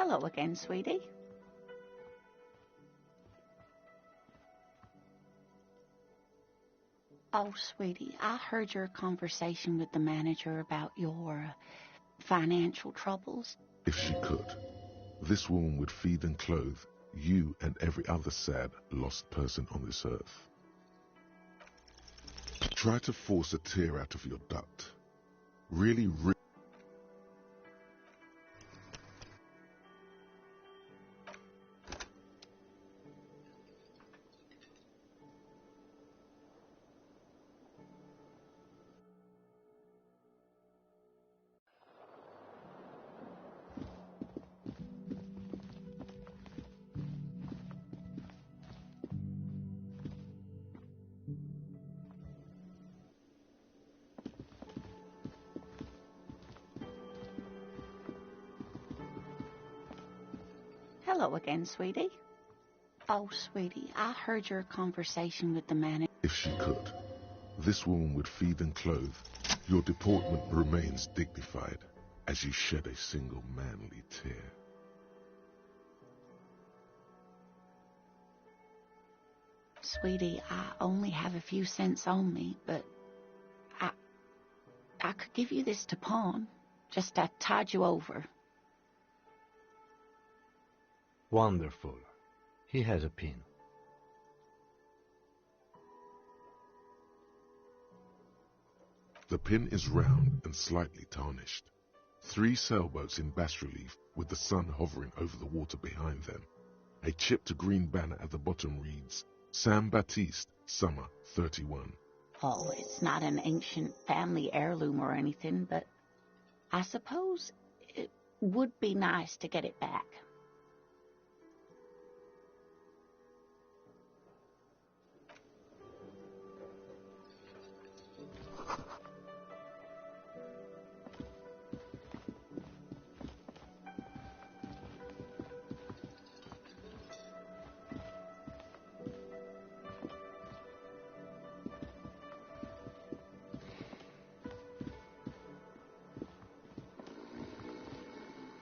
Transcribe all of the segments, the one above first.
Hello again, sweetie. Oh, sweetie, I heard your conversation with the manager about your financial troubles. If she could, this woman would feed and clothe you and every other sad, lost person on this earth. Try to force a tear out of your duct. Really. Hello again, sweetie. Oh, sweetie, I heard your conversation with the manager. If she could, this woman would feed and clothe. Your deportment remains dignified as you shed a single manly tear. Sweetie, I only have a few cents on me, but I could give you this to pawn, just to tide you over. Wonderful. He has a pin. The pin is round and slightly tarnished. 3 sailboats in bas-relief with the sun hovering over the water behind them. A chipped green banner at the bottom reads, San Baptiste, Summer 31. Oh, it's not an ancient family heirloom or anything, but I suppose it would be nice to get it back.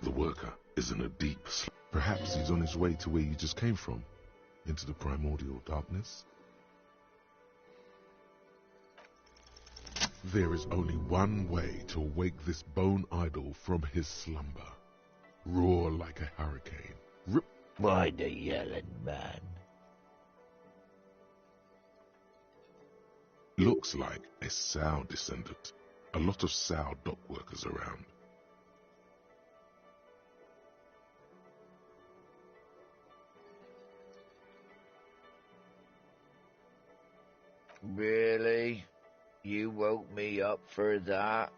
The worker is in a deep sleep. Perhaps he's on his way to where you just came from, into the primordial darkness. There is only one way to awake this bone idol from his slumber. Roar like a hurricane. Rip. Why the yelling, man? Looks like a sow descendant. A lot of sow dock workers around. Really? You woke me up for that?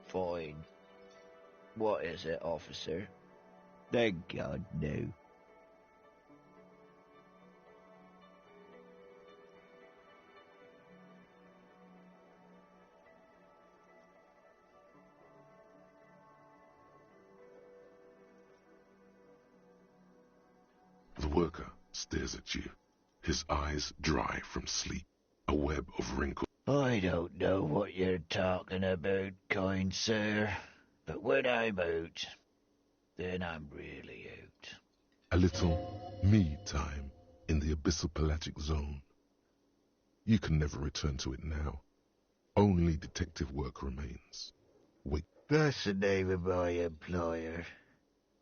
Fine. What is it, officer? Thank God, no. The worker stares at you, his eyes dry from sleep, a web of wrinkles. I don't know what you're talking about, kind sir, but when I'm out, then I'm really out. A little me time in the abyssal pelagic zone. You can never return to it now. Only detective work remains. Wait. That's the name of my employer.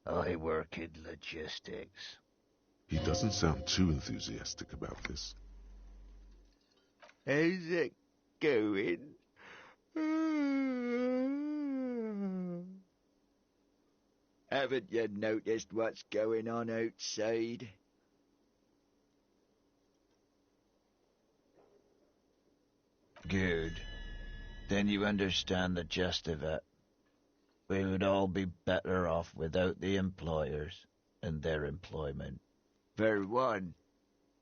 I work in logistics. He doesn't sound too enthusiastic about this. How's it going? Haven't you noticed what's going on outside? Good. Then you understand the gist of it. We would all be better off without the employers and their employment. For one,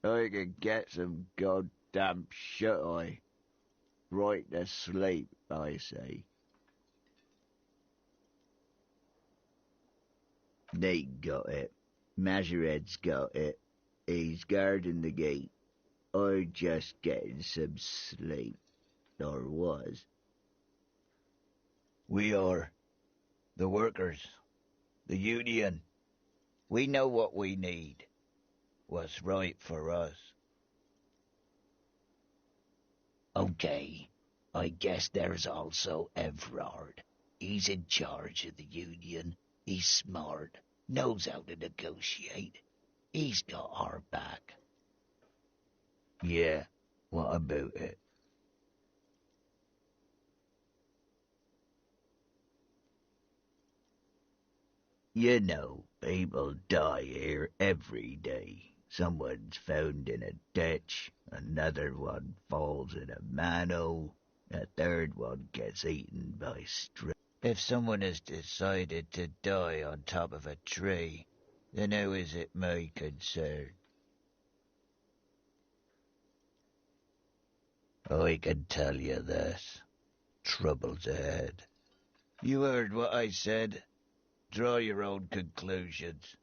I could get some goddamn shut-eye. Right to sleep, I say. Nate got it. Majoret's got it. He's guarding the gate. I'm just getting some sleep. Or was. We are. The workers. The union. We know what we need. What's right for us. Okay, I guess there's also Everard. He's in charge of the Union. He's smart, knows how to negotiate. He's got our back. Yeah, what about it? You know, people die here every day. Someone's found in a ditch, another one falls in a manhole, a third one gets eaten by stray. If someone has decided to die on top of a tree, then how is it my concern? I can tell you this. Trouble's ahead. You heard what I said. Draw your own conclusions.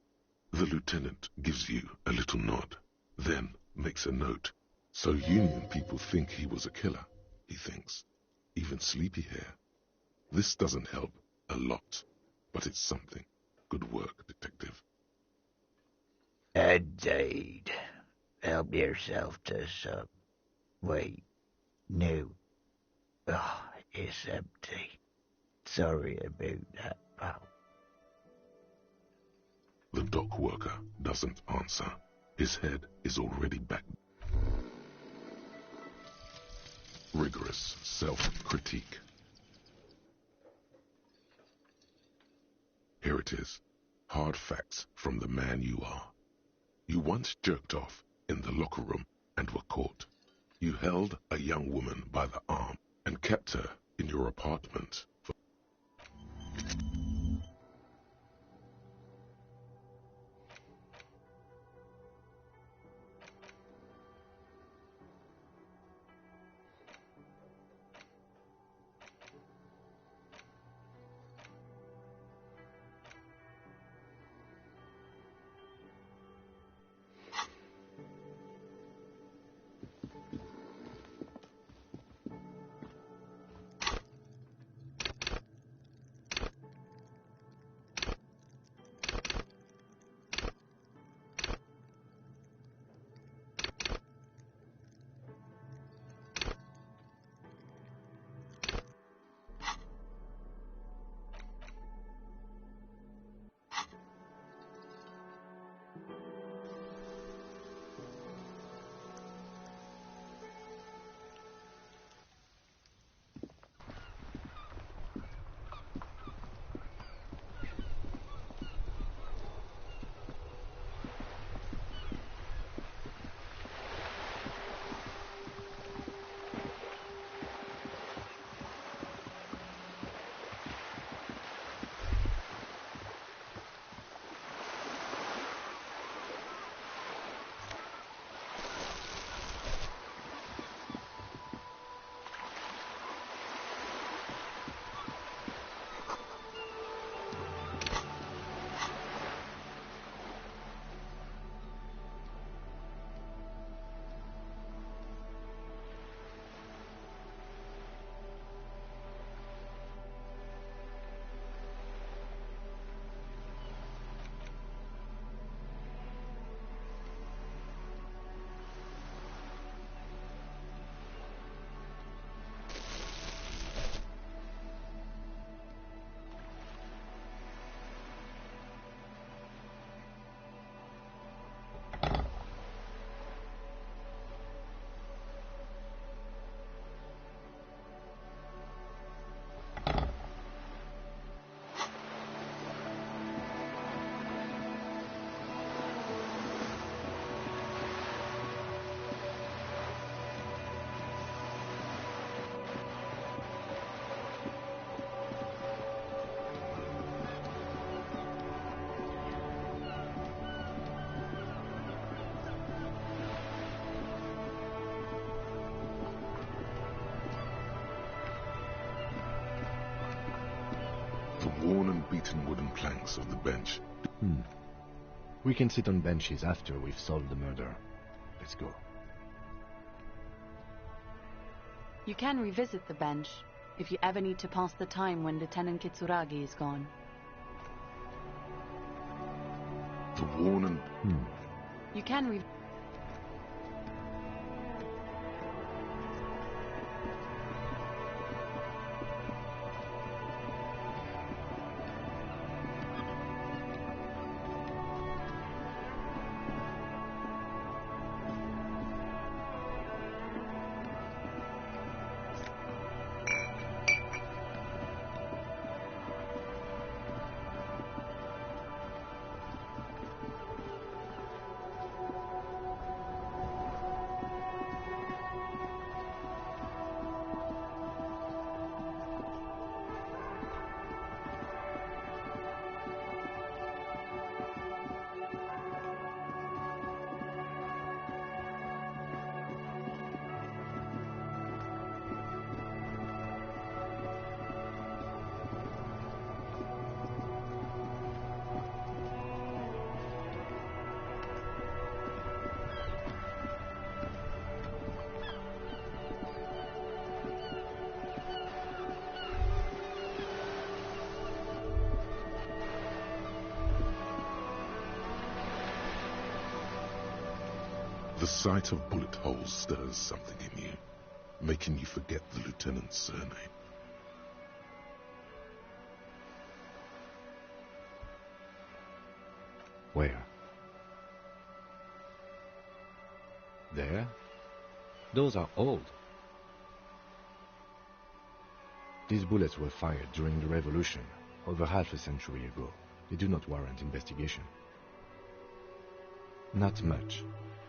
The lieutenant gives you a little nod, then makes a note. So Union people think he was a killer, he thinks. Even sleepy hair. This doesn't help a lot, but it's something. Good work, detective. Indeed. Help yourself to some. Wait, no. Oh, it's empty. Sorry about that, pal. The dock worker doesn't answer. His head is already back. Rigorous self-critique. Here it is. Hard facts from the man you are. You once jerked off in the locker room and were caught. You held a young woman by the arm and kept her in your apartment for the worn and beaten wooden planks of the bench. We can sit on benches after we've solved the murder. Let's go. You can revisit the bench if you ever need to pass the time when Lieutenant Kitsuragi is gone. The worn and... You can The sight of bullet holes stirs something in you, making you forget the lieutenant's surname. Where? There? Those are old. These bullets were fired during the Revolution, over half a century ago. They do not warrant investigation. Not much.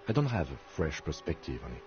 I don't have a fresh perspective on it.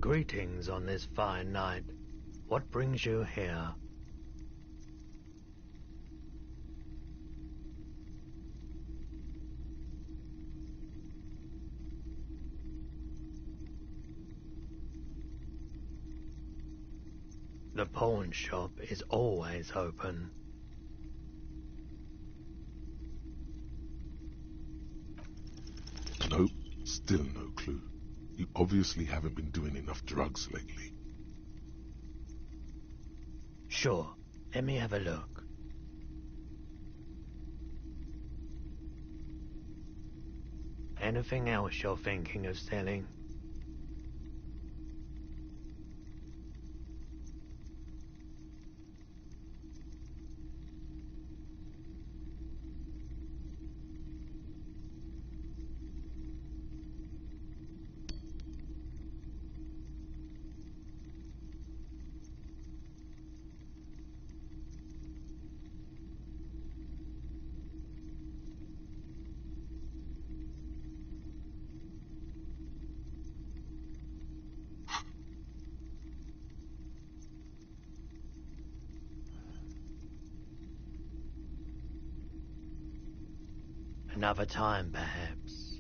Greetings on this fine night. What brings you here? The pawn shop is always open. Nope, still no clue. You obviously haven't been doing enough drugs lately. Sure, let me have a look. Anything else you're thinking of selling? Another time, perhaps.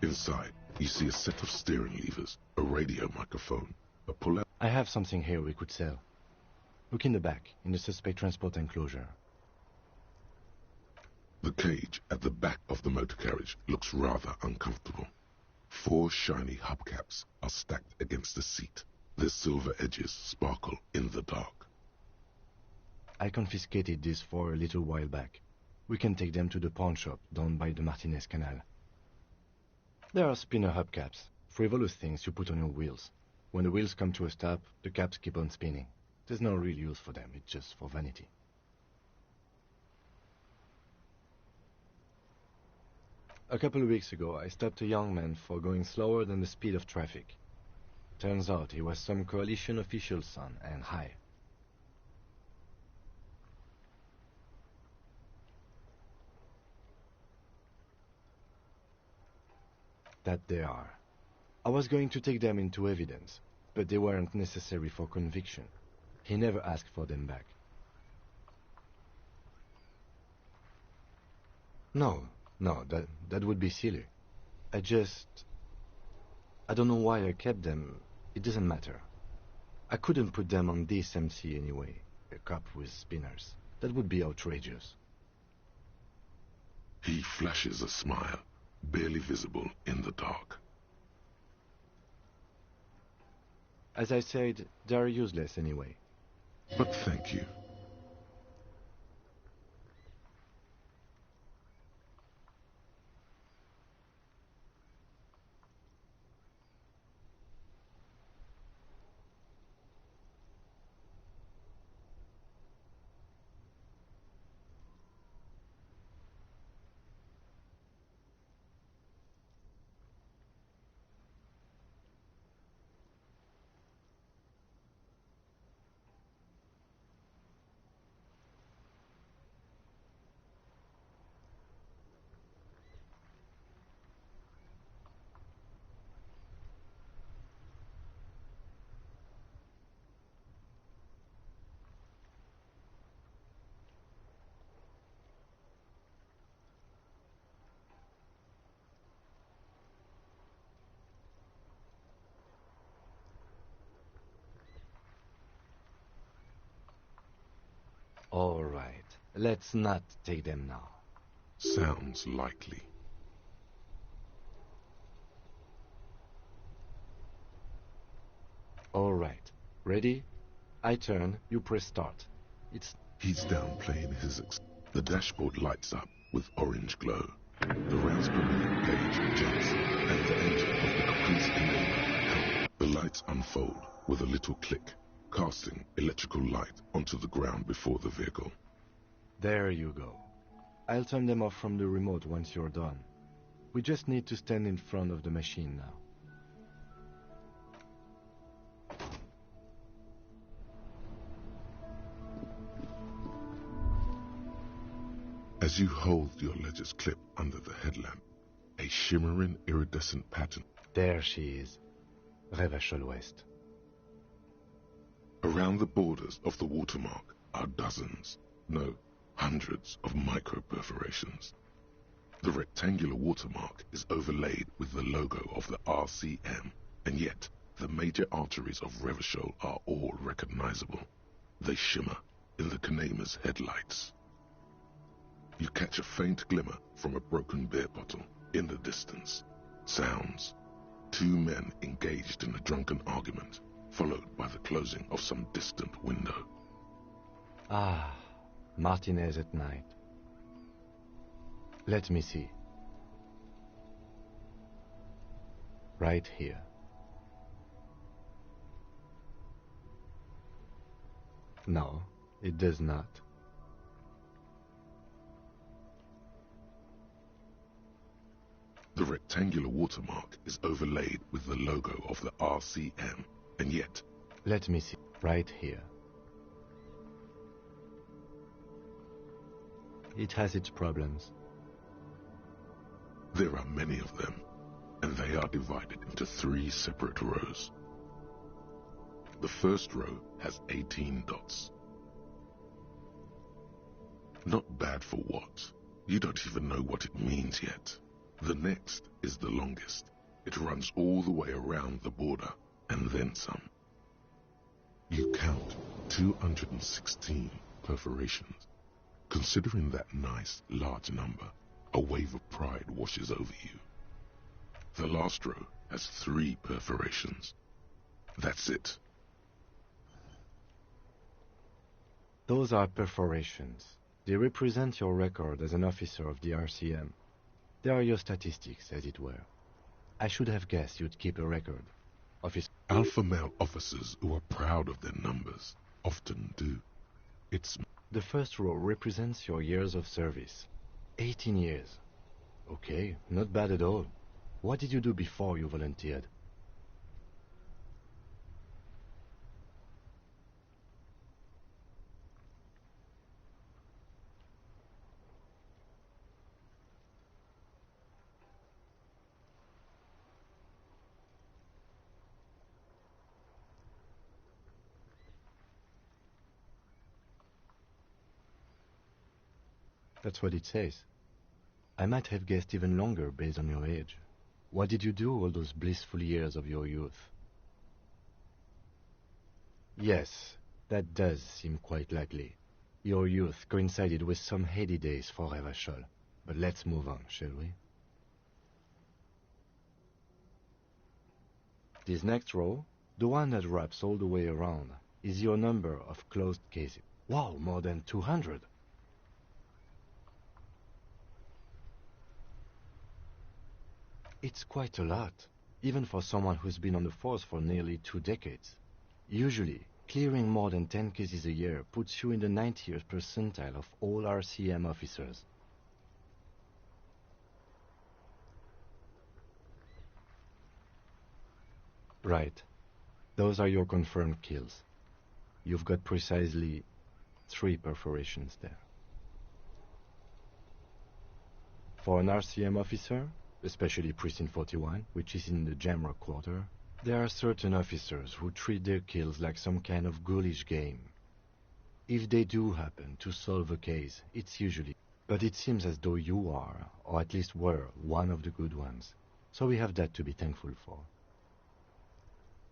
Inside, you see a set of steering levers, a radio microphone, a pull-out. I have something here we could sell. Look in the back, in the suspect transport enclosure. The cage at the back of the motor carriage looks rather uncomfortable. 4 shiny hubcaps are stacked against the seat. Their silver edges sparkle in the dark. I confiscated these 4 a little while back. We can take them to the pawn shop down by the Martinez Canal. There are spinner hubcaps, frivolous things you put on your wheels. When the wheels come to a stop, the caps keep on spinning. There's no real use for them, it's just for vanity. A couple of weeks ago, I stopped a young man for going slower than the speed of traffic. Turns out he was some coalition official's son, and high. That they are. I was going to take them into evidence, but they weren't necessary for conviction. He never asked for them back. No, that would be silly. I don't know why I kept them. It doesn't matter. I couldn't put them on this MC anyway. A cop with spinners. That would be outrageous. He flashes a smile, barely visible in the dark. As I said, they're useless anyway. But thank you. All right, let's not take them now. Sounds likely. All right, ready? I turn, you press start. He's downplaying his The dashboard lights up with orange glow. The rounds per minute gauge jumps, and the engine of the Caprice Endeavour. The lights unfold with a little click, casting electrical light onto the ground before the vehicle. There you go. I'll turn them off from the remote once you're done. We just need to stand in front of the machine now. As you hold your ledger's clip under the headlamp, a shimmering iridescent pattern. There she is. Revachol West. Around the borders of the watermark are dozens, no, hundreds of micro-perforations. The rectangular watermark is overlaid with the logo of the RCM, and yet the major arteries of Revachol are all recognizable. They shimmer in the Kanema's headlights. You catch a faint glimmer from a broken beer bottle in the distance. Sounds. 2 men engaged in a drunken argument, followed by the closing of some distant window. Ah, Martinez at night. Let me see. Right here. No, it does not. The rectangular watermark is overlaid with the logo of the RCM, and yet... Let me see. Right here. It has its problems. There are many of them, and they are divided into 3 separate rows. The first row has 18 dots. Not bad for what? You don't even know what it means yet. The next is the longest. It runs all the way around the border, and then some. You count 216 perforations. Considering that nice, large number, a wave of pride washes over you. The last row has 3 perforations. That's it. Those are perforations. They represent your record as an officer of the RCM. They are your statistics, as it were. I should have guessed you'd keep a record. Alpha male officers who are proud of their numbers often do. The first row represents your years of service. 18 years. Okay, not bad at all. What did you do before you volunteered? That's what it says. I might have guessed even longer based on your age. What did you do all those blissful years of your youth? Yes, that does seem quite likely. Your youth coincided with some heady days for Revachol. But let's move on, shall we? This next row, the one that wraps all the way around, is your number of closed cases. Wow, more than 200! It's quite a lot, even for someone who's been on the force for nearly 2 decades. Usually, clearing more than 10 cases a year puts you in the 90th percentile of all RCM officers. Right. Those are your confirmed kills. You've got precisely 3 perforations there. For an RCM officer, especially Precinct 41, which is in the Jamrock Quarter, there are certain officers who treat their kills like some kind of ghoulish game. If they do happen to solve a case, it's usually... But it seems as though you are, or at least were, one of the good ones. So we have that to be thankful for.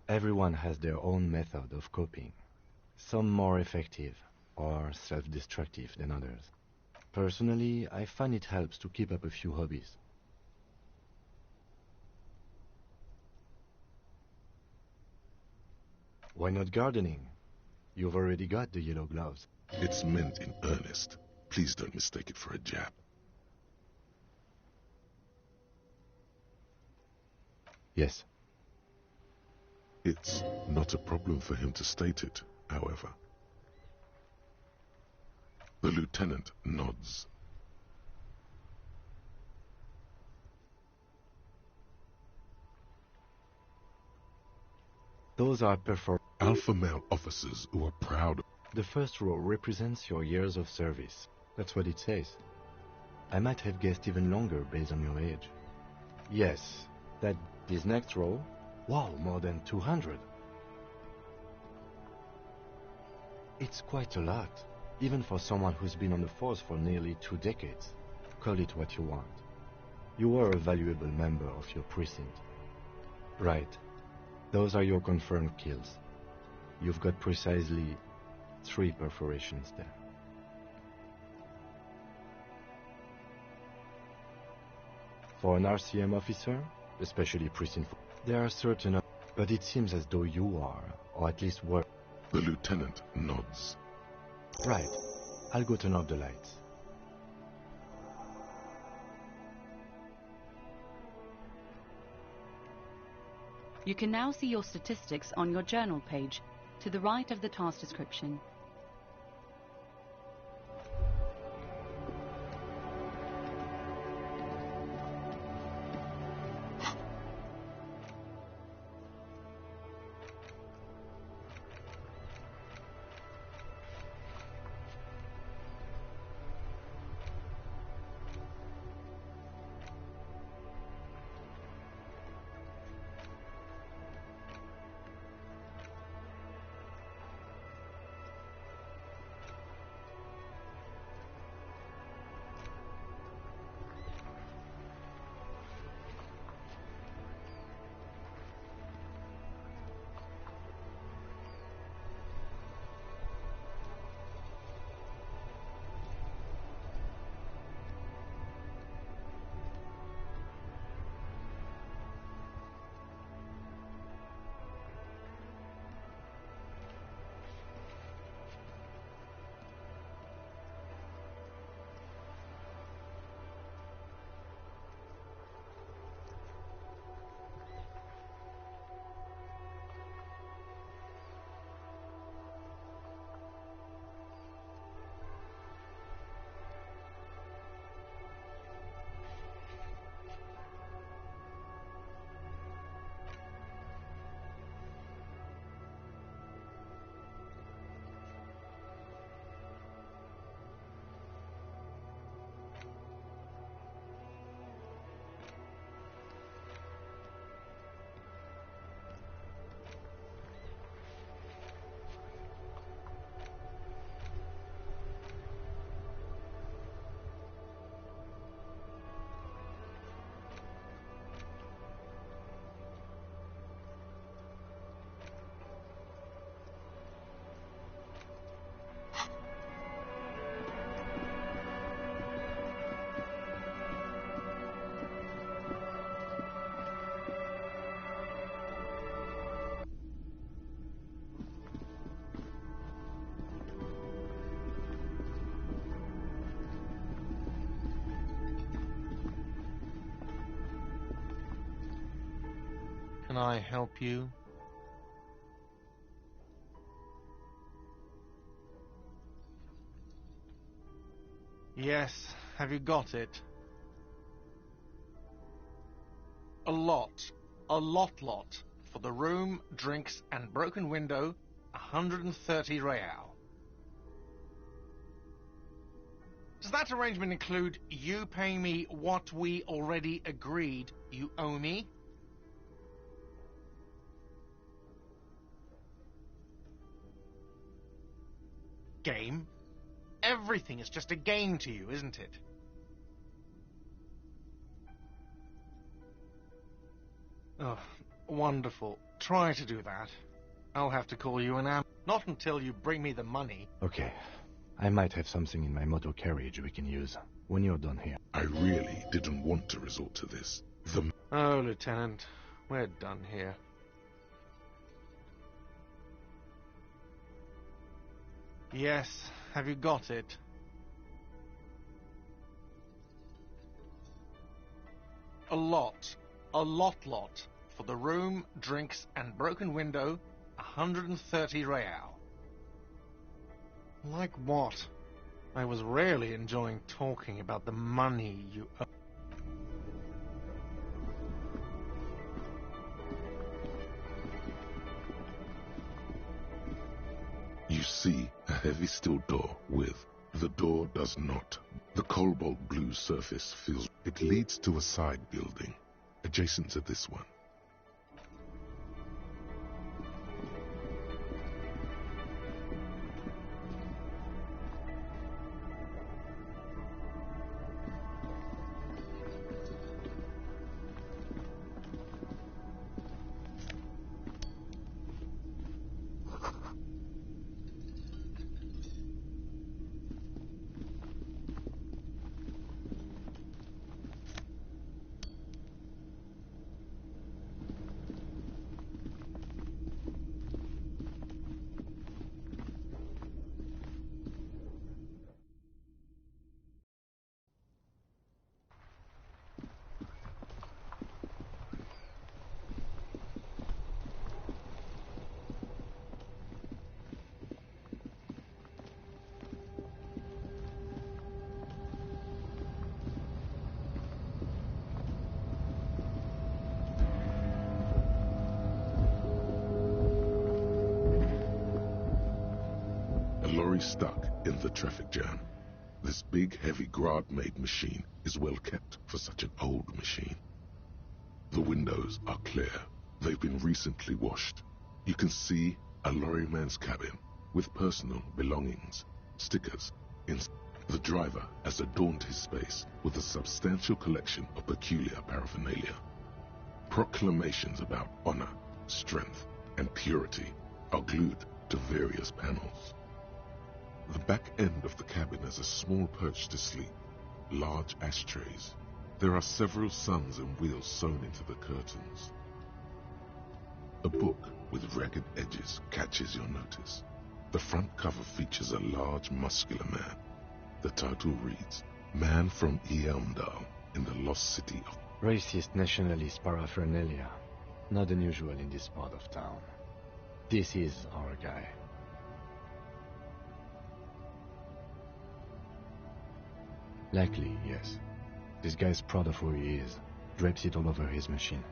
Everyone has their own method of coping. Some more effective, or self-destructive than others. Personally, I find it helps to keep up a few hobbies. Why not gardening? You've already got the yellow gloves. It's meant in earnest. Please don't mistake it for a jab. Yes. It's not a problem for him to state it, however. The lieutenant nods. Those are alpha male officers who are proud. The first row represents your years of service. That's what it says. I might have guessed even longer based on your age. Yes, this next row... Wow, more than 200. It's quite a lot, even for someone who's been on the force for nearly 2 decades. Call it what you want. You were a valuable member of your precinct. Right. Those are your confirmed kills. You've got precisely 3 perforations there. For an RCM officer, especially precinct, there are certain... But it seems as though you are, or at least were... The lieutenant nods. Right. I'll go turn off the lights. You can now see your statistics on your journal page, to the right of the task description. Can I help you? Yes, have you got it? A lot. A lot. For the room, drinks, and broken window, 130 real. Does that arrangement include you paying me what we already agreed you owe me? Game? Everything is just a game to you, isn't it? Oh, wonderful. Try to do that. I'll have to call you an not until you bring me the money. Okay. I might have something in my motor carriage we can use when you're done here. I really didn't want to resort to this. Oh, Lieutenant, we're done here. Yes, have you got it? A lot. A lot. For the room, drinks, and broken window, 130 real. Like what? I was really enjoying talking about the money you owe. You see a heavy steel door with the door does not. The cobalt blue surface feels it leads to a side building adjacent to this one. Lorry stuck in the traffic jam. This big, heavy Grad-made machine is well kept for such an old machine. The windows are clear. They've been recently washed. You can see a lorryman's cabin with personal belongings, stickers. The driver has adorned his space with a substantial collection of peculiar paraphernalia. Proclamations about honor, strength, and purity are glued to various panels. The back end of the cabin has a small perch to sleep, large ashtrays. There are several suns and wheels sewn into the curtains. A book with ragged edges catches your notice. The front cover features a large, muscular man. The title reads, Man from Eamdal in the Lost City of... Racist nationalist paraphernalia. Not unusual in this part of town. This is our guy. Likely, yes. This guy's proud of who he is. Drapes it all over his machine.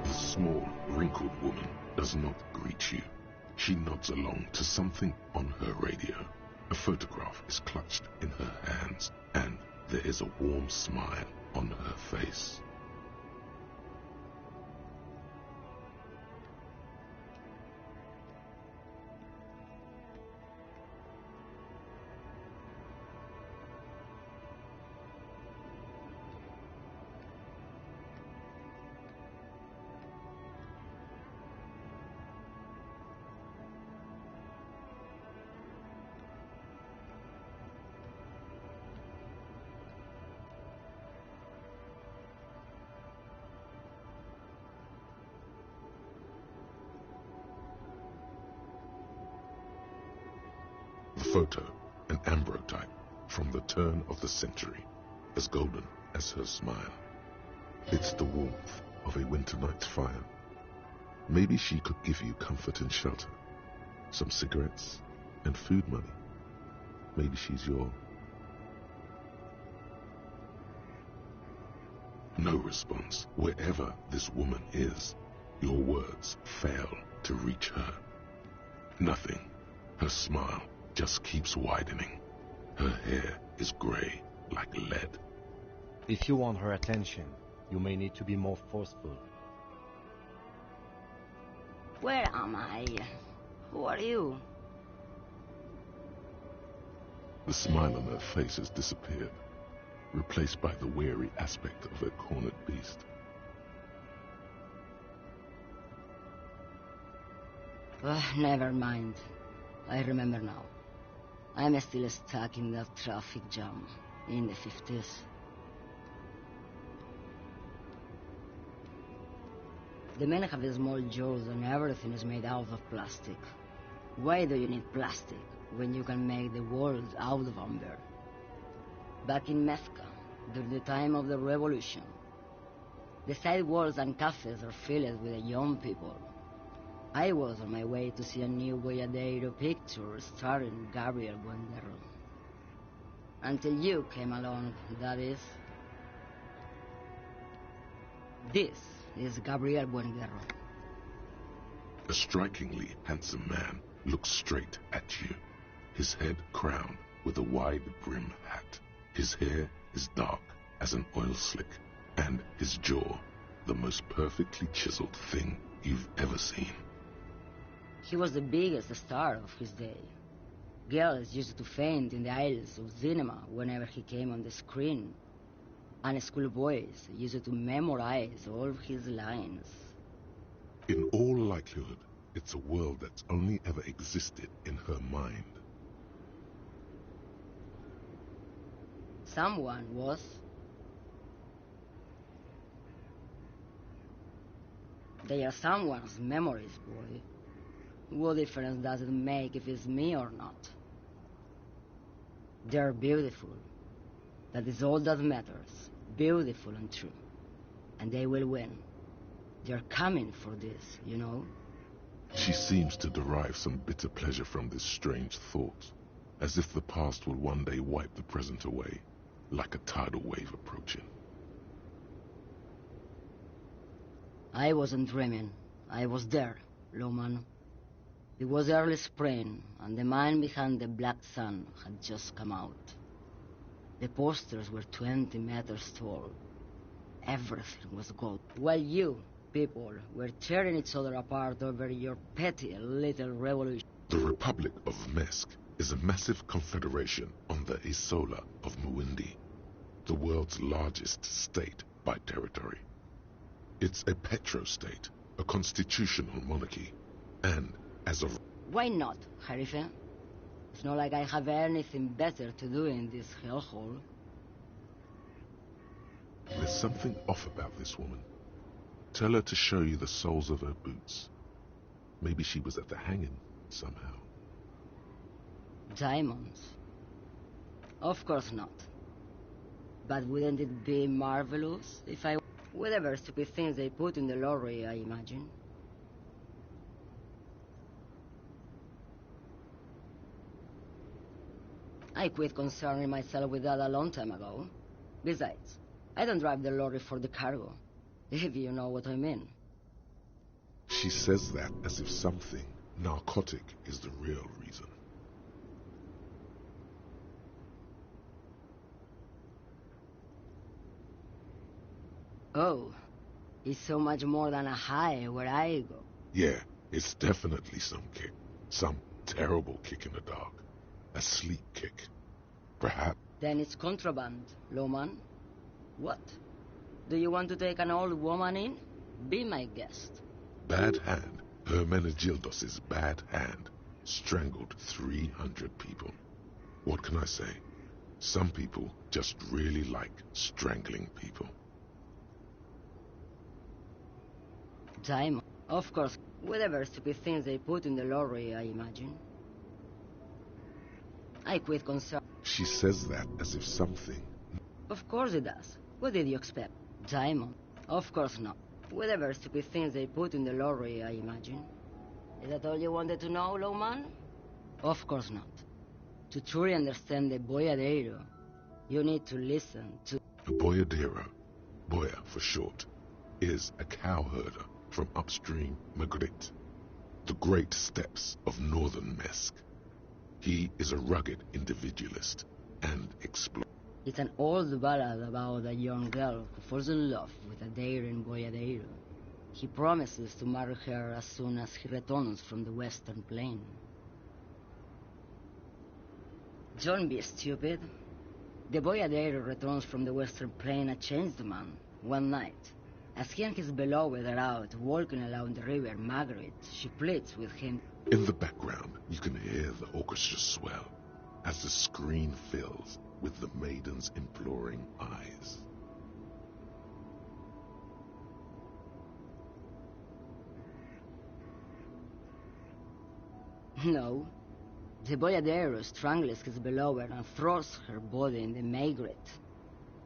The small, wrinkled woman does not greet you. She nods along to something on her radio. A photograph is clutched in her hands, and there is a warm smile on her face. The photo, an ambrotype from the turn of the century, as golden as her smile. It's the warmth of a winter night's fire. Maybe she could give you comfort and shelter, some cigarettes and food money. Maybe she's your... No response. Wherever this woman is, your words fail to reach her. Nothing. Her smile just keeps widening. Her hair is gray like lead. If you want her attention, you may need to be more forceful. Where am I? Who are you? The smile on her face has disappeared, replaced by the weary aspect of a cornered beast. Never mind. I remember now. I'm still stuck in that traffic jam in the 50s. The men have small jaws and everything is made out of plastic. Why do you need plastic when you can make the world out of amber? Back in Mecca, during the time of the revolution, the sidewalks and cafes are filled with young people. I was on my way to see a new Boyadero picture starring Gabriel Buendero. Until you came along, that is. This is Gabriel Buendero. A strikingly handsome man looks straight at you, his head crowned with a wide brim hat. His hair is dark as an oil slick, and his jaw the most perfectly chiseled thing you've ever seen. He was the biggest star of his day. Girls used to faint in the aisles of cinema whenever he came on the screen, and schoolboys used to memorize all of his lines. In all likelihood, it's a world that's only ever existed in her mind. Someone was. They are someone's memories, boy. What difference does it make if it's me or not? They're beautiful. That is all that matters. Beautiful and true. And they will win. They're coming for this, you know? She seems to derive some bitter pleasure from this strange thought, as if the past will one day wipe the present away, like a tidal wave approaching. I wasn't dreaming. I was there, Loman. It was early spring, and the man behind the black sun had just come out. The posters were 20 meters tall. Everything was gold. While you, people, were tearing each other apart over your petty little revolution. The Republic of Mesk is a massive confederation on the Isola of Muindi, the world's largest state by territory. It's a petrostate, a constitutional monarchy, and as a... Why not, Harife? It's not like I have anything better to do in this hellhole. There's something off about this woman. Tell her to show you the soles of her boots. Maybe she was at the hanging somehow. Diamonds? Of course not. But wouldn't it be marvelous if I... Whatever stupid things they put in the lorry, I imagine. I quit concerning myself with that a long time ago. Besides, I don't drive the lorry for the cargo, if you know what I mean. She says that as if something narcotic is the real reason. Oh, it's so much more than a high where I go. Yeah, it's definitely some kick. Some terrible kick in the dark. A sleep kick. Perhaps. Then it's contraband, Loman. What? Do you want to take an old woman in? Be my guest. Bad hand. Hermenegildos' bad hand strangled 300 people. What can I say? Some people just really like strangling people. Diamond. Of course, whatever stupid things they put in the lorry, I imagine. I quit concern. She says that as if something. Of course it does. What did you expect? Diamond? Of course not. Whatever stupid things they put in the lorry, I imagine. Is that all you wanted to know, Lowman? Of course not. To truly understand the boyadero, you need to listen to... The boyadero, Boya for short, is a cowherder from upstream Magritte, the great steppes of northern Mesk. He is a rugged individualist and explorer. It's an old ballad about a young girl who falls in love with a daring boyadero. He promises to marry her as soon as he returns from the Western Plain. Don't be stupid. The boyadero returns from the Western Plain a changed man, one night. As he and his beloved are out walking along the river Margaret, she pleads with him. In the background, you can hear the orchestra swell as the screen fills with the maiden's imploring eyes. No. The boyadero strangles his beloved and throws her body in the Margaret.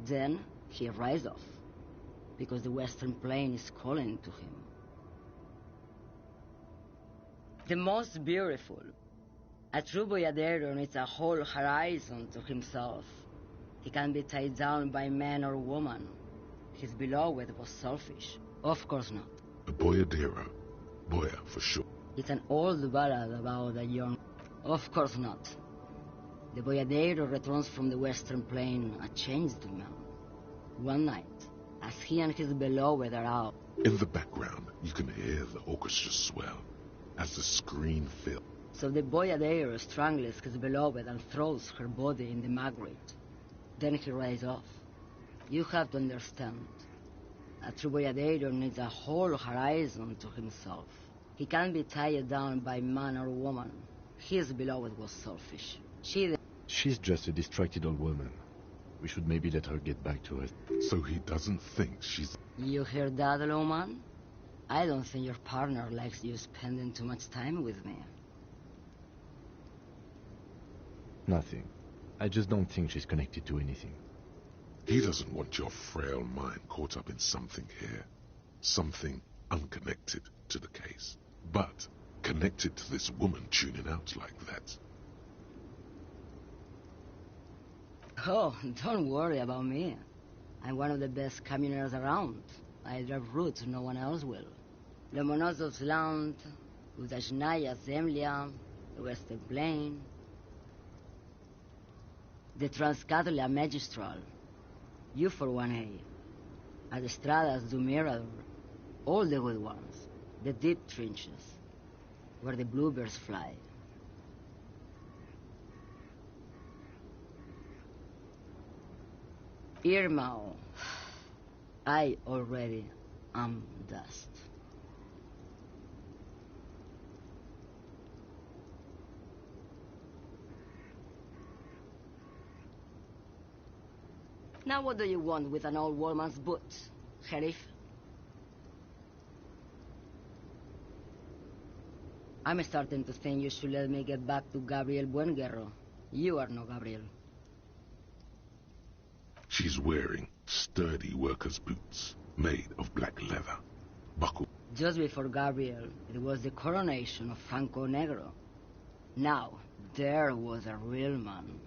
Then he rides off, because the Western Plain is calling to him. The most beautiful. A true boyadero needs a whole horizon to himself. He can be tied down by man or woman. His beloved was selfish. Of course not. The boyadero, Boya for short. It's an old ballad about a young... Of course not. The boyadero returns from the Western Plain a changed man. One night, as he and his beloved are out... In the background, you can hear the orchestra swell as the screen fills. So the boyadero strangles his beloved and throws her body in the Margaret. Then he rides off. You have to understand. A true boyadero needs a whole horizon to himself. He can't be tied down by man or woman. His beloved was selfish. She's just a distracted old woman. We should maybe let her get back to us. So he doesn't think she's... You hear that, Lowman? I don't think your partner likes you spending too much time with me. Nothing. I just don't think she's connected to anything. He doesn't want your frail mind caught up in something here. Something unconnected to the case. But connected to this woman tuning out like that. Oh, don't worry about me. I'm one of the best camioners around. I drive routes no one else will. Lomonosov's Land, Udashnaya Zemlya, the Western Plain, the Transcatolia Magistral, U4-1A, Adestradas du Mirador, all the good ones, the deep trenches, where the bluebirds fly. Irmao, I already am dust. Now what do you want with an old woman's boots, Sheriff? I'm starting to think you should let me get back to Gabriel Buenguerro. You are no Gabriel. She's wearing sturdy worker's boots made of black leather, buckled. Just before Gabriel, it was the coronation of Franco Negro. Now, there was a real man.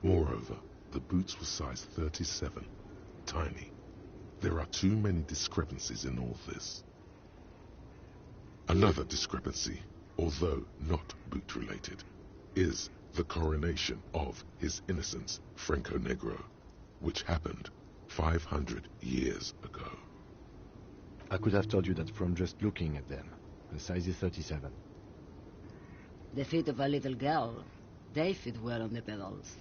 Moreover, the boots were size 37, tiny. There are too many discrepancies in all this. Another discrepancy, although not boot-related, is the coronation of His Innocence Franco Negro, which happened 500 years ago. I could have told you that from just looking at them. The size is 37. The feet of a little girl, they fit well on the pedals.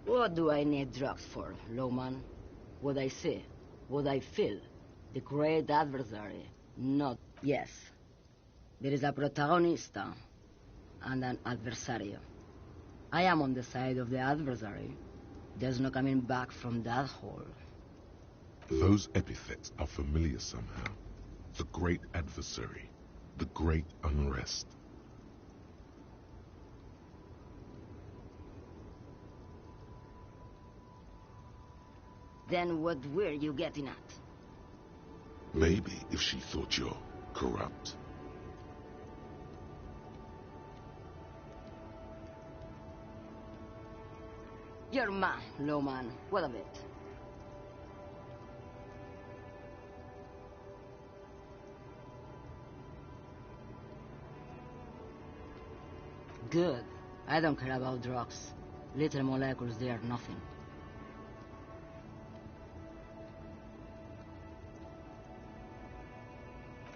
What do I need drugs for, Lowman? What I see, what I feel, the great adversary, not... Yes, there is a protagonista, and an adversario. I am on the side of the adversary. There's no coming back from that hole. Those epithets are familiar somehow. The great adversary, the great unrest. Then what were you getting at? Maybe if she thought you're corrupt. You're mine, Lowman. What of it? Good. I don't care about drugs. Little molecules, they are nothing.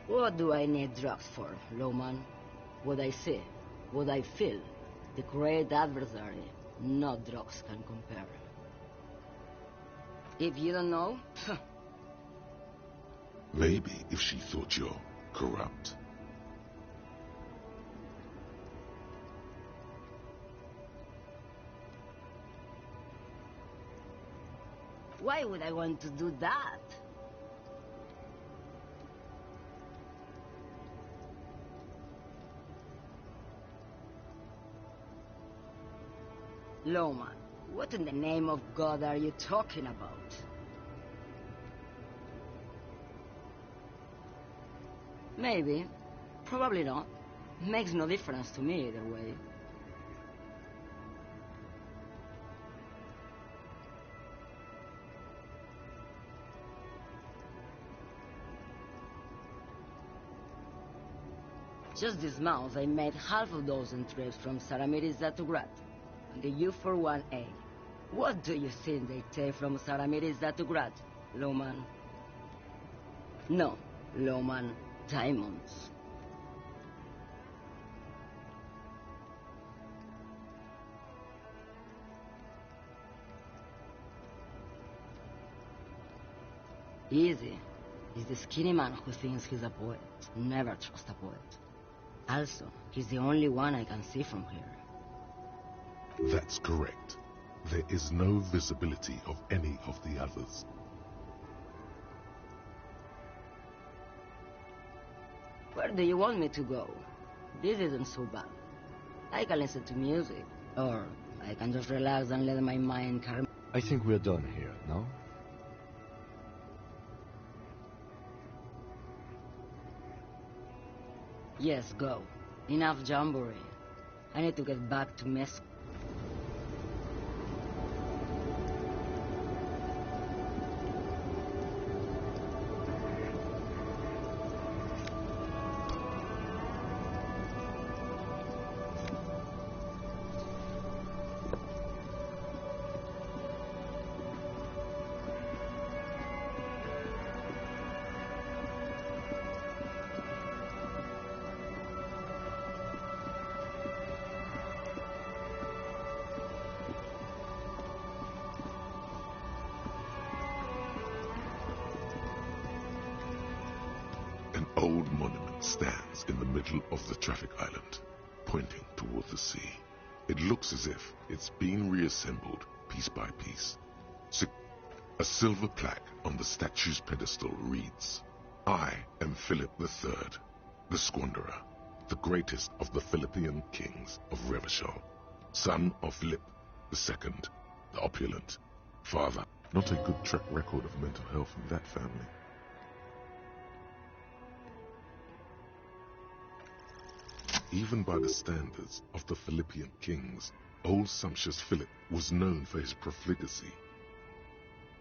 What do I need drugs for, Lowman? What I see, what I feel. The great adversary. No drugs can compare. If you don't know, Maybe if she thought you're corrupt. why would I want to do that? Lowman, what in the name of God are you talking about? Maybe. Probably not. Makes no difference to me either way. Just this month, I made half a dozen trips from Saramiris to Grad, on the U41A. What do you think they take from Saramiris to Grad, Lowman? No, Lowman, diamonds. Easy. He's the skinny man who thinks he's a poet. Never trust a poet. Also, he's the only one I can see from here. That's correct. There is no visibility of any of the others. Where do you want me to go? This isn't so bad. I can listen to music, or I can just relax and let my mind carry. I think we're done here, no? Yes, go. Enough jamboree. I need to get back to mess. An old monument stands in the middle of the traffic island, pointing toward the sea. It looks as if it's been reassembled piece by piece. A silver plaque on the statue's pedestal reads, "I am Philip III, the Squanderer, the greatest of the Philippian kings of Revachol, son of Philip II, the opulent, father." Not a good track record of mental health in that family. Even by the standards of the Philippian kings, old sumptuous Philip was known for his profligacy.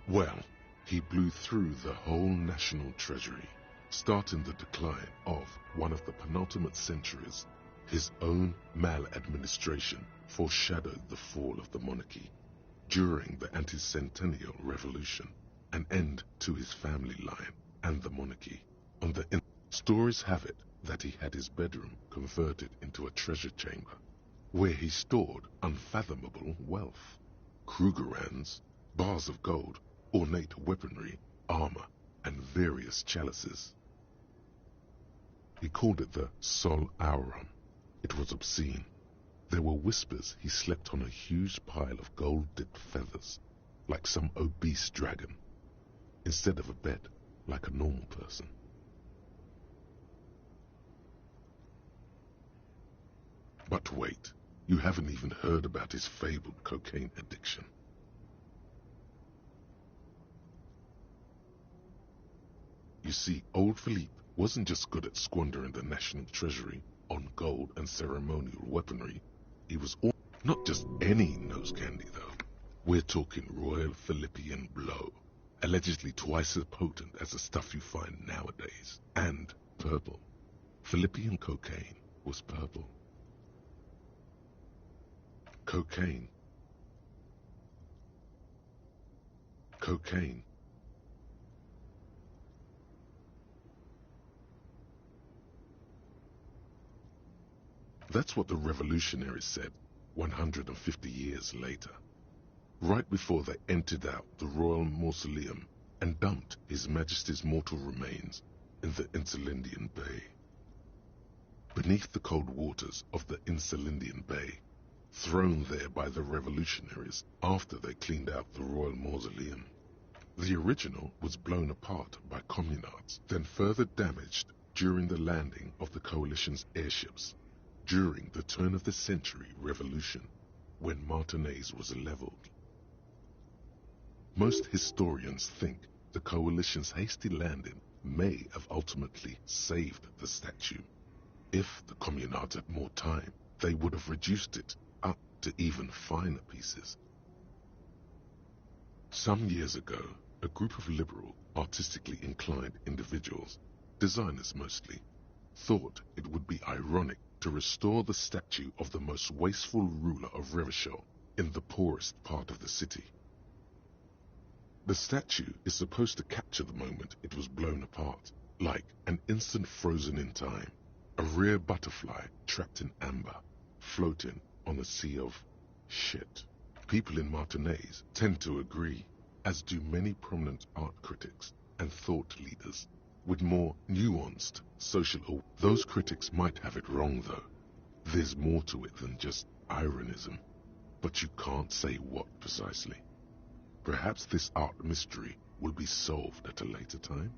Well, he blew through the whole national treasury, starting the decline of one of the penultimate centuries. His own maladministration foreshadowed the fall of the monarchy. During the anti-centennial revolution, an end to his family line and the monarchy. Stories have it that he had his bedroom converted into a treasure chamber, where he stored unfathomable wealth. Krugerrands, bars of gold, ornate weaponry, armor, and various chalices. He called it the Sol Auron. It was obscene, There were whispers he slept on a huge pile of gold-dipped feathers, like some obese dragon, instead of a bed, like a normal person. But wait, you haven't even heard about his fabled cocaine addiction. You see, old Philippe wasn't just good at squandering the national treasury on gold and ceremonial weaponry. He was not just any nose candy, though. We're talking Royal Philippian Blow, allegedly twice as potent as the stuff you find nowadays, and purple. Philippian cocaine was purple. Cocaine. Cocaine. That's what the revolutionaries said 150 years later, right before they emptied out the royal mausoleum and dumped His Majesty's mortal remains in the Insulindian Bay. Beneath the cold waters of the Insulindian Bay, thrown there by the revolutionaries after they cleaned out the royal mausoleum. The original was blown apart by communards, then further damaged during the landing of the coalition's airships during the turn-of-the-century revolution, when Martinaise was leveled. Most historians think the coalition's hasty landing may have ultimately saved the statue. If the communards had more time, they would have reduced it up to even finer pieces. Some years ago, a group of liberal, artistically inclined individuals, designers mostly, thought it would be ironic to restore the statue of the most wasteful ruler of Revachol in the poorest part of the city. The statue is supposed to capture the moment it was blown apart, like an instant frozen in time, a rare butterfly trapped in amber, floating on a sea of shit. People in Martinaise tend to agree, as do many prominent art critics and thought leaders with more nuanced social. Those critics might have it wrong, though. There's more to it than just ironism, but you can't say what precisely. Perhaps this art mystery will be solved at a later time.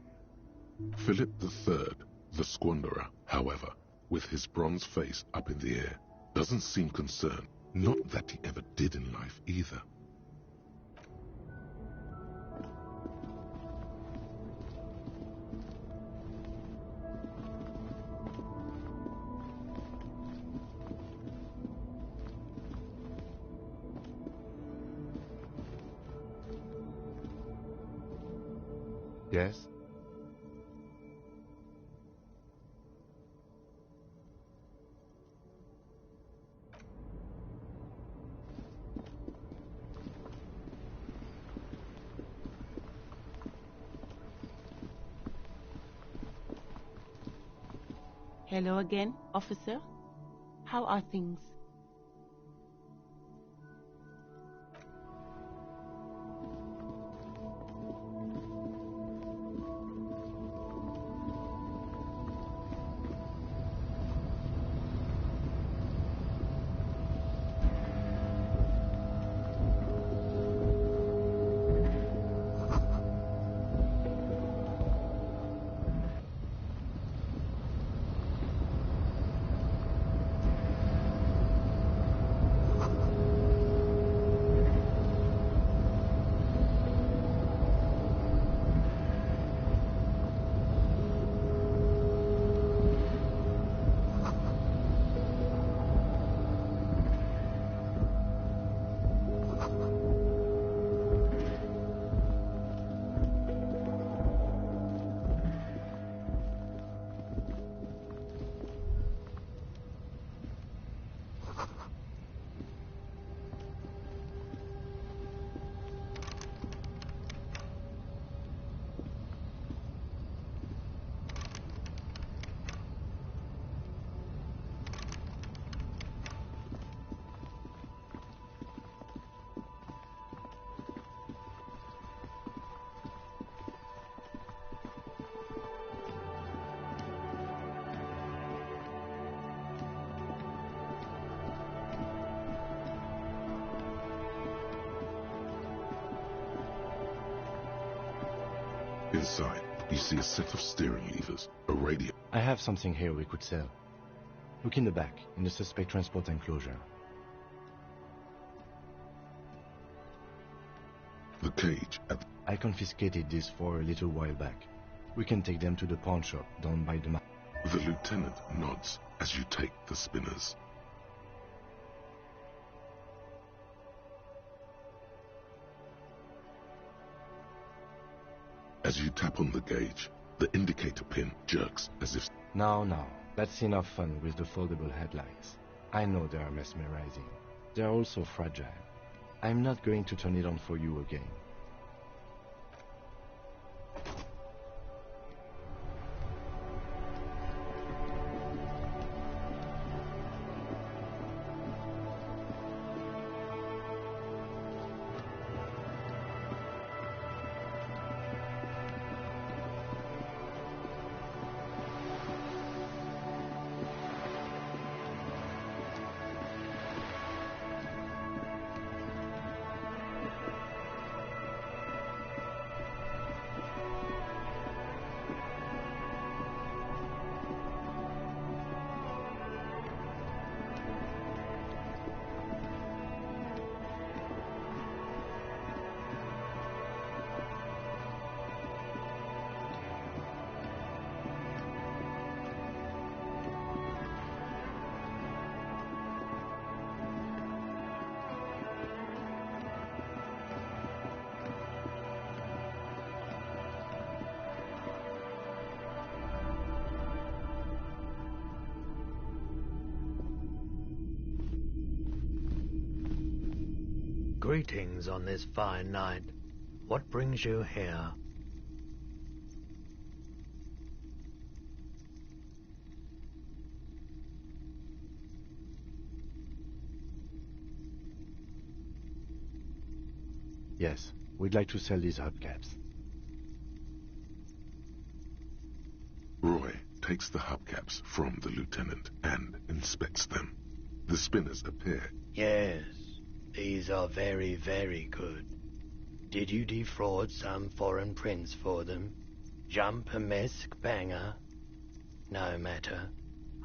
Philip III, the squanderer, however, with his bronze face up in the air, doesn't seem concerned, not that he ever did in life either. Yes? Hello again, officer. How are things? Inside, you see a set of steering levers, a radio. I have something here we could sell. Look in the back, in the suspect transport enclosure. The cage at I confiscated this for a little while back. We can take them to the pawn shop down by the the lieutenant nods as you take the spinners. As you tap on the gauge, the indicator pin jerks as if... Now, that's enough fun with the foldable headlights. I know they are mesmerizing. They are also fragile. I'm not going to turn it on for you again. Greetings on this fine night. What brings you here? Yes, we'd like to sell these hubcaps. Roy takes the hubcaps from the lieutenant and inspects them. The spinners appear. Yes, these are very, very good. Did you defraud some foreign prince for them? Jump a mesk banger? No matter.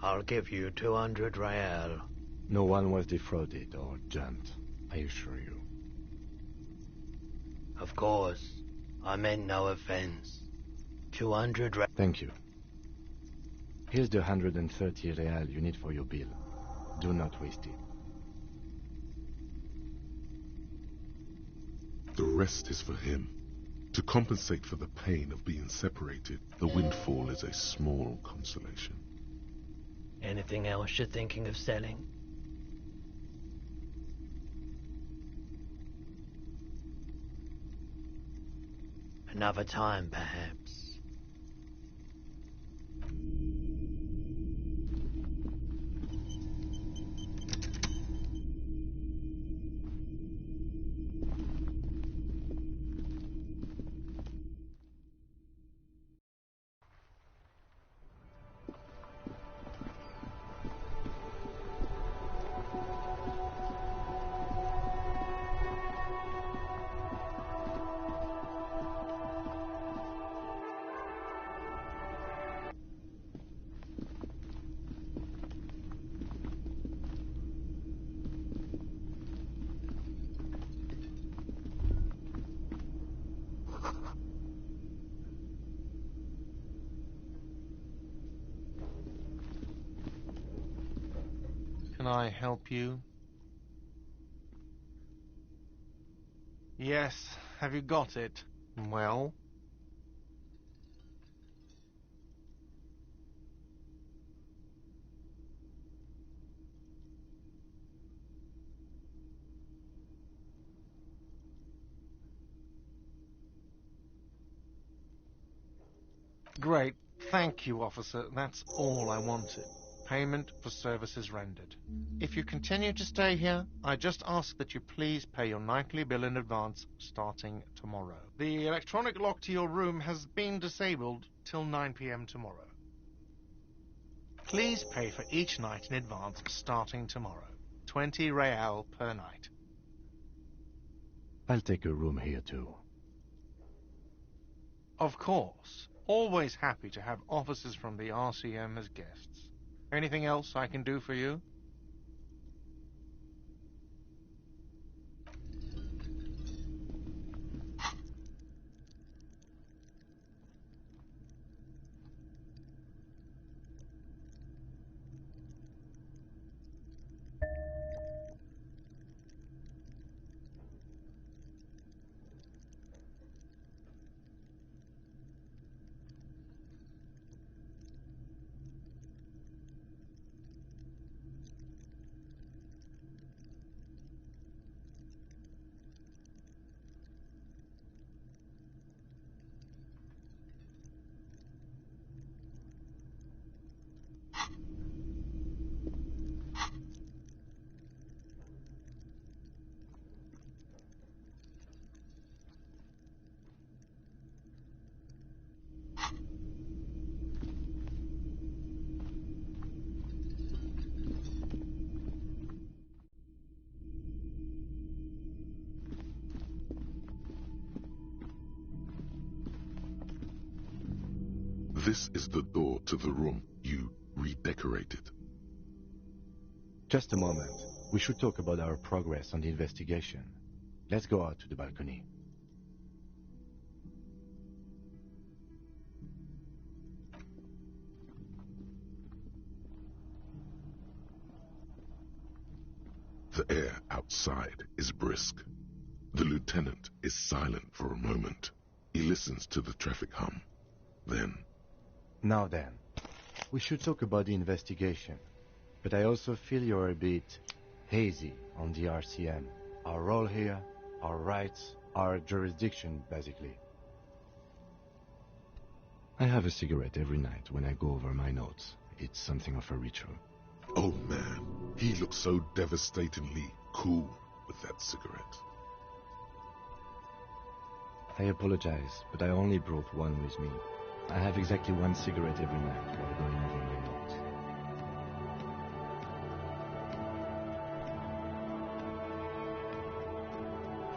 I'll give you 200 real. No one was defrauded or jumped, I assure you. Of course, I meant no offense. 200 real. Thank you. Here's the 130 real you need for your bill. Do not waste it. The rest is for him. To compensate for the pain of being separated, the windfall is a small consolation. Anything else you're thinking of selling? Another time, perhaps. Can I help you? Yes, have you got it? Well? Great. Thank you, officer. That's all I wanted. Payment for services rendered. If you continue to stay here, I just ask that you please pay your nightly bill in advance starting tomorrow. The electronic lock to your room has been disabled till 9 p.m. tomorrow. Please pay for each night in advance starting tomorrow. 20 real per night. I'll take a room here too. Of course. Always happy to have officers from the RCM as guests. Anything else I can do for you? This is the door to the room you redecorated. Just a moment. We should talk about our progress on the investigation. Let's go out to the balcony. The air outside is brisk. The lieutenant is silent for a moment. He listens to the traffic hum. Then, Now then, we should talk about the investigation. But I also feel you're a bit hazy on the RCM. Our role here, our rights, our jurisdiction, basically. I have a cigarette every night when I go over my notes. It's something of a ritual. oh man, he looks so devastatingly cool with that cigarette. I apologize, but I only brought one with me. I have exactly one cigarette every night while going over my notes.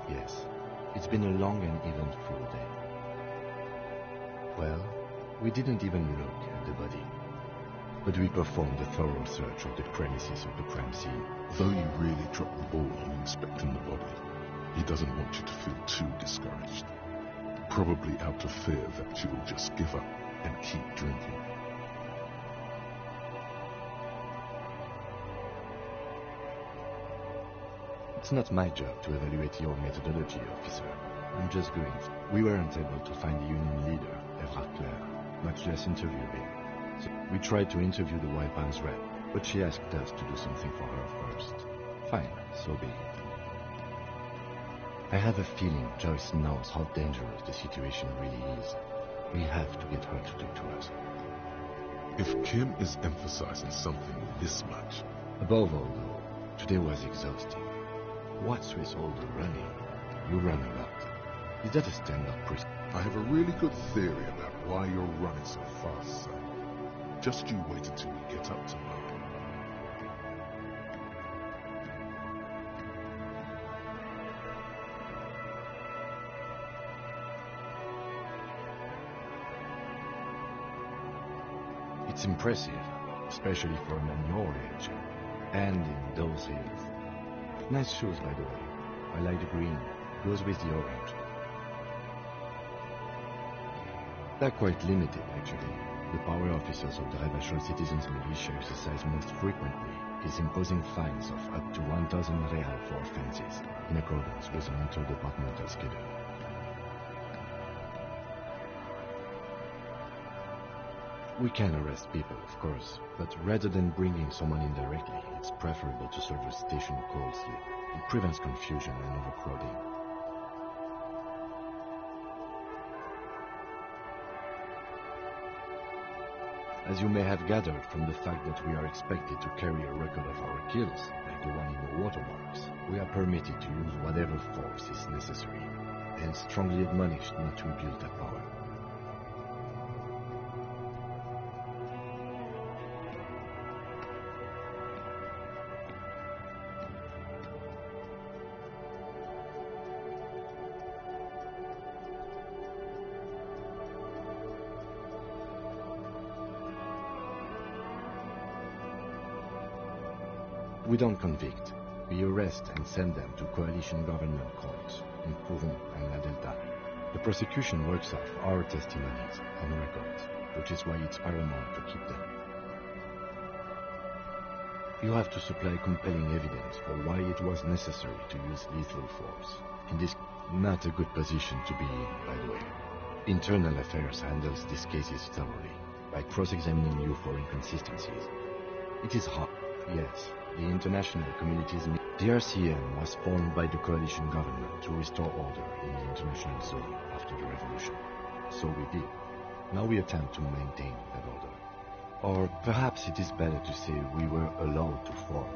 Yes, it's been a long and eventful day. Well, we didn't even look at the body, but we performed a thorough search of the premises of the crime scene. Though you really dropped the ball on inspecting the body, he doesn't want you to feel too discouraged. Probably out of fear that you will just give up and keep drinking. It's not my job to evaluate your methodology, officer. I'm just going. We weren't able to find the union leader, Evrard Claire, much less interview him. So we tried to interview the Wild Pines rep, but she asked us to do something for her first. Fine, so be it. I have a feeling Joyce knows how dangerous the situation really is. We have to get her to talk to us. If Kim is emphasizing something this much, Above all, though, today was exhausting. What's with all the running? You run a lot. Is that a standard procedure? I have a really good theory about why you're running so fast, son. Just you wait until we get up tomorrow. It's impressive, especially for a man your age, and in those hills. Nice shoes, by the way. I like the green. Goes with the orange. They're quite limited, actually. The power officers of the Rebachol Citizens Militia exercise most frequently is imposing fines of up to 1,000 real for offenses, in accordance with an interdepartmental schedule. We can arrest people, of course, but rather than bringing someone in directly, it's preferable to serve a station call slip. It prevents confusion and overcrowding. As you may have gathered from the fact that we are expected to carry a record of our kills, like the one in the watermarks, we are permitted to use whatever force is necessary, and strongly admonished not to abuse that power. We don't convict. We arrest and send them to coalition government courts in Courron and La Delta. The prosecution works off our testimonies and records, which is why it's paramount to keep them. You have to supply compelling evidence for why it was necessary to use lethal force. In this, not a good position to be in, by the way. Internal Affairs handles these cases thoroughly, by cross-examining you for inconsistencies. It is hard, yes. The international community's... The RCM was formed by the coalition government to restore order in the international zone after the revolution. So we did. Now we attempt to maintain that order. Or perhaps it is better to say we were allowed to form.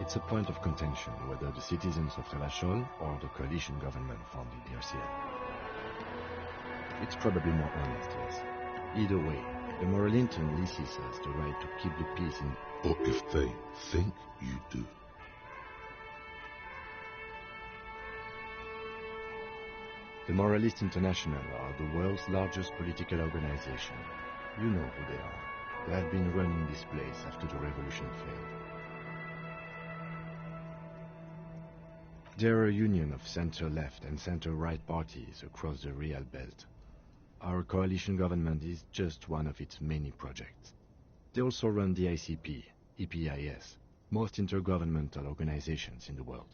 It's a point of contention whether the citizens of Revachol or the coalition government founded the RCM. It's probably more honest, yes. Either way, the Moralinton leases us the right to keep the peace in... Or if they think you do. The Moralist International are the world's largest political organization. You know who they are. They have been running this place after the revolution failed. They're a union of center-left and center-right parties across the Real Belt. Our coalition government is just one of its many projects. They also run the ICP, EPIS, most intergovernmental organizations in the world.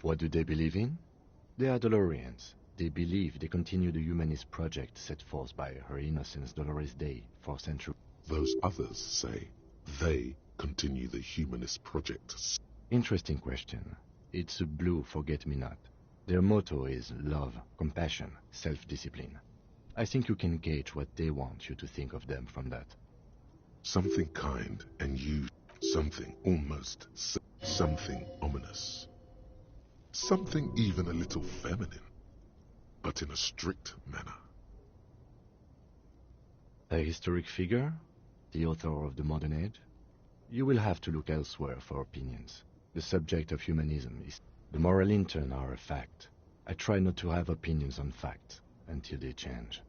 What do they believe in? They are Dolorians. They believe they continue the humanist project set forth by Her Innocence Dolores Day for centuries. Those others say they continue the humanist project. Interesting question. It's a blue forget-me-not. Their motto is love, compassion, self-discipline. I think you can gauge what they want you to think of them from that. Something kind and you, something almost, something ominous. Something even a little feminine, but in a strict manner. A historic figure? The author of the modern age? You will have to look elsewhere for opinions. The subject of humanism is... The Moralinton are a fact. I try not to have opinions on facts until they change.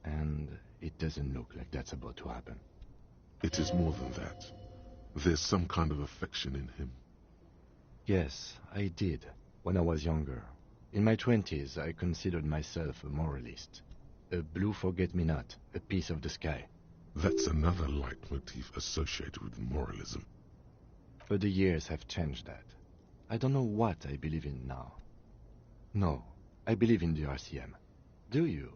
And it doesn't look like that's about to happen. It is more than that. There's some kind of affection in him. Yes, I did, when I was younger. In my 20s, I considered myself a moralist. A blue forget-me-not, a piece of the sky. That's another leitmotif associated with moralism. But the years have changed that. I don't know what I believe in now. No, I believe in the RCM. Do you?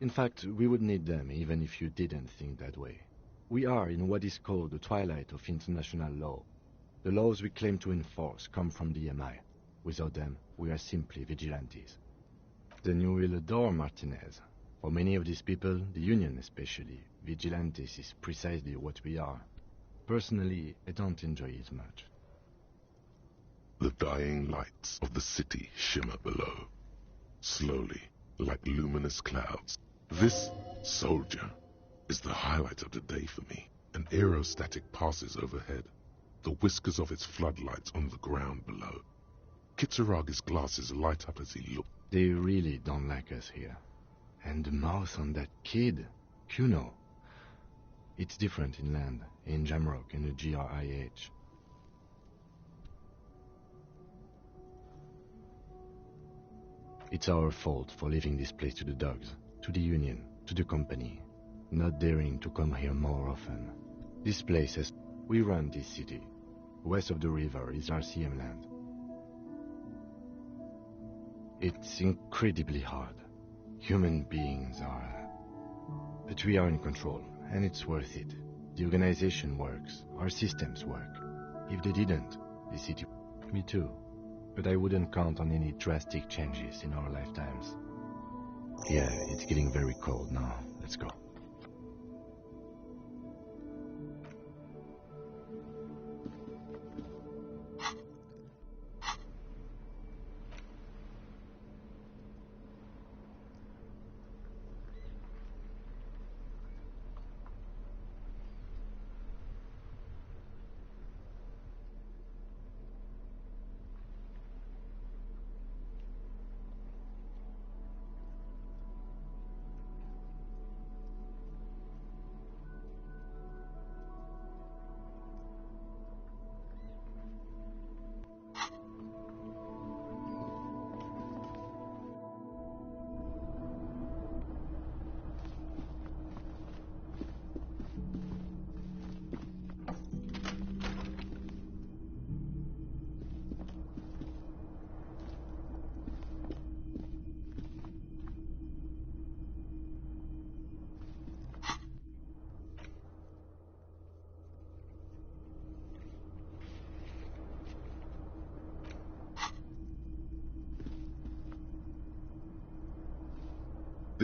In fact, we would need them even if you didn't think that way. We are in what is called the twilight of international law. The laws we claim to enforce come from the MI. Without them, we are simply vigilantes. Then you will adore Martinez. For many of these people, the Union especially, vigilantes is precisely what we are. Personally, I don't enjoy it much. The dying lights of the city shimmer below, slowly, like luminous clouds. This soldier is the highlight of the day for me. An aerostatic passes overhead, the whiskers of its floodlights on the ground below. Kitsuraga's glasses light up as he looks. They really don't like us here. And the mouth on that kid, Kuno. It's different in land, in Jamrock and the GRIH. It's our fault for leaving this place to the dogs, to the Union, to the company, not daring to come here more often. This place is... We run this city. West of the river is RCM land. It's incredibly hard. Human beings are... But we are in control, and it's worth it. The organization works, our systems work. If they didn't, the city... Me too. But I wouldn't count on any drastic changes in our lifetimes. Yeah, it's getting very cold now. Let's go.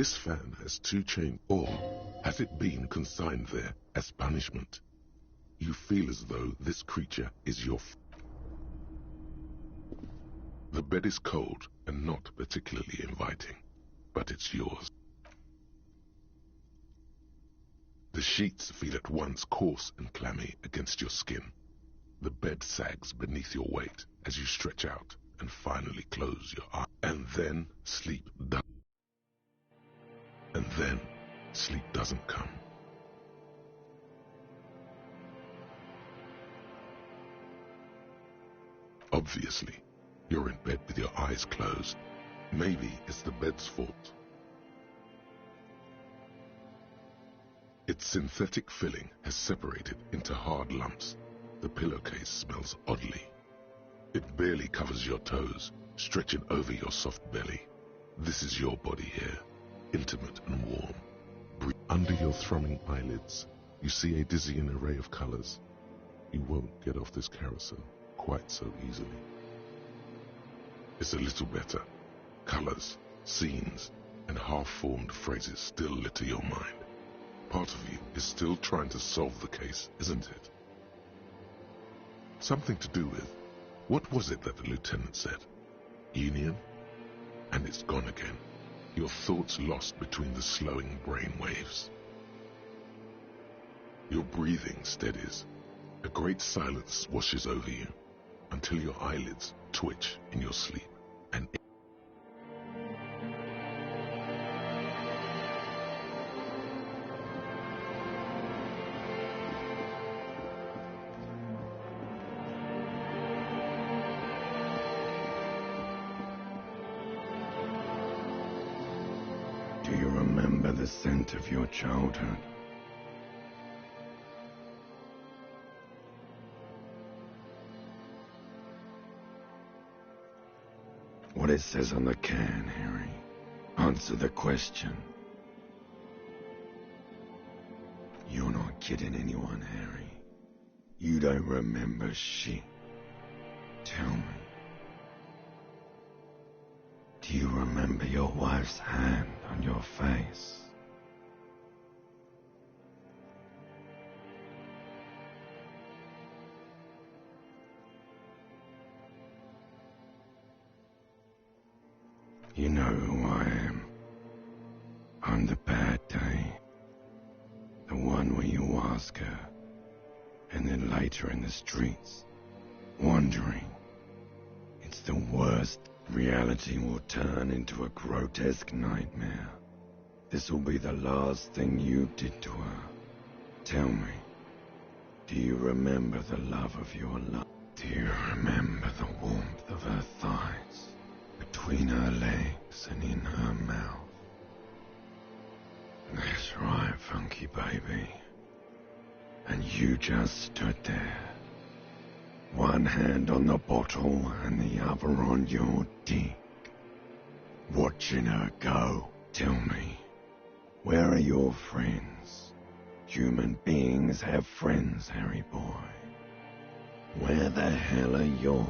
This fan has 2 chains, or has it been consigned there as punishment? You feel as though this creature is your The bed is cold and not particularly inviting, but it's yours. The sheets feel at once coarse and clammy against your skin. The bed sags beneath your weight as you stretch out and finally close your eyes. And then sleep doesn't come. Obviously, you're in bed with your eyes closed. Maybe it's the bed's fault. Its synthetic filling has separated into hard lumps. The pillowcase smells oddly. It barely covers your toes, stretching over your soft belly. This is your body here, intimate and warm. Under your thrumming eyelids, you see a dizzying array of colors. You won't get off this carousel quite so easily. It's a little better. Colors, scenes, and half-formed phrases still litter your mind. Part of you is still trying to solve the case, isn't it? Something to do with, what was it that the lieutenant said? Union? And it's gone again. Your thoughts lost between the slowing brain waves. Your breathing steadies. A great silence washes over you until your eyelids twitch in your sleep. And do you remember the scent of your childhood? What it says on the can, Harry. Answer the question. You're not kidding anyone, Harry. You don't remember shit. Tell me. Do you remember your wife's hand on your face? You know who I am. I'm the bad day. The one where you ask her, and then later in the streets, wandering. It's the worst. Reality will turn into a grotesque nightmare. This will be the last thing you did to her. Tell me, do you remember the love of your life? Do you remember the warmth of her thighs, between her legs and in her mouth? That's right, funky baby. And you just stood there. One hand on the bottle and the other on your dick. Watching her go. Tell me, where are your friends? Human beings have friends, Harry boy. Where the hell are yours?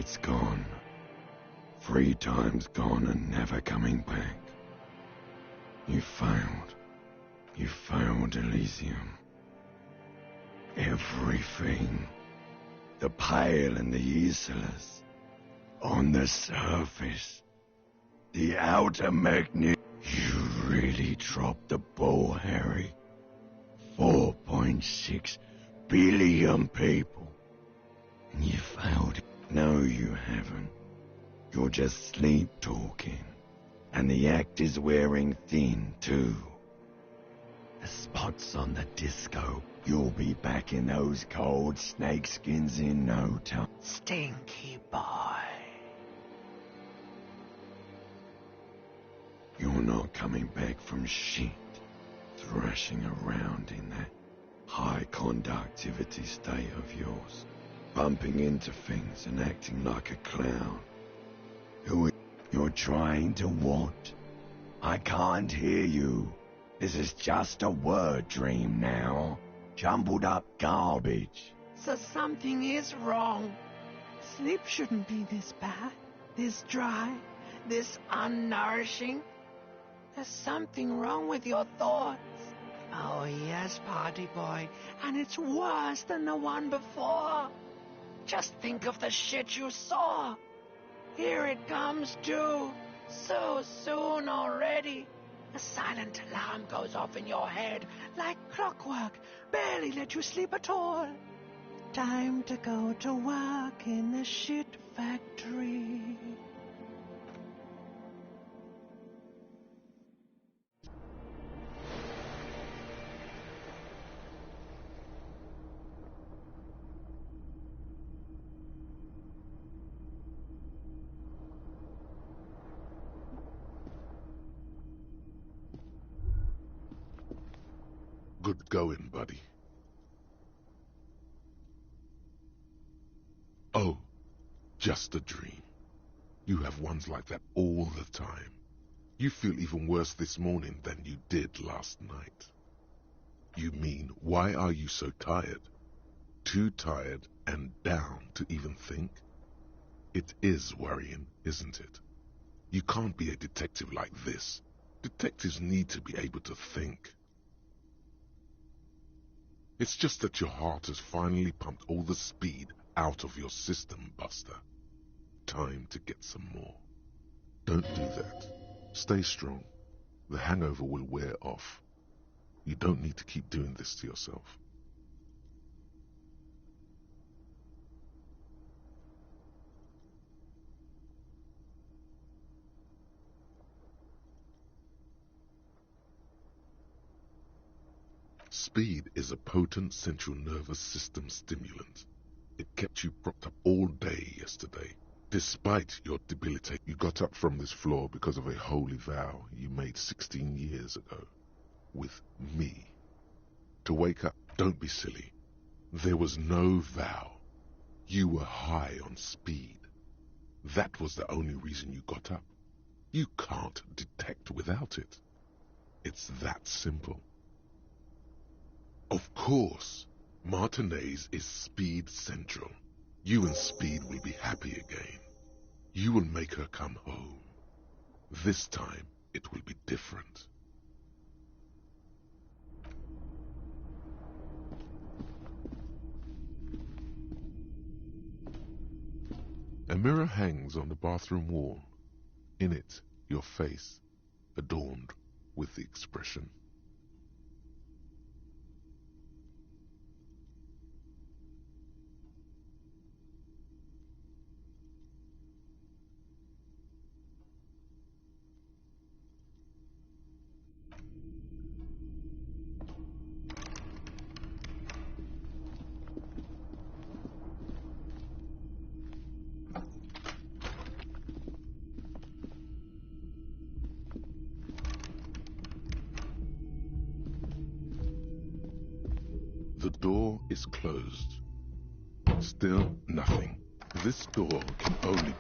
It's gone. 3 times gone and never coming back. You failed. You failed, Elysium. Everything. The Pale and the Isolas. On the surface. The outer magnet. You really dropped the ball, Harry. 4.6 billion people. And you failed. No, you haven't. You're just sleep-talking. And the act is wearing thin, too. The spots on the disco. You'll be back in those cold snakeskins in no time. Stinky boy. You're not coming back from shit. Thrashing around in that high conductivity state of yours. Bumping into things and acting like a clown. You're trying to what? I can't hear you. This is just a word dream now. Jumbled up garbage. So something is wrong. Sleep shouldn't be this bad, this dry, this unnourishing. There's something wrong with your thoughts. Oh yes, party boy, and it's worse than the one before. Just think of the shit you saw. Here it comes too. So soon already. A silent alarm goes off in your head like clockwork. Barely let you sleep at all. Time to go to work in the shit factory. Good going, buddy. Oh, just a dream. You have ones like that all the time. You feel even worse this morning than you did last night. You mean, why are you so tired? Too tired and down to even think? It is worrying, isn't it? You can't be a detective like this. Detectives need to be able to think. It's just that your heart has finally pumped all the speed out of your system, Buster. Time to get some more. Don't do that. Stay strong. The hangover will wear off. You don't need to keep doing this to yourself. Speed is a potent central nervous system stimulant. It kept you propped up all day yesterday. Despite your debility, you got up from this floor because of a holy vow you made 16 years ago. With me. To wake up, don't be silly. There was no vow. You were high on speed. That was the only reason you got up. You can't detect without it. It's that simple. Of course, Martinez is Speed Central. You and Speed will be happy again. You will make her come home. This time, it will be different. A mirror hangs on the bathroom wall. In it, your face, adorned with the expression. The door is closed. Still nothing. This door can only...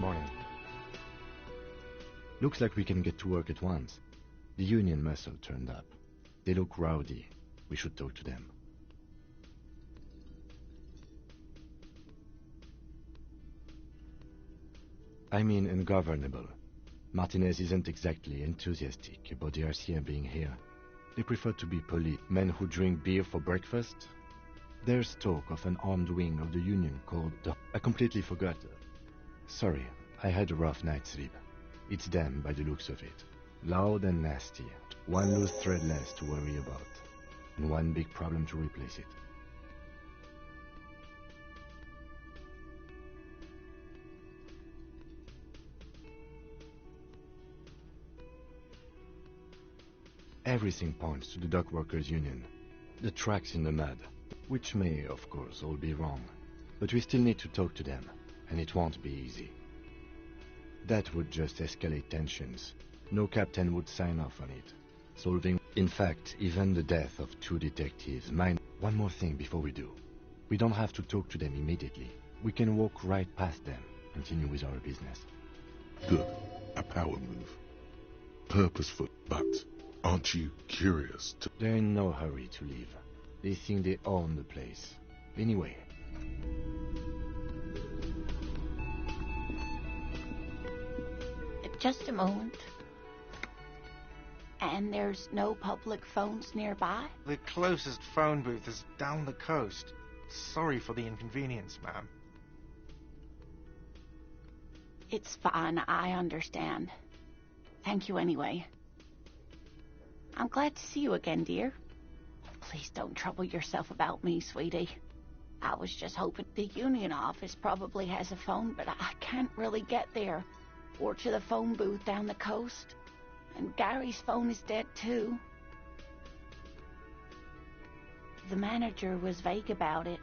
Morning. Looks like we can get to work at once. The Union muscle turned up. They look rowdy. We should talk to them. I mean ungovernable. Martinez isn't exactly enthusiastic about the RCM being here. They prefer to be polite. Men who drink beer for breakfast. There's talk of an armed wing of the Union called the... I completely forgot. Sorry, I had a rough night's sleep. It's them by the looks of it. Loud and nasty. One loose thread less to worry about. And one big problem to replace it. Everything points to the dock workers' union. The tracks in the mud, which may, of course, all be wrong. But we still need to talk to them, and it won't be easy. That would just escalate tensions. No captain would sign off on it. Solving... In fact, even the death of 2 detectives might... One more thing before we do. We don't have to talk to them immediately. We can walk right past them, continue with our business. Good. A power move. Purposeful, but aren't you curious to... They're in no hurry to leave. They think they own the place. Anyway. Just a moment. And there's no public phones nearby? The closest phone booth is down the coast. Sorry for the inconvenience, ma'am. It's fine, I understand. Thank you anyway. I'm glad to see you again, dear. Please don't trouble yourself about me, sweetie. I was just hoping the Union office probably has a phone, but I can't really get there. Or to the phone booth down the coast. And Gary's phone is dead, too. The manager was vague about it.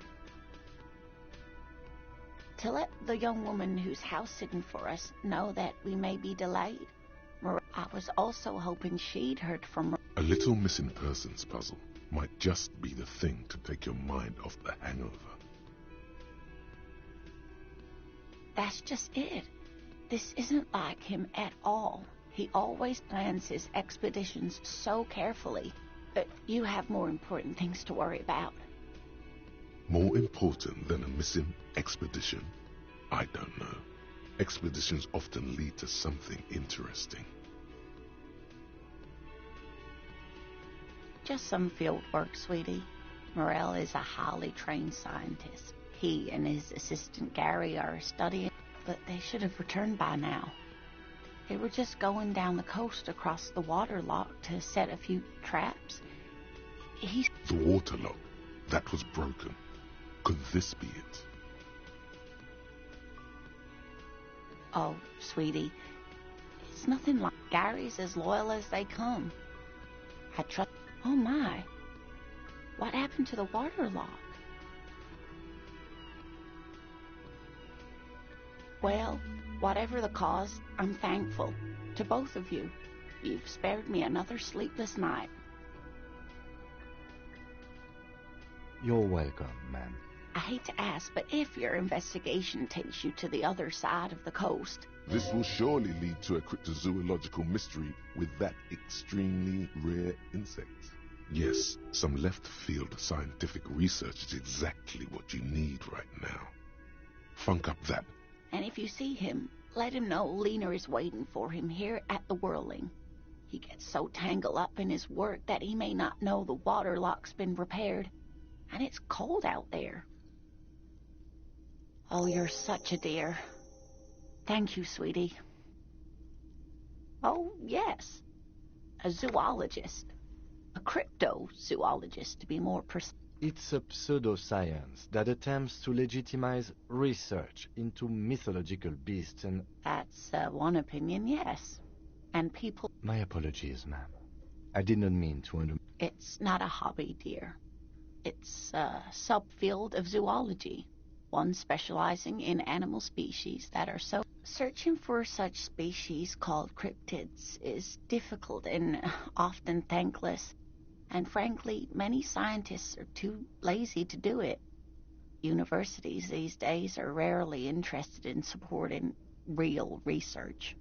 To let the young woman who's house-sitting for us know that we may be delayed. I was also hoping she'd heard from... A little missing persons puzzle might just be the thing to take your mind off the hangover. That's just it. This isn't like him at all. He always plans his expeditions so carefully. But you have more important things to worry about. More important than a missing expedition? I don't know. Expeditions often lead to something interesting. Just some field work, sweetie. Morel is a highly trained scientist. He and his assistant Gary are studying, but they should have returned by now. They were just going down the coast across the waterlock to set a few traps. The waterlock, that was broken. Could this be it? Oh, sweetie, it's nothing like... Gary's as loyal as they come. I trust... Oh my, what happened to the waterlock? Well, whatever the cause, I'm thankful to both of you. You've spared me another sleepless night. You're welcome, ma'am. I hate to ask, but if your investigation takes you to the other side of the coast... This will surely lead to a cryptozoological mystery with that extremely rare insect. Yes, some left-field scientific research is exactly what you need right now. Funk up that. And if you see him, let him know Lena is waiting for him here at the Whirling. He gets so tangled up in his work that he may not know the waterlock's been repaired. And it's cold out there. Oh, you're such a dear. Thank you, sweetie. Oh, yes. A zoologist. A cryptozoologist, to be more precise. It's a pseudoscience that attempts to legitimize research into mythological beasts and... That's one opinion, yes. And people... My apologies, ma'am. I did not mean to It's not a hobby, dear. It's a subfield of zoology. One specializing in animal species that are so... Searching for such species called cryptids is difficult and often thankless. And frankly, many scientists are too lazy to do it. Universities these days are rarely interested in supporting real research.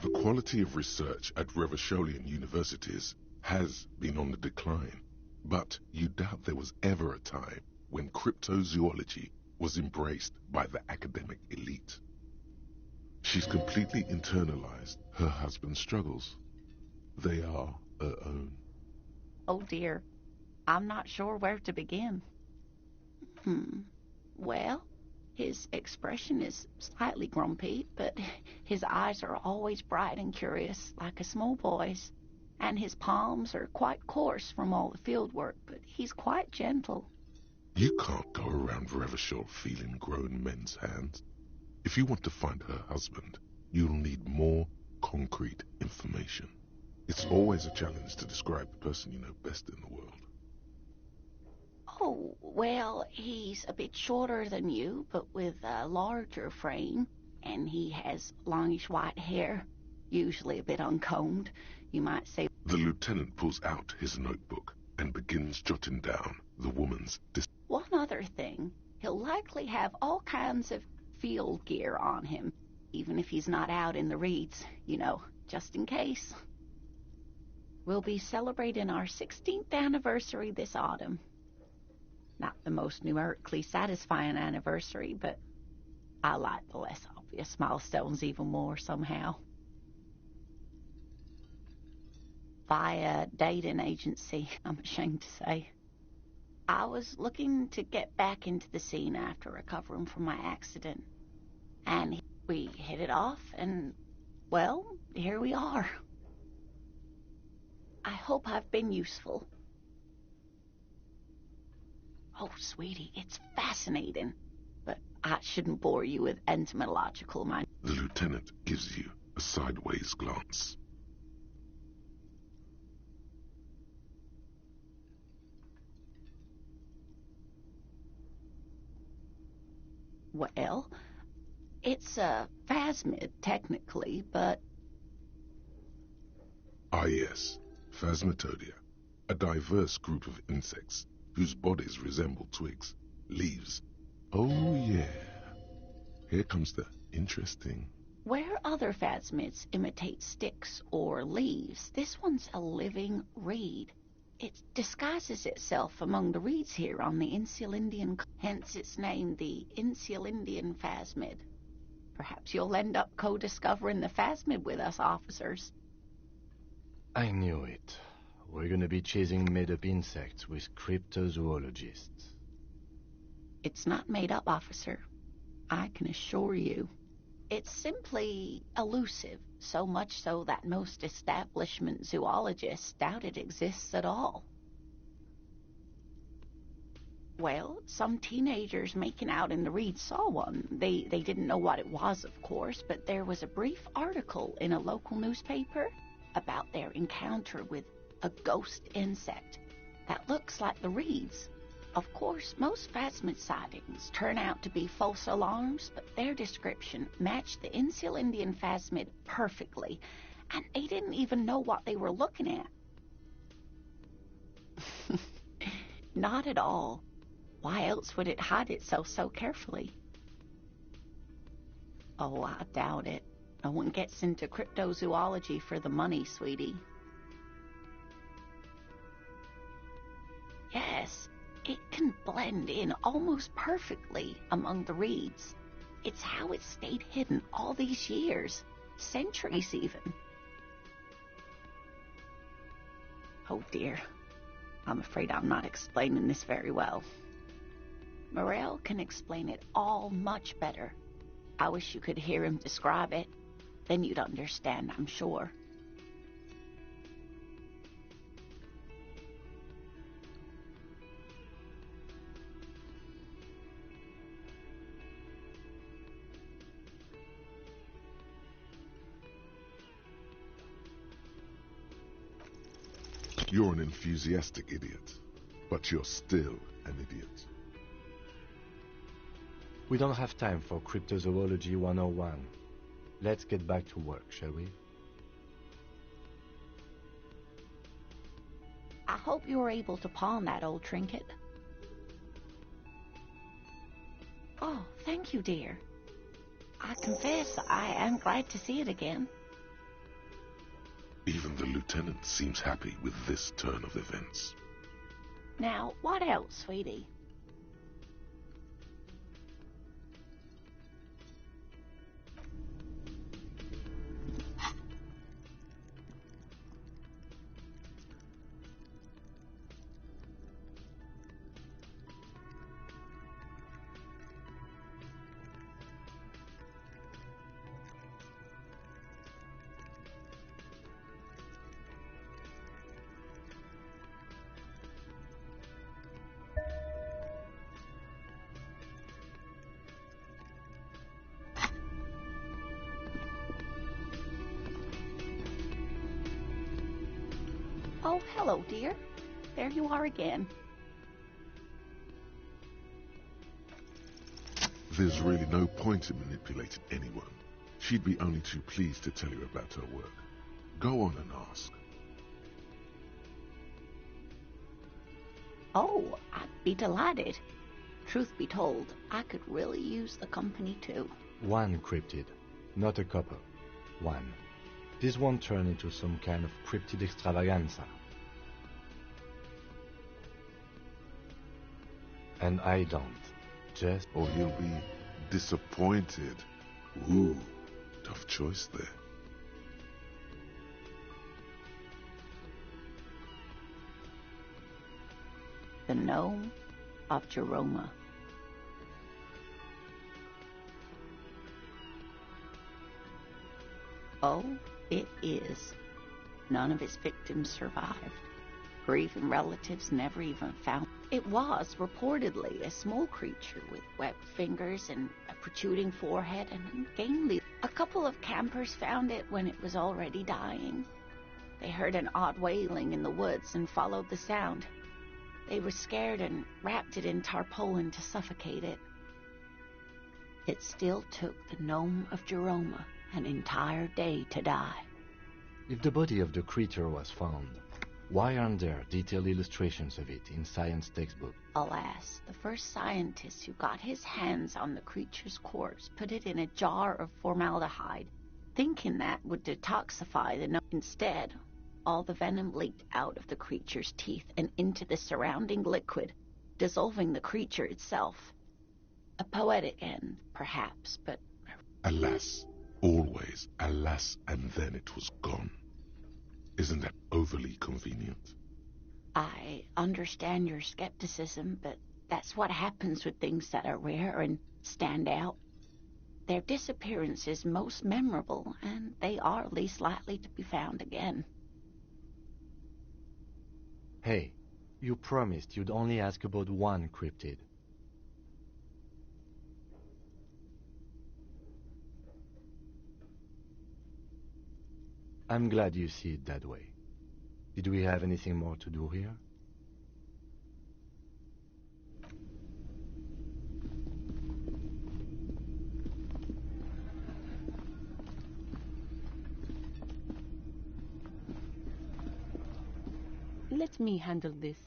The quality of research at Revacholian universities has been on the decline, but you doubt there was ever a time when cryptozoology was embraced by the academic elite. She's completely internalized her husband's struggles. They are her own. Oh dear, I'm not sure where to begin. Well, his expression is slightly grumpy, but his eyes are always bright and curious, like a small boy's. And his palms are quite coarse from all the field work, but he's quite gentle. You can't go around Revachol feeling grown men's hands. If you want to find her husband, you'll need more concrete information. It's always a challenge to describe the person you know best in the world. Oh, well, he's a bit shorter than you, but with a larger frame, and he has longish white hair, usually a bit uncombed. You might say. The lieutenant pulls out his notebook and begins jotting down the woman's One other thing, he'll likely have all kinds of field gear on him, even if he's not out in the reeds, you know, just in case. We'll be celebrating our 16th anniversary this autumn. Not the most numerically satisfying anniversary, but I like the less obvious milestones even more somehow. Via dating agency, I'm ashamed to say. I was looking to get back into the scene after recovering from my accident. And we hit it off, and, well, here we are. I hope I've been useful. Oh, sweetie, it's fascinating. But I shouldn't bore you with entomological mind. The lieutenant gives you a sideways glance. Well, it's a phasmid, technically, but... Ah yes, Phasmatodia, a diverse group of insects whose bodies resemble twigs, leaves. Oh yeah, here comes the interesting. Where other phasmids imitate sticks or leaves, this one's a living reed. It disguises itself among the reeds here on the Insulindian, hence its name, the Insulindian phasmid. Perhaps you'll end up co-discovering the phasmid with us, officers. I knew it. We're gonna be chasing made-up insects with cryptozoologists. It's not made up, officer. I can assure you. It's simply elusive, so much so that most establishment zoologists doubt it exists at all. Well, some teenagers making out in the reeds saw one. They didn't know what it was, of course, but there was a brief article in a local newspaper about their encounter with a ghost insect that looks like the reeds. Of course, most phasmid sightings turn out to be false alarms, but their description matched the Insulindian phasmid perfectly, and they didn't even know what they were looking at. Not at all. Why else would it hide itself so carefully? Oh, I doubt it. No one gets into cryptozoology for the money, sweetie. Yes, it can blend in almost perfectly among the reeds. It's how it stayed hidden all these years, centuries even. Oh dear, I'm afraid I'm not explaining this very well. Morel can explain it all much better. I wish you could hear him describe it. Then you'd understand, I'm sure. You're an enthusiastic idiot, but you're still an idiot. We don't have time for Cryptozoology 101. Let's get back to work, shall we? I hope you were able to pawn that old trinket. Oh, thank you, dear. I confess I am glad to see it again. Even the lieutenant seems happy with this turn of events. Now, what else, sweetie? Oh, hello, dear. There you are again. There's really no point in manipulating anyone. She'd be only too pleased to tell you about her work. Go on and ask. Oh, I'd be delighted. Truth be told, I could really use the company too. One cryptid, not a couple. One. This won't turn into some kind of cryptid extravaganza. And I don't. Just... Or he'll be disappointed. Ooh, tough choice there. The Gnome of Jeroma. Oh, it is. None of his victims survived. Grieving relatives never even found. It was reportedly a small creature with webbed fingers and a protruding forehead and ungainly. A couple of campers found it when it was already dying. They heard an odd wailing in the woods and followed the sound. They were scared and wrapped it in tarpaulin to suffocate it. It still took the Gnome of Jeroma an entire day to die. If the body of the creature was found, why aren't there detailed illustrations of it in science textbooks? Alas, the first scientist who got his hands on the creature's corpse put it in a jar of formaldehyde, thinking that would detoxify the gnome. Instead, all the venom leaked out of the creature's teeth and into the surrounding liquid, dissolving the creature itself. A poetic end, perhaps, but... Alas, always alas, and then it was gone. Isn't that overly convenient? I understand your skepticism, but that's what happens with things that are rare and stand out. Their disappearance is most memorable, and they are least likely to be found again. Hey, you promised you'd only ask about one cryptid. I'm glad you see it that way. Did we have anything more to do here? Let me handle this.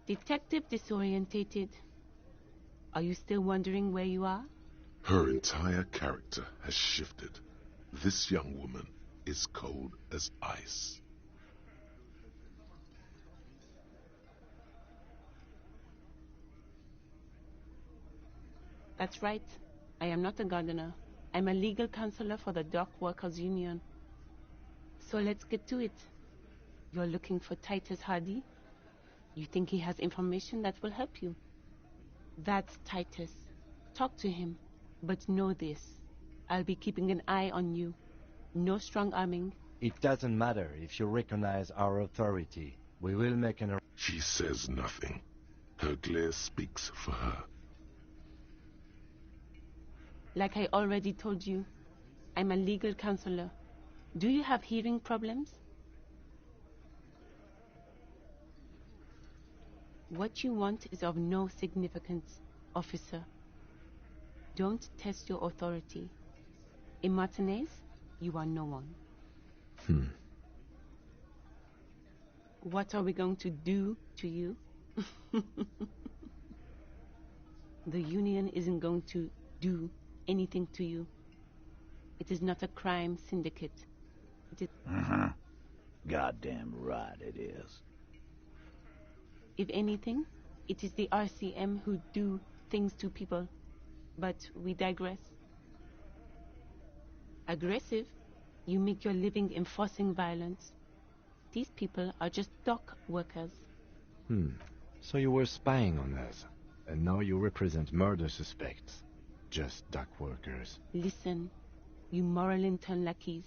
Detective Disorientated, are you still wondering where you are? Her entire character has shifted. This young woman is cold as ice. That's right. I am not a gardener. I'm a legal counselor for the Dock Workers Union. So let's get to it. You're looking for Titus Hardy? You think he has information that will help you? That's Titus. Talk to him. But know this. I'll be keeping an eye on you. No strong arming. It doesn't matter if you recognize our authority. We will make an... She says nothing. Her glare speaks for her. Like I already told you, I'm a legal counselor. Do you have hearing problems? What you want is of no significance, officer. Don't test your authority. In Martinez, you are no one. What are we going to do to you? The Union isn't going to do anything to you. It is not a crime syndicate. It is... Uh-huh. Goddamn right it is. If anything, it is the RCM who do things to people. But we digress. Aggressive, you make your living enforcing violence. These people are just dock workers. So you were spying on us, and now you represent murder suspects. Just dock workers. Listen, you Moralington lackeys.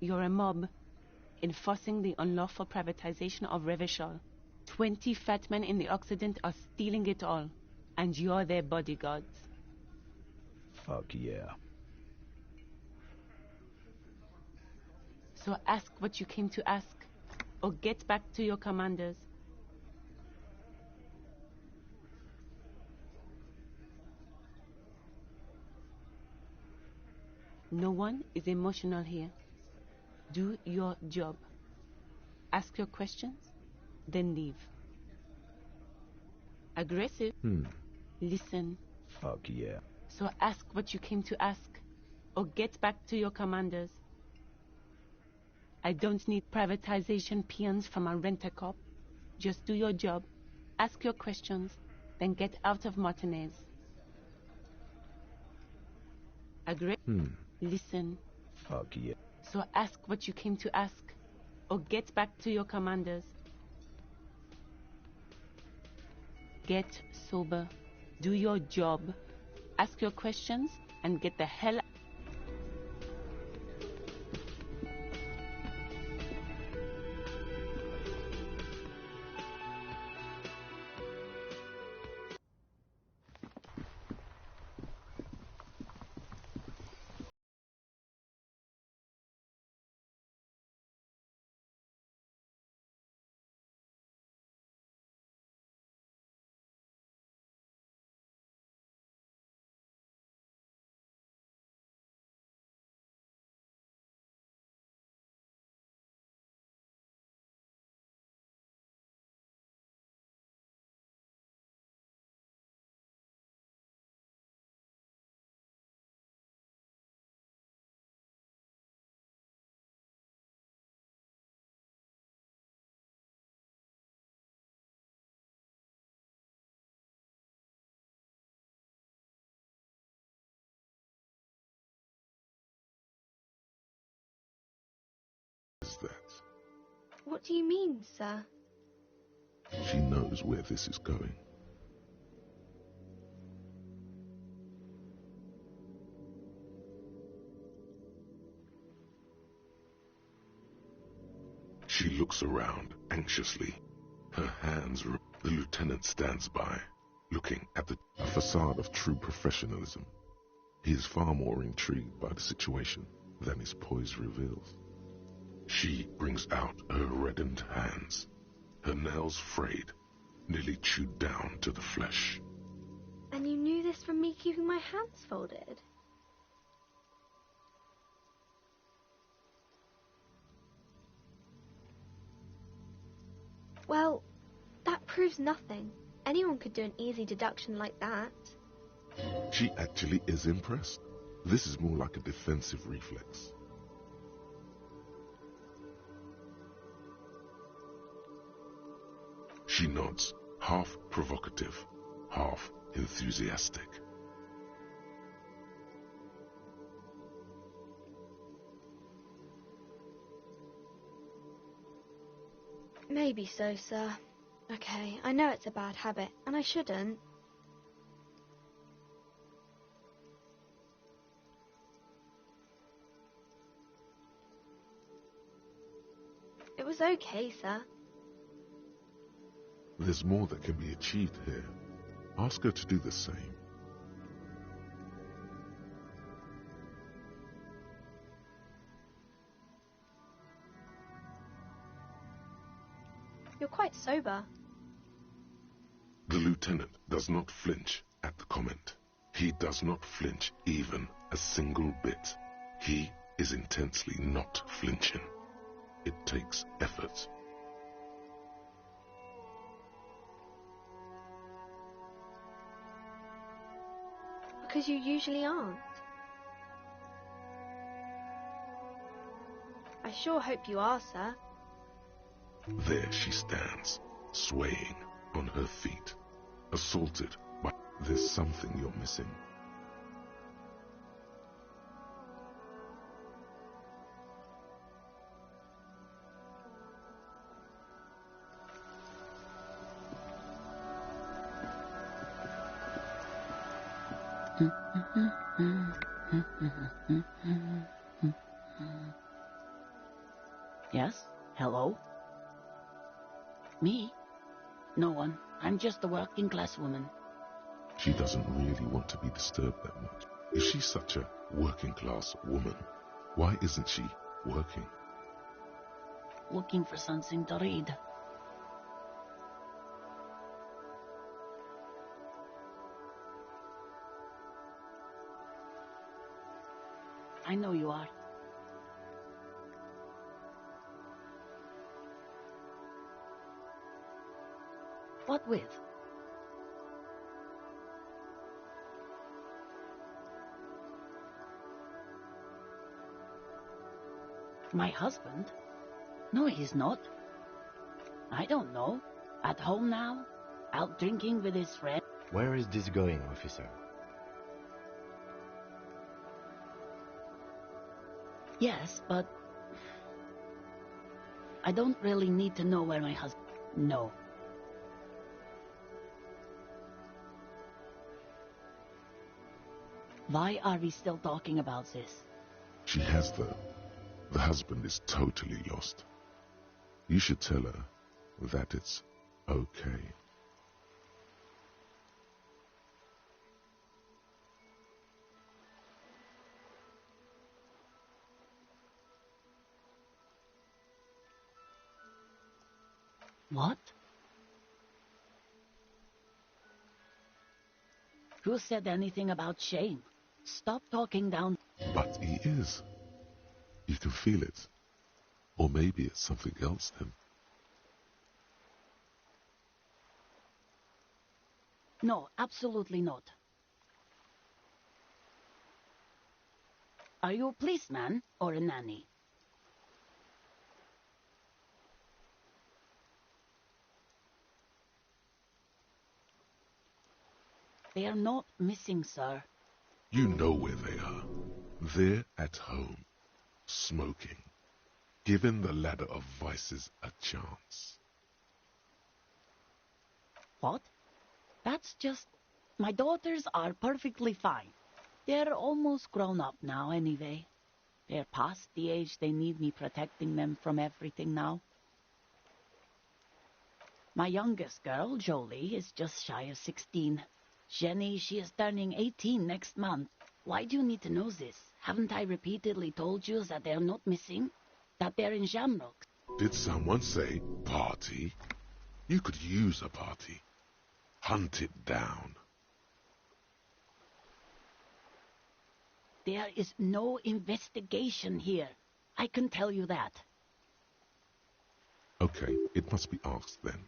You're a mob, enforcing the unlawful privatization of Revachol. 20 fat men in the Occident are stealing it all, and you're their bodyguards. Fuck yeah. So ask what you came to ask, or get back to your commanders. No one is emotional here. Do your job. Ask your questions, then leave. Aggressive? Listen. Fuck yeah. So ask what you came to ask, or get back to your commanders. I don't need privatization peons from a rent-a-cop. Just do your job, ask your questions, then get out of Martinez. Listen. Fuck yeah. So ask what you came to ask, or get back to your commanders. Get sober. Do your job. Ask your questions, and get the hell out. Is that? What do you mean, sir? She knows where this is going. She looks around anxiously. Her hands. The lieutenant stands by, looking at a facade of true professionalism. He is far more intrigued by the situation than his poise reveals. She brings out her reddened hands, her nails frayed, nearly chewed down to the flesh. And you knew this from me keeping my hands folded? Well, that proves nothing. Anyone could do an easy deduction like that. She actually is impressed. This is more like a defensive reflex. She nods, half provocative, half enthusiastic. Maybe so, sir. Okay, I know it's a bad habit, and I shouldn't. It was okay, sir. There's more that can be achieved here. Ask her to do the same. You're quite sober. The lieutenant does not flinch at the comment. He does not flinch even a single bit. He is intensely not flinching. It takes effort. because you usually aren't. I sure hope you are, sir. There she stands, swaying on her feet, assaulted by... There's something you're missing. Yes? Hello? Me? No one. I'm just a working class woman. She doesn't really want to be disturbed that much. If she's such a working class woman, why isn't she working? Looking for something to read. I know you are. What with? My husband? No, he's not. I don't know. At home now? Out drinking with his friend? Where is this going, officer? Yes, but... I don't really need to know where my husband... No. Why are we still talking about this? She has, though. The husband is totally lost. You should tell her that it's okay. What? Who said anything about shame? Stop talking down. But he is. You can feel it. Or maybe it's something else then. No, absolutely not. Are you a policeman or a nanny? They are not missing, sir. You know where they are. They're at home, smoking, giving the ladder of vices a chance. What? That's just... My daughters are perfectly fine. They're almost grown up now anyway. They're past the age they need me protecting them from everything now. My youngest girl, Jolie, is just shy of 16. Jenny, she is turning 18 next month. Why do you need to know this? Haven't I repeatedly told you that they're not missing? That they're in Shamrock? Did someone say party? You could use a party. Hunt it down. There is no investigation here. I can tell you that. Okay, it must be asked then.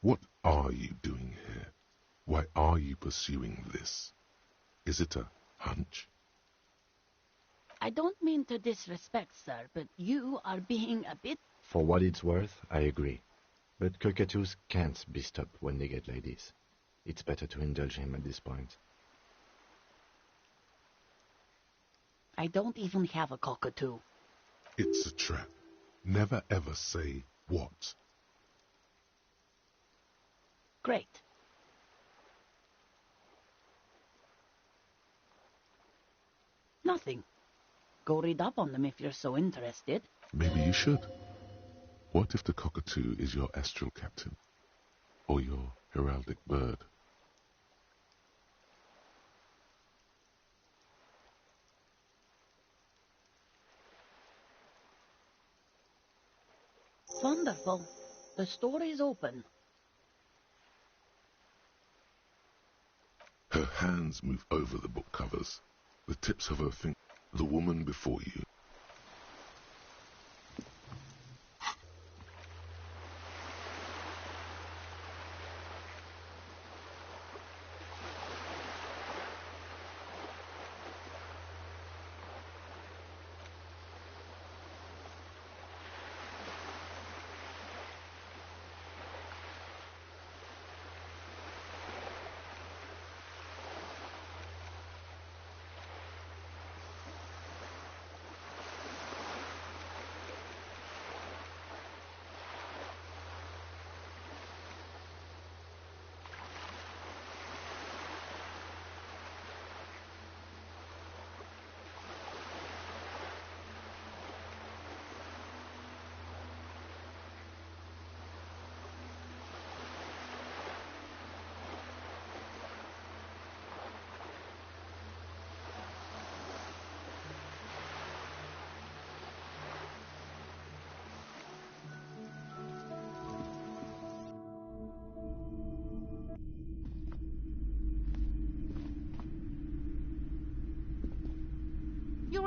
What are you doing here? Why are you pursuing this? Is it a hunch? I don't mean to disrespect, sir, but you are being a bit... For what it's worth, I agree. But cockatoos can't be stopped when they get like this. It's better to indulge him at this point. I don't even have a cockatoo. It's a trap. Never ever say what. Great. Nothing. Go read up on them if you're so interested. Maybe you should. What if the cockatoo is your astral captain? Or your heraldic bird? Wonderful. The story is open. Her hands move over the book covers. The tips of her fingers. The woman before you.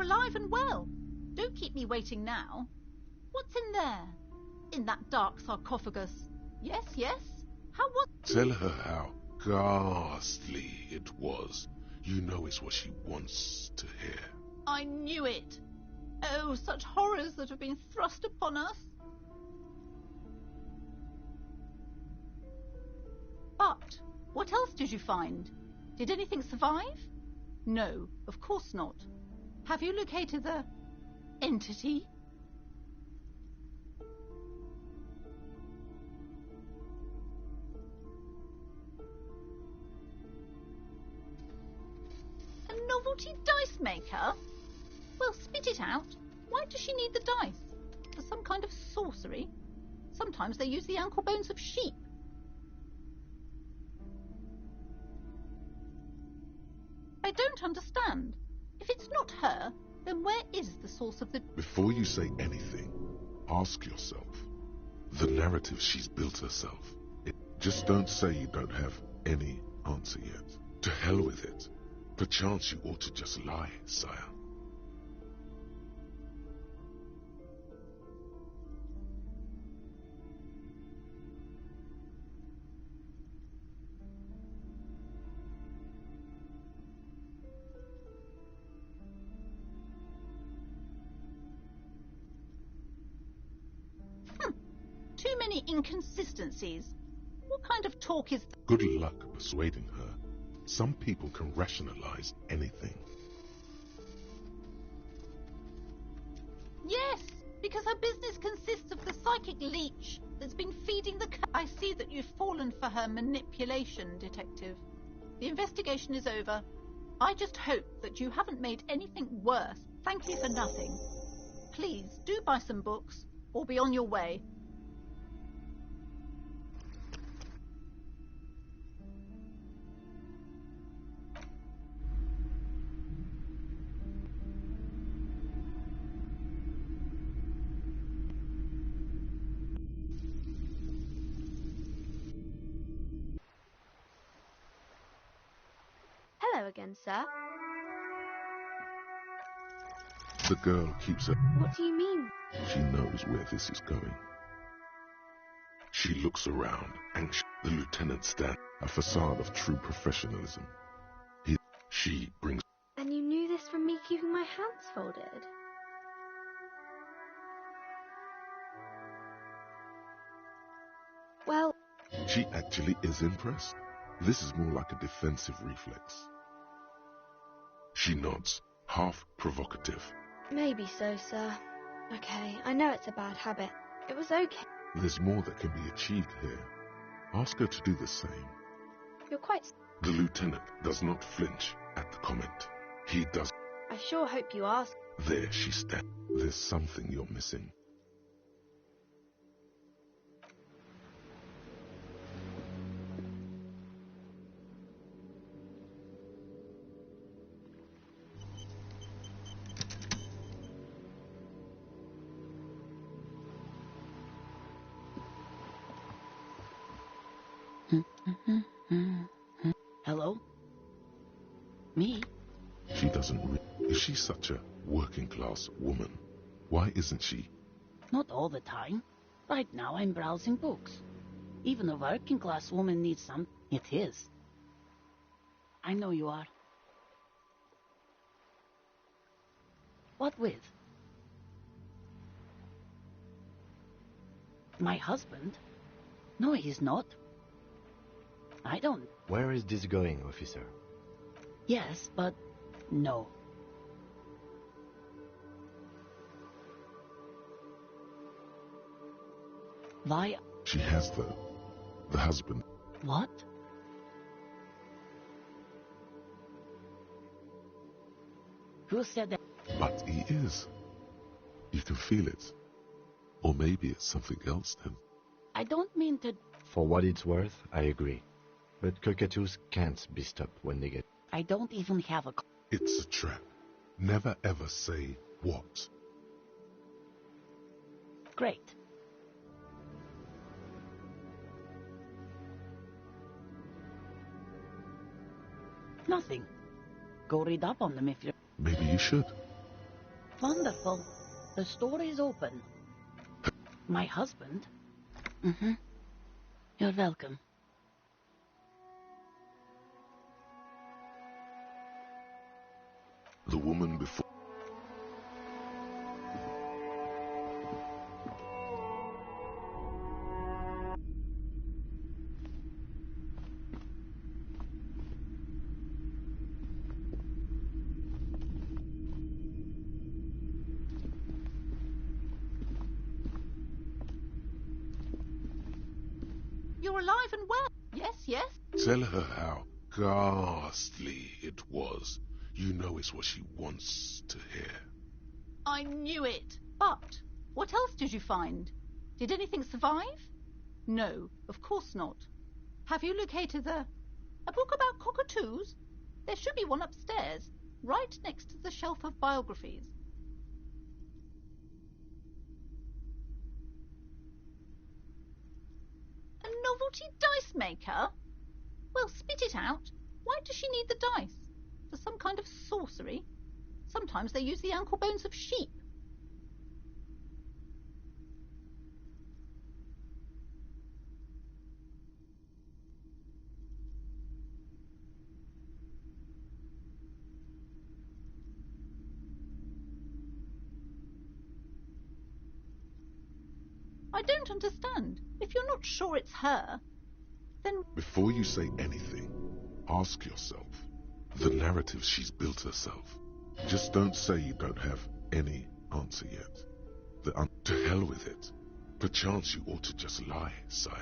alive and well. Don't keep me waiting now. What's in there? In that dark sarcophagus? Yes, yes? How was... Tell her how ghastly it was. You know it's what she wants to hear. I knew it. Oh, such horrors that have been thrust upon us. But what else did you find? Did anything survive? No, of course not. Have you located the entity? A novelty dice maker? Well, spit it out. Why does she need the dice? For some kind of sorcery? Sometimes they use the ankle bones of sheep. I don't understand. If it's not her, then where is the source of the... Before you say anything, ask yourself. The narrative she's built herself. Just don't say you don't have any answer yet. To hell with it. Perchance you ought to just lie, sire. Too many inconsistencies. What kind of talk is... Good luck persuading her. Some people can rationalize anything. Yes, because her business consists of the psychic leech that's been feeding the... I see that you've fallen for her manipulation, Detective. The investigation is over. I just hope that you haven't made anything worse. Thank you for nothing. Please, do buy some books, or be on your way. Hello again, sir. The girl keeps her... What do you mean? She knows where this is going. She looks around, anxious. The lieutenant stands, a facade of true professionalism. She brings... And you knew this from me keeping my hands folded? Well... She actually is impressed. This is more like a defensive reflex. She nods, half provocative. Maybe so, sir. Okay, I know it's a bad habit. It was okay. There's more that can be achieved here. Ask her to do the same. You're quite... The lieutenant does not flinch at the comment. He does... I sure hope you ask. There she stands. There's something you're missing. Hello? Me? She doesn't Is she such a working-class woman? Why isn't she? Not all the time. Right now I'm browsing books. Even a working-class woman needs some. It is. I know you are. What with? My husband? No, he's not. I don't... Where is this going, officer? Yes, but no. Why? She has, though. The husband. What? Who said that? But he is. You can feel it. Or maybe it's something else, then. I don't mean to... For what it's worth, I agree. But cockatoos can't be stopped when they get... I don't even have a... It's a trap. Never ever say what. Great. Nothing. Go read up on them if you're... Maybe you should. Wonderful. The store is open. My husband? Mm-hmm. You're welcome. The woman before... You're alive and well. Yes, yes. Tell her how ghastly it was. You know it's what she wants to hear. I knew it. But what else did you find? Did anything survive? No, of course not. Have you located a book about cockatoos? There should be one upstairs, right next to the shelf of biographies. A novelty dice maker? Well, spit it out. Why does she need the dice? For some kind of sorcery? Sometimes they use the ankle bones of sheep. I don't understand. If you're not sure it's her, then... Before you say anything, ask yourself the narrative she's built herself. Just don't say you don't have any answer yet. To hell with it. Perchance you ought to just lie, sire.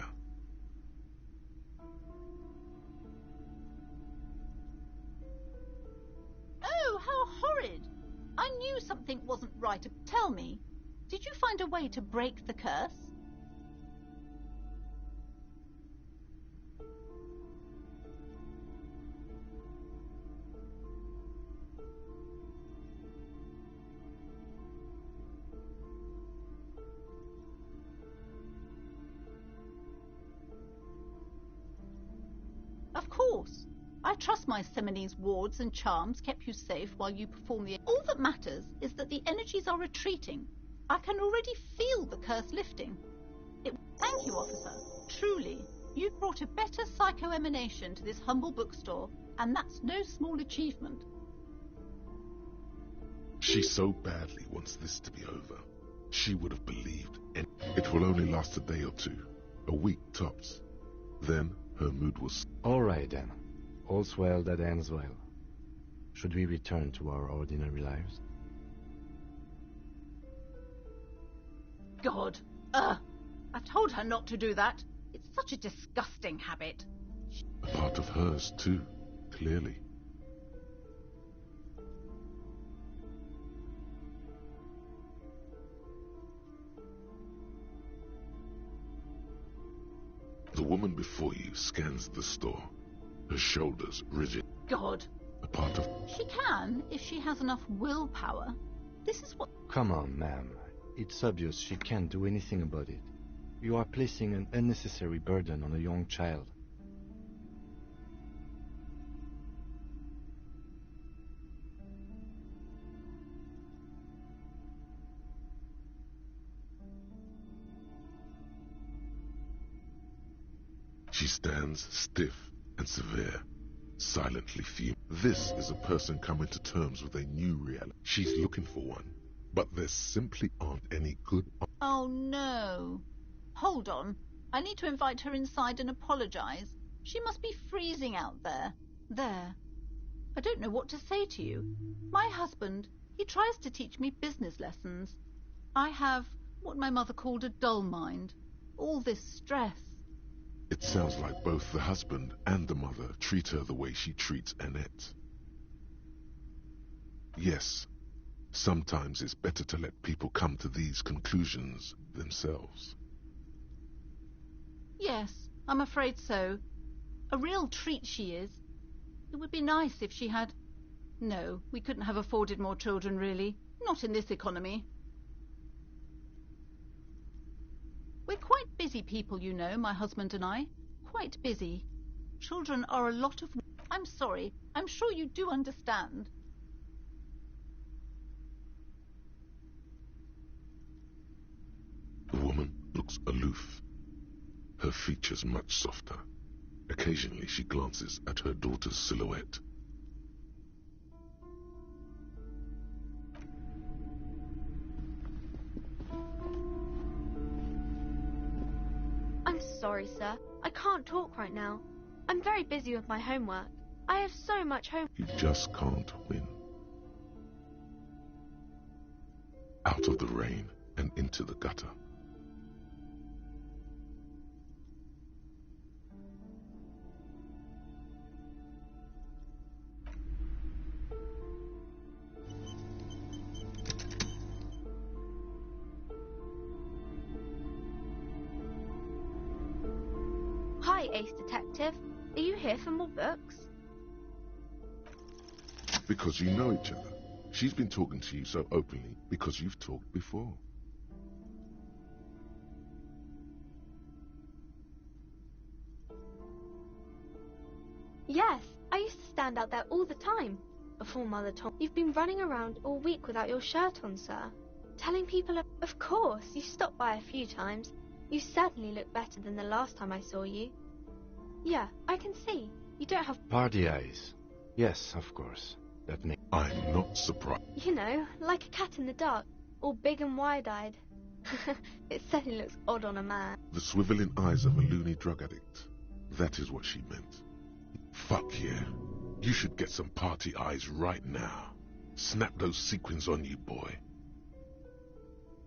Oh, how horrid! I knew something wasn't right. Tell me, did you find a way to break the curse? Of course. I trust my Seminole's wards and charms kept you safe while you perform the... All that matters is that the energies are retreating. I can already feel the curse lifting. Thank you, officer. Truly, you've brought a better psycho-emanation to this humble bookstore, and that's no small achievement. She so badly wants this to be over. She would have believed it will only last a day or two, a week tops. Then her mood was... All right, then. All's well that ends well. Should we return to our ordinary lives? God! I told her not to do that. It's such a disgusting habit. A part of hers, too, clearly. The woman before you scans the store, her shoulders rigid. God. A part of... She can, if she has enough willpower. This is what... Come on, ma'am. It's obvious she can't do anything about it. You are placing an unnecessary burden on a young child. She stands stiff and severe, silently fuming. This is a person coming to terms with a new reality. She's looking for one, but there simply aren't any good... Oh, no. Hold on. I need to invite her inside and apologize. She must be freezing out there. There. I don't know what to say to you. My husband, he tries to teach me business lessons. I have what my mother called a dull mind. All this stress. It sounds like both the husband and the mother treat her the way she treats Annette. Yes, sometimes it's better to let people come to these conclusions themselves. Yes, I'm afraid so. A real treat she is. It would be nice if she had... No, we couldn't have afforded more children, really. Not in this economy. We're quite busy people, you know, my husband and I. Quite busy. Children are a lot of... I'm sorry. I'm sure you do understand. looks aloof, her features much softer. Occasionally she glances at her daughter's silhouette. I'm sorry, sir. I can't talk right now. I'm very busy with my homework. I have so much homework. You just can't win. Out of the rain and into the gutter. Hi, Ace Detective. Are you here for more books? Because you know each other. She's been talking to you so openly because you've talked before. Yes, I used to stand out there all the time. Before Mother told me. You've been running around all week without your shirt on, sir. Telling people, of course, you stopped by a few times. You certainly look better than the last time I saw you. Yeah, I can see. You don't have... Party eyes. Yes, of course. That makes... I'm not surprised. You know, like a cat in the dark. All big and wide-eyed. It certainly looks odd on a man. The swiveling eyes of a loony drug addict. That is what she meant. Fuck yeah. You should get some party eyes right now. Snap those sequins on you, boy.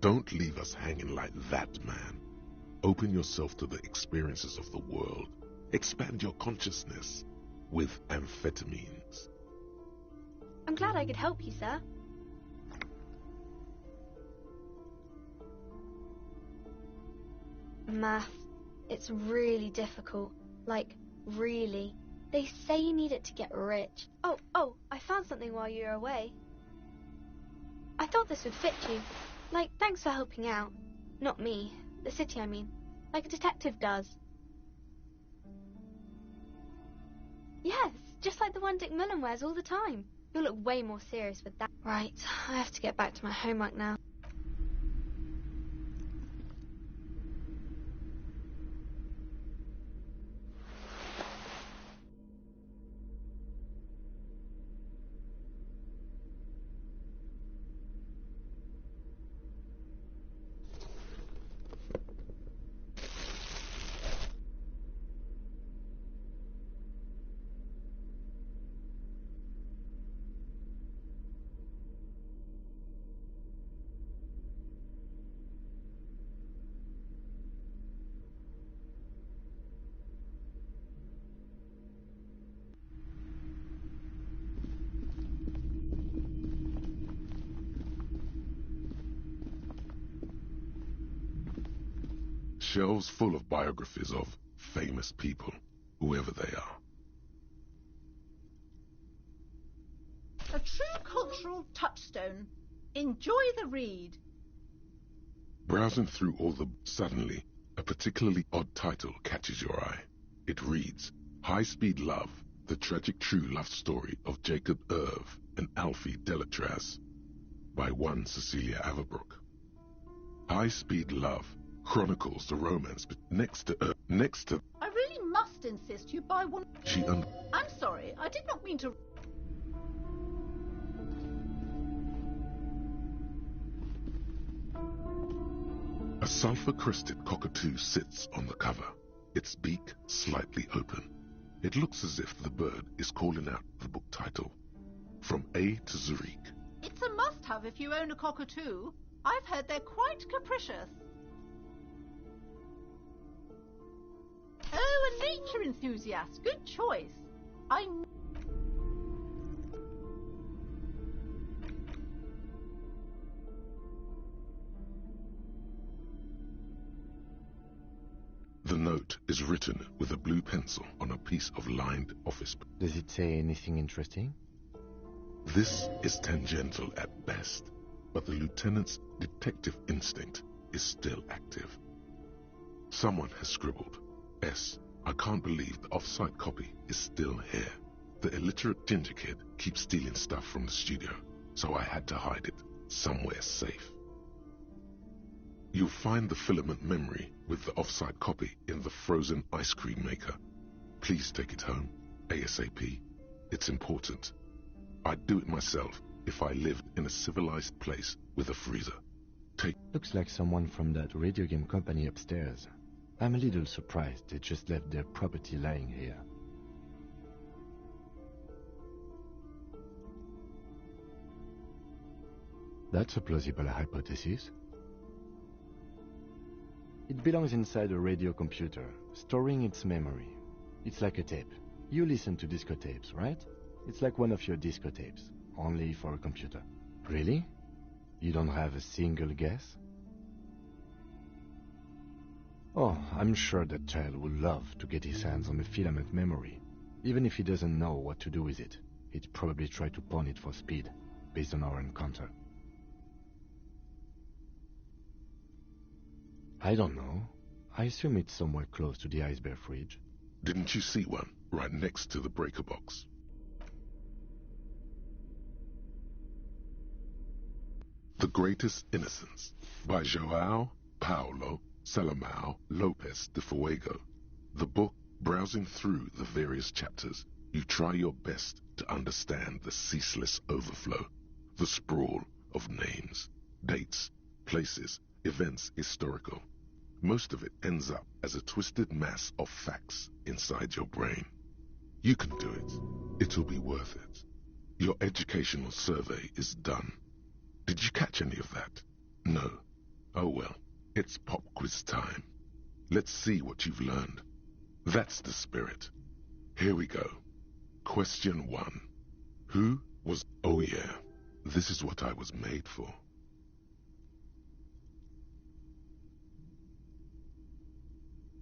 Don't leave us hanging like that, man. Open yourself to the experiences of the world. Expand your consciousness with amphetamines. I'm glad I could help you, sir. Math. It's really difficult. Like, really. They say you need it to get rich. Oh, I found something while you were away. I thought this would fit you. Like, thanks for helping out. Not me. The city, I mean. Like a detective does. Yes, just like the one Dick Mullen wears all the time. You'll look way more serious with that. Right, I have to get back to my homework now. Shelves full of biographies of famous people, whoever they are. A true cultural touchstone. Enjoy the read. Browsing through all the... Suddenly, a particularly odd title catches your eye. It reads, High Speed Love, the tragic true love story of Jacob Irv and Alfie Delatraz, by one Cecilia Averbrook. High Speed Love chronicles the romance next to... I really must insist you buy one. I'm sorry, I did not mean to... A sulfur-crested cockatoo sits on the cover, its beak slightly open. It looks as if the bird is calling out the book title, From A to Zurich. It's a must-have if you own a cockatoo. I've heard they're quite capricious. Oh, a nature enthusiast. Good choice. The note is written with a blue pencil on a piece of lined office paper. Does it say anything interesting? This is tangential at best, but the lieutenant's detective instinct is still active. Someone has scribbled, S. I can't believe the off-site copy is still here. The illiterate ginger kid keeps stealing stuff from the studio, so I had to hide it somewhere safe. You'll find the filament memory with the offside copy in the frozen ice cream maker. Please take it home, ASAP. It's important. I'd do it myself if I lived in a civilized place with a freezer. Looks like someone from that radio game company upstairs. I'm a little surprised they just left their property lying here. That's a plausible hypothesis. It belongs inside a radio computer, storing its memory. It's like a tape. You listen to disco tapes, right? It's like one of your disco tapes, only for a computer. Really? You don't have a single guess? Oh, I'm sure that child would love to get his hands on a filament memory. Even if he doesn't know what to do with it, he'd probably try to pawn it for speed, based on our encounter. I don't know. I assume it's somewhere close to the ice bear fridge. Didn't you see one right next to the breaker box? The Greatest Innocence by João Paulo Salomão Lopes de Fuego. The book, browsing through the various chapters, you try your best to understand the ceaseless overflow, the sprawl of names, dates, places, events historical. Most of it ends up as a twisted mass of facts inside your brain. You can do it. It'll be worth it. Your educational survey is done. Did you catch any of that? No. Oh well, it's pop quiz time. Let's see what you've learned. That's the spirit. Here we go. Question 1. Who was... Oh yeah, this is what I was made for.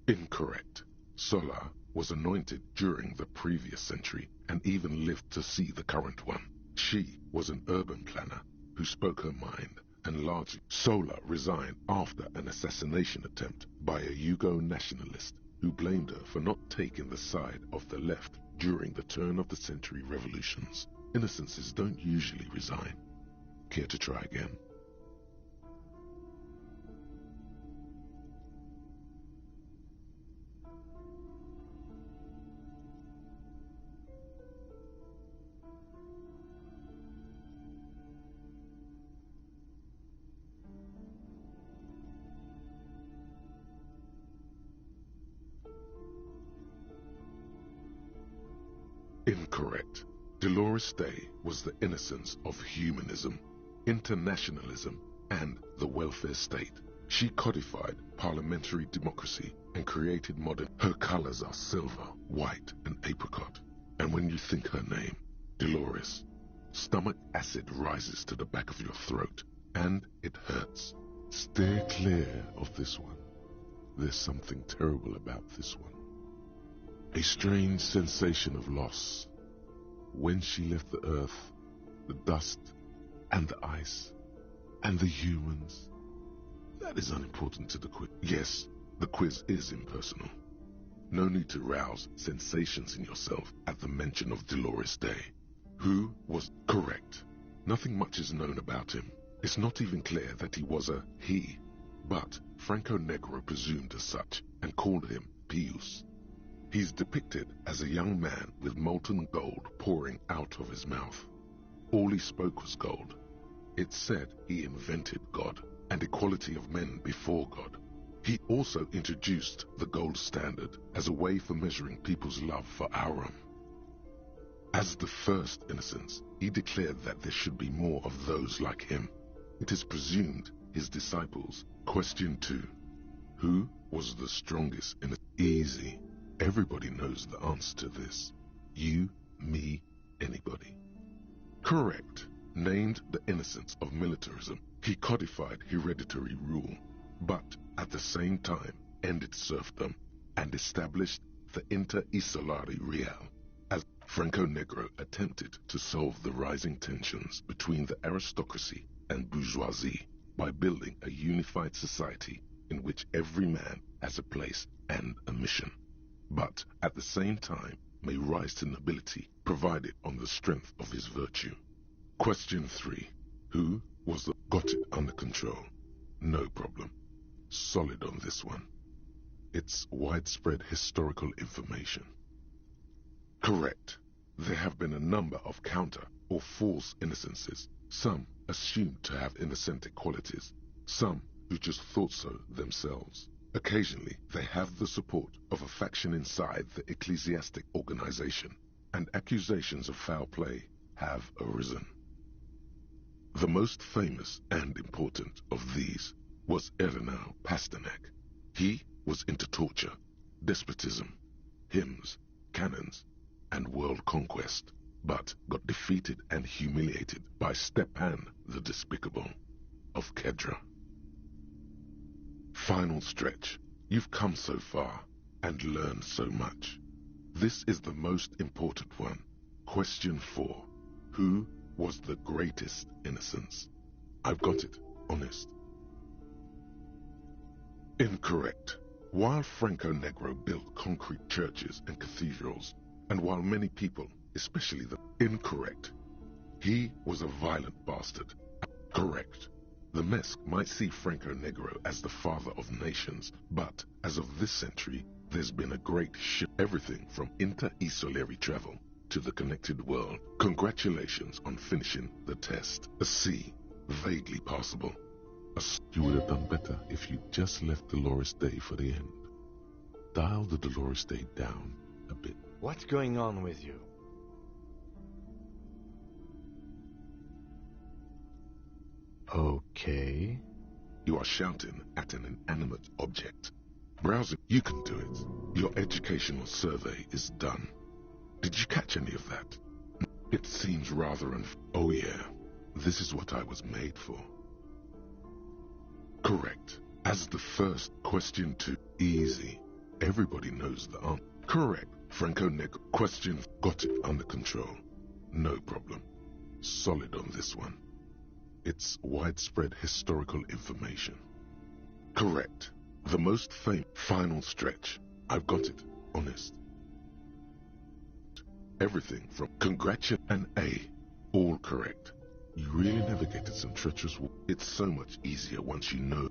Incorrect. Sola was anointed during the previous century and even lived to see the current one. She was an urban planner who spoke her mind and largely... Sola resigned after an assassination attempt by a Yugo nationalist who blamed her for not taking the side of the left during the turn-of-the-century revolutions. Innocences don't usually resign. Care to try again? Incorrect. Dolores Day was the innocence of humanism, internationalism, and the welfare state. She codified parliamentary democracy and created modern... Her colors are silver, white, and apricot. And when you think her name, Dolores, stomach acid rises to the back of your throat, and it hurts. Steer clear of this one. There's something terrible about this one. A strange sensation of loss. When she left the earth, the dust, and the ice, and the humans. That is unimportant to the quiz. Yes, the quiz is impersonal. No need to rouse sensations in yourself at the mention of Dolores Day. Who was correct? Nothing much is known about him. It's not even clear that he was a he, but Franco Negro presumed as such and called him Pius. He's depicted as a young man with molten gold pouring out of his mouth. All he spoke was gold. It's said he invented God and equality of men before God. He also introduced the gold standard as a way for measuring people's love for Aurum. As the first innocence, he declared that there should be more of those like him. It is presumed his disciples. Question 2. Who was the strongest in it? Easy. Everybody knows the answer to this. You, me, anybody. Correct. Named the innocence of militarism, he codified hereditary rule, but at the same time ended serfdom and established the Inter Isolari Real, as Franco Negro attempted to solve the rising tensions between the aristocracy and bourgeoisie by building a unified society in which every man has a place and a mission, but at the same time may rise to nobility provided on the strength of his virtue. Question 3. Who was the... Got it under control. No problem. Solid on this one. It's widespread historical information. Correct. There have been a number of counter or false innocences, some assumed to have innocentic qualities, some who just thought so themselves. Occasionally, they have the support of a faction inside the ecclesiastic organization, and accusations of foul play have arisen. The most famous and important of these was Ernest Pasternak. He was into torture, despotism, hymns, cannons, and world conquest, but got defeated and humiliated by Stepan the Despicable of Kedra. Final stretch. You've come so far and learned so much. This is the most important one. Question 4. Who was the greatest innocence? I've got it. Honest. Incorrect. While Franco Negro built concrete churches and cathedrals, and while many people, especially the incorrect, he was a violent bastard. Correct. The Mesk might see Franco Negro as the father of nations, but as of this century, there's been a great shift. Everything from inter-esolary travel to the connected world. Congratulations on finishing the test. A C, vaguely passable. You would have done better if you just left Dolores Day for the end. Dial the Dolores Day down a bit. What's going on with you? Okay. You are shouting at an inanimate object. Browsing, you can do it. Your educational survey is done. Did you catch any of that? It seems rather oh yeah, this is what I was made for. Correct. As the first question 2, easy. Everybody knows the answer. Correct. Franco Negro. Question, got it under control. No problem. Solid on this one. It's widespread historical information. Correct. The most famous. Final stretch. I've got it. Honest. Everything from congratulate and A. All correct. You really navigated some treacherous. It's so much easier once you know.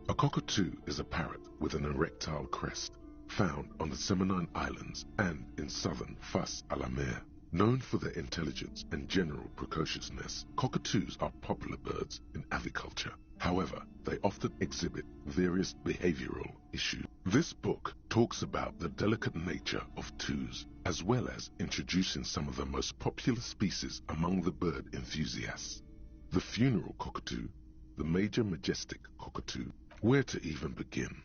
A cockatoo is a parrot with an erectile crest, found on the Seminine Islands and in southern Fas a la Mer. Known for their intelligence and general precociousness, cockatoos are popular birds in aviculture. However, they often exhibit various behavioral issues. This book talks about the delicate nature of twos, as well as introducing some of the most popular species among the bird enthusiasts. The funeral cockatoo, the major majestic cockatoo. Where to even begin?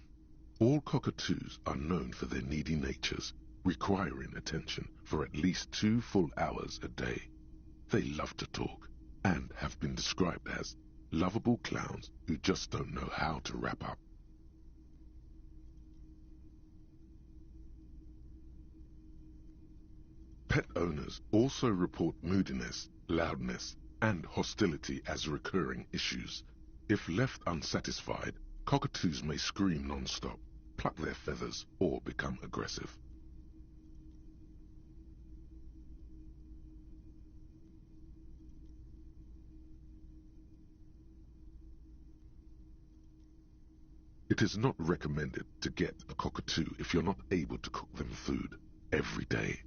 All cockatoos are known for their needy natures, requiring attention for at least 2 full hours a day. They love to talk, and have been described as lovable clowns who just don't know how to wrap up. Pet owners also report moodiness, loudness, and hostility as recurring issues. If left unsatisfied, cockatoos may scream non-stop, pluck their feathers, or become aggressive. It is not recommended to get a cockatoo if you're not able to cook them food every day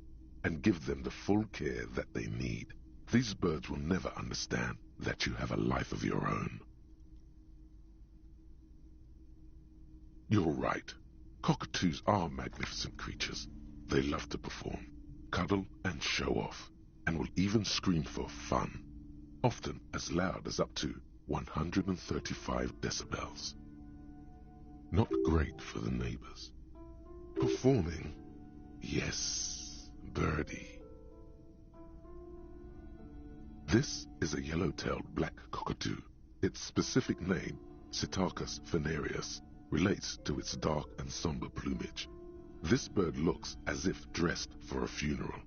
and give them the full care that they need. These birds will never understand that you have a life of your own. You're right. Cockatoos are magnificent creatures. They love to perform, cuddle and show off, and will even scream for fun, often as loud as up to 135 decibels. Not great for the neighbors. Performing? Yes, birdie. This is a yellow-tailed black cockatoo. Its specific name, Psittacus venereus, relates to its dark and somber plumage. This bird looks as if dressed for a funeral,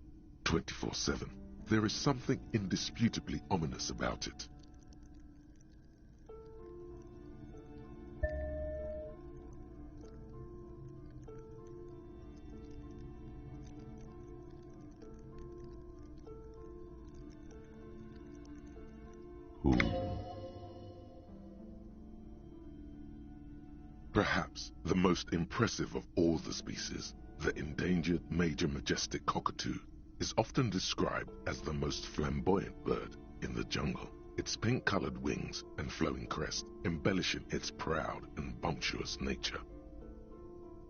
24/7. There is something indisputably ominous about it. Who? Perhaps the most impressive of all the species, the endangered major majestic cockatoo, is often described as the most flamboyant bird in the jungle. Its pink-colored wings and flowing crest embellishing its proud and bumptious nature.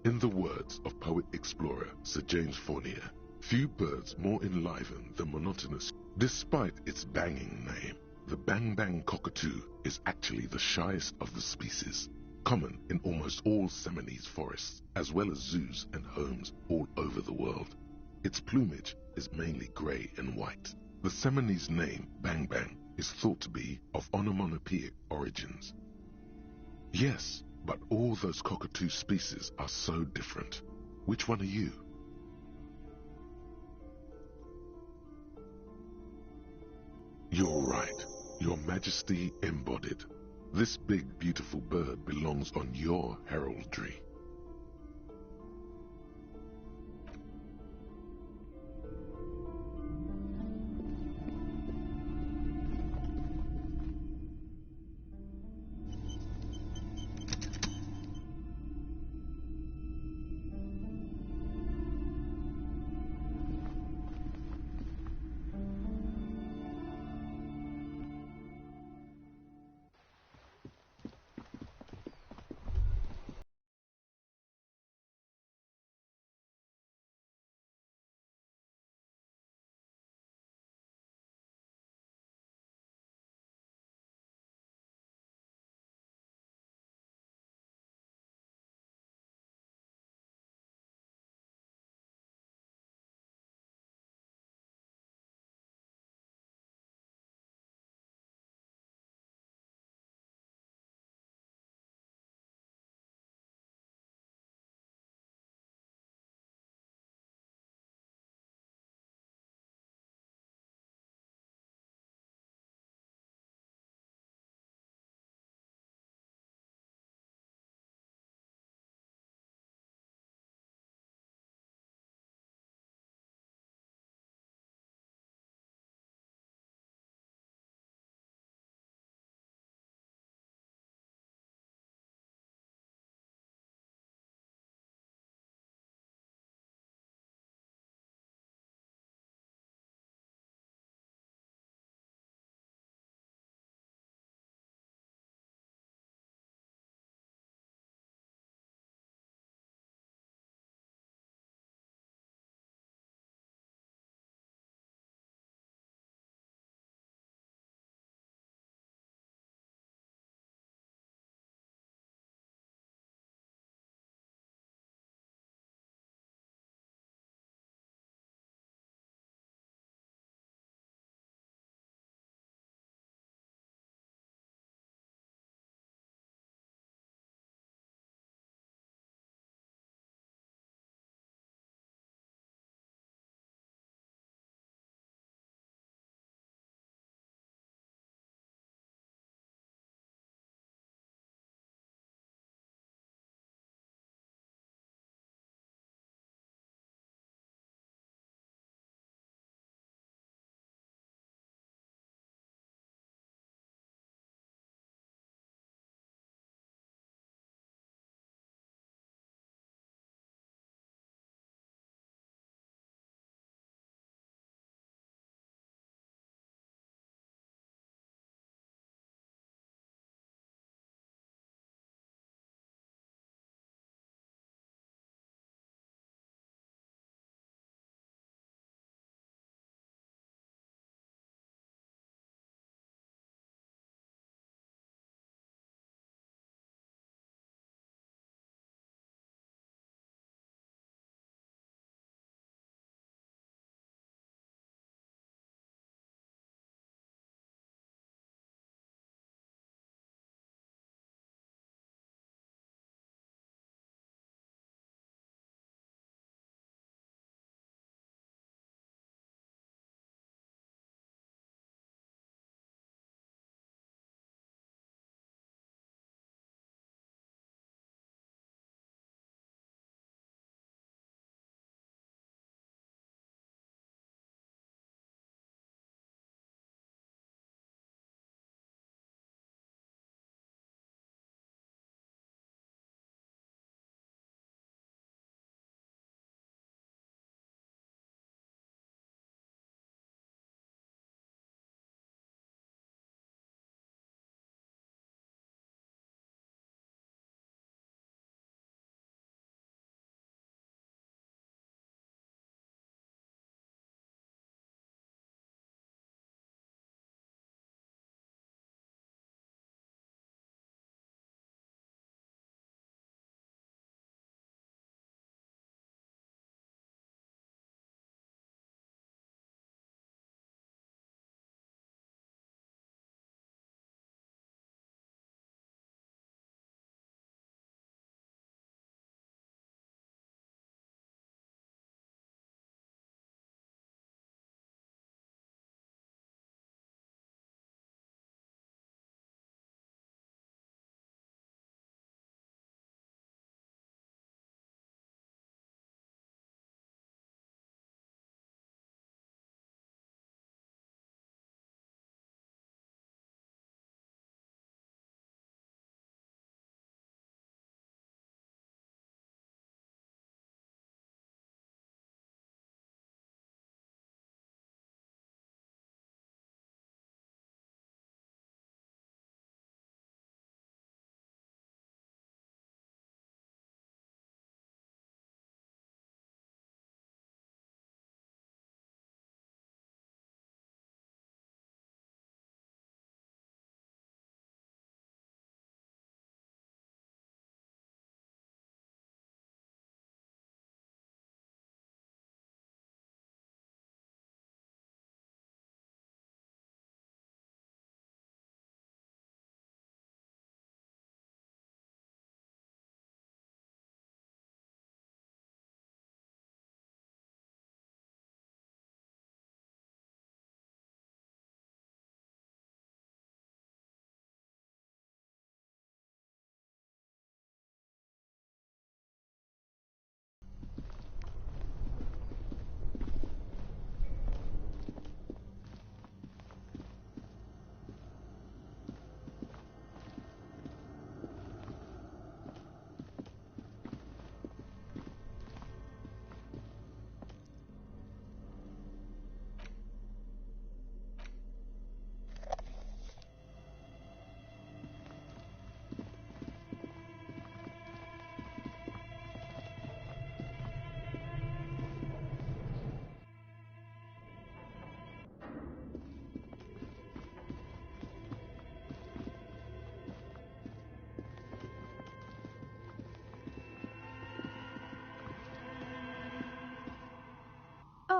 In the words of poet-explorer Sir James Fournier, few birds more enliven the monotonous. Despite its banging name, the bang-bang cockatoo is actually the shyest of the species, common in almost all Seminoles forests, as well as zoos and homes all over the world. Its plumage is mainly grey and white. The Seminoles name, bang-bang, is thought to be of onomatopoeic origins. Yes, but all those cockatoo species are so different. Which one are you? You're right, Your Majesty embodied. This big, beautiful bird belongs on your heraldry.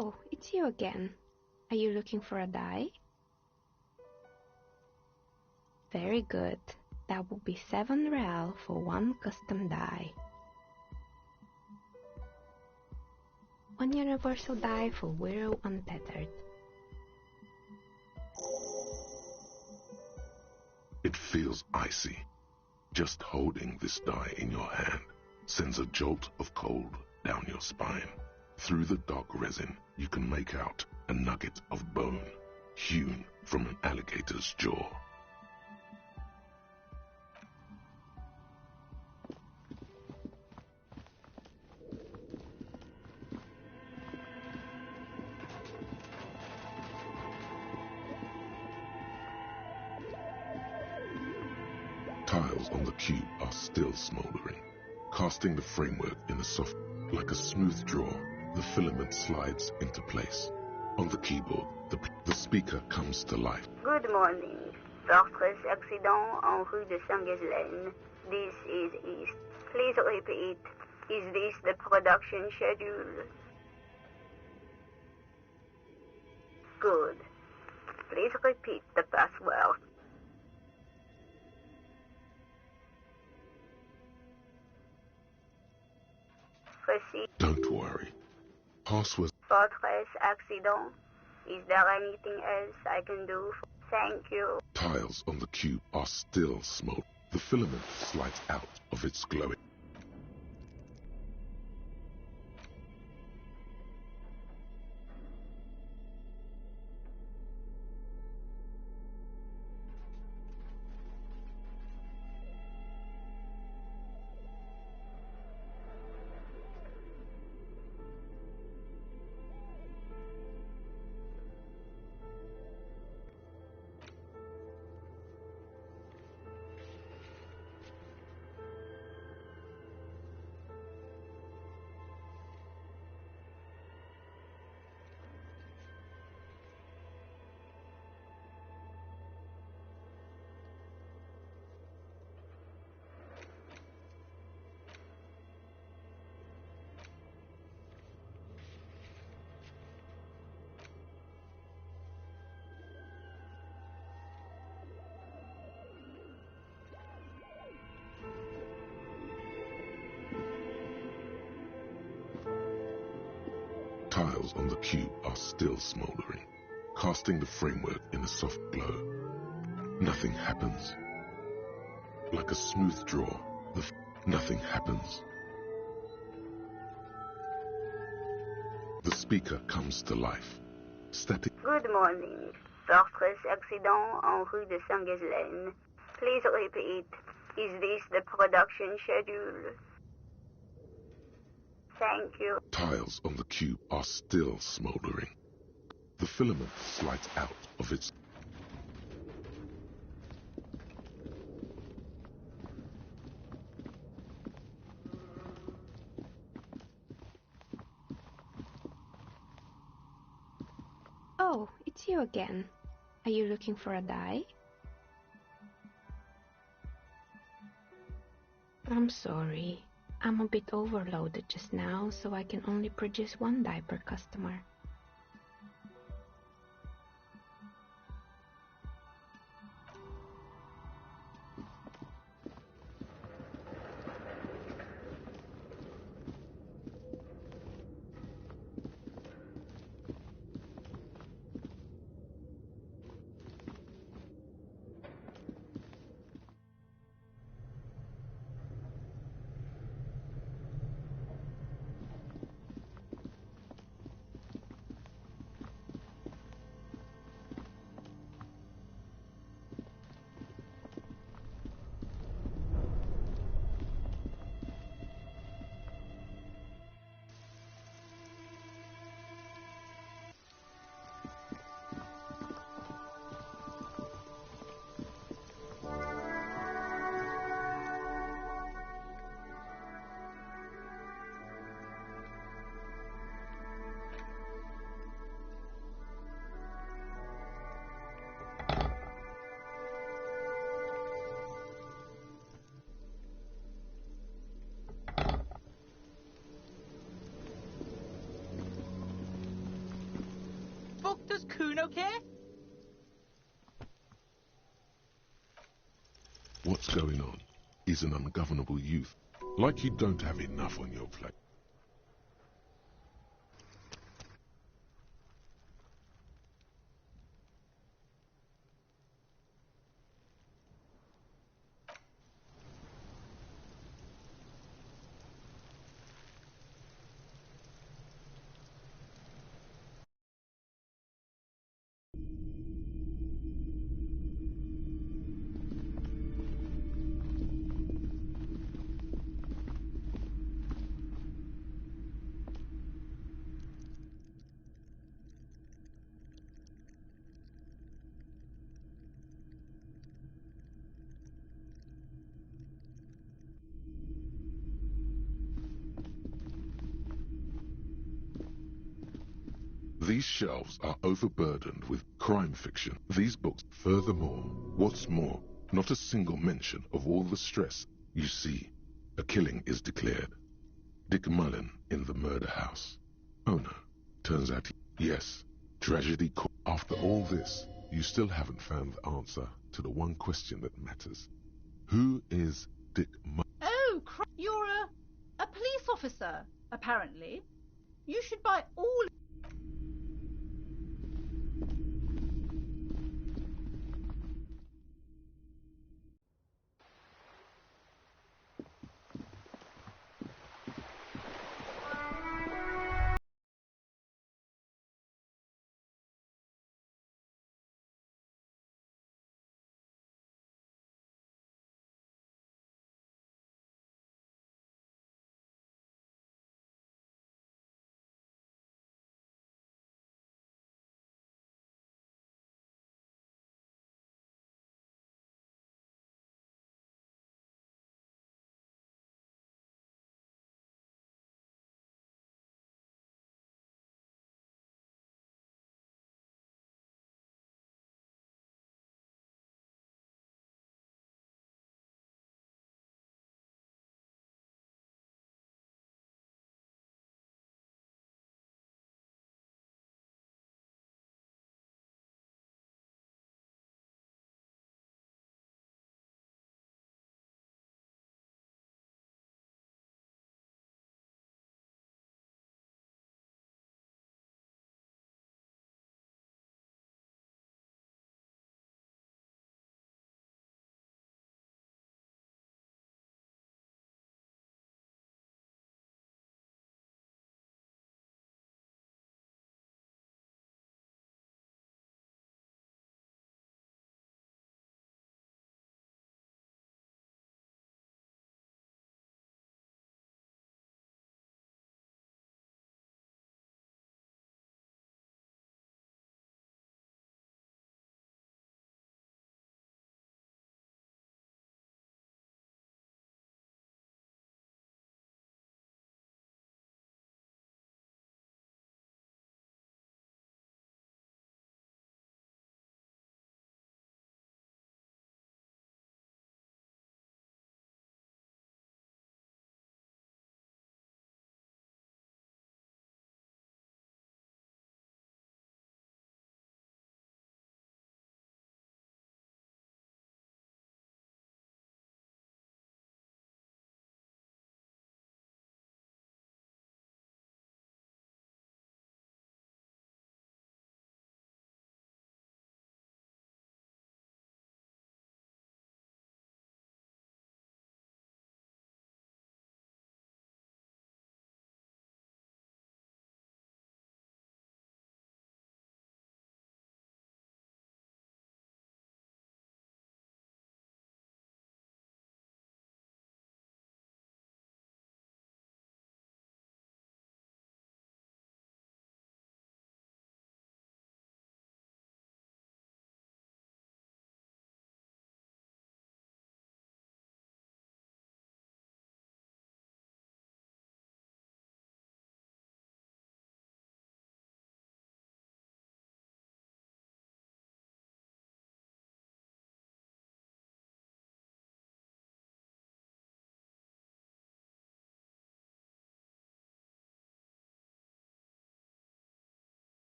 Oh, it's you again. Are you looking for a die? Very good. That will be 7 real for 1 custom die. 1 universal die for Widow Untethered. It feels icy. Just holding this die in your hand sends a jolt of cold down your spine. Through the dark resin, you can make out a nugget of bone hewn from an alligator's jaw. Tiles on the cube are still smoldering. Casting the framework in a soft, like a smooth draw, the filament slides into place. On the keyboard, the speaker comes to life. Good morning. Fortress accident en rue de Saint-Ghislaine. This is East. Please repeat. Is this the production schedule? Good. Please repeat the password. Proceed. Don't worry. Password. Fortress accident. Is there anything else I can do? Thank you. Tiles on the cube are still smoldering. The filament slides out of its glowing. Tiles on the cube are still smoldering, casting the framework in a soft glow. Nothing happens. Like a smooth draw, nothing happens. The speaker comes to life. Static. Good morning. Fortress accident en rue de Saint-Ghislaine. Please repeat. Is this the production schedule? Thank you. Tiles on the cube are still smoldering. The filament slides out of its... Oh, it's you again. Are you looking for a die? I'm sorry. I'm a bit overloaded just now, so I can only produce 1 die per customer. Kuno here? What's going on? He's an ungovernable youth. Like you don't have enough on your plate. These shelves are overburdened with crime fiction. These books, furthermore, what's more, not a single mention of all the stress. You see, a killing is declared. Dick Mullen in the murder house. Oh no, turns out yes, tragedy. After all this, you still haven't found the answer to the one question that matters. Who is Dick Mullen? Oh, you're a police officer, apparently. You should buy all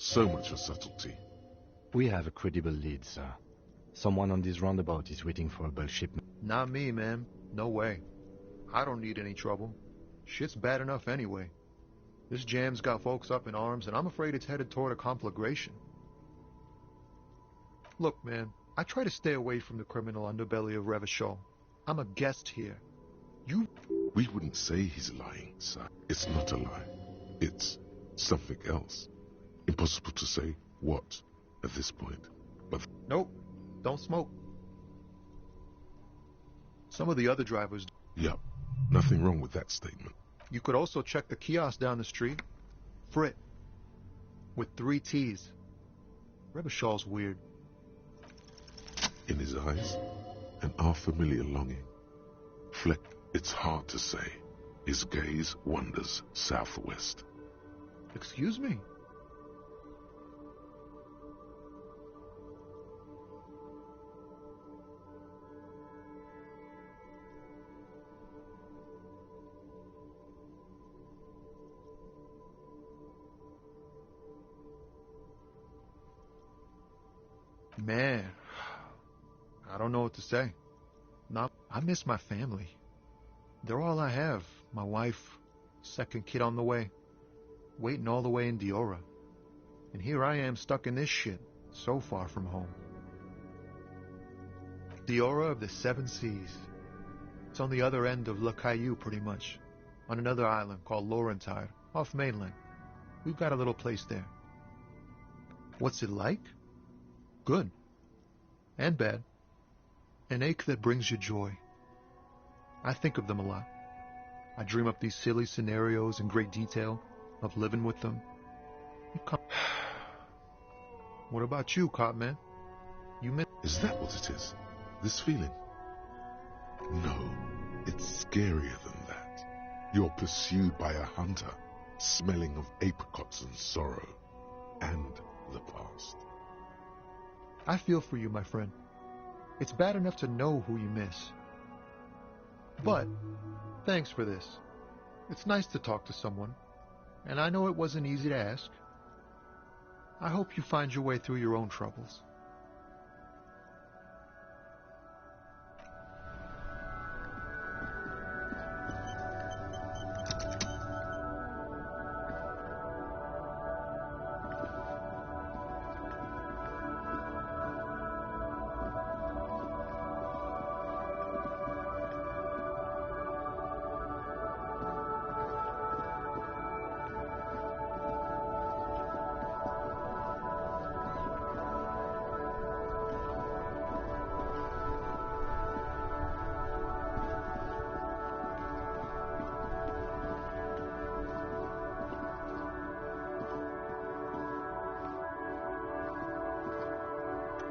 So much for subtlety. We have a credible lead, sir. Someone on this roundabout is waiting for a bulk shipment. Not me, man. No way. I don't need any trouble. Shit's bad enough anyway. This jam's got folks up in arms, and I'm afraid it's headed toward a conflagration. Look, man, I try to stay away from the criminal underbelly of Revachol. I'm a guest here. We wouldn't say he's lying, sir. It's not a lie. It's something else. Impossible to say what at this point. But nope, don't smoke. Some of the other drivers... Yup, nothing wrong with that statement. You could also check the kiosk down the street. Frit. With 3 T's. Revachol's weird. In his eyes, an unfamiliar longing. Fleck, it's hard to say. His gaze wanders southwest. Excuse me? Man, I don't know what to say. I miss my family. They're all I have. My wife, second kid on the way, waiting all the way in Diora. And here I am stuck in this shit, so far from home. Diora of the 7 Seas. It's on the other end of Le Caillou, pretty much, on another island called Laurentide, off mainland. We've got a little place there. What's it like? Good. And bad. An ache that brings you joy. I think of them a lot. I dream up these silly scenarios in great detail of living with them. What about you, cop man? Is that what it is? This feeling? No, it's scarier than that. You're pursued by a hunter, smelling of apricots and sorrow, and the past. I feel for you, my friend. It's bad enough to know who you miss. But, thanks for this. It's nice to talk to someone, and I know it wasn't easy to ask. I hope you find your way through your own troubles.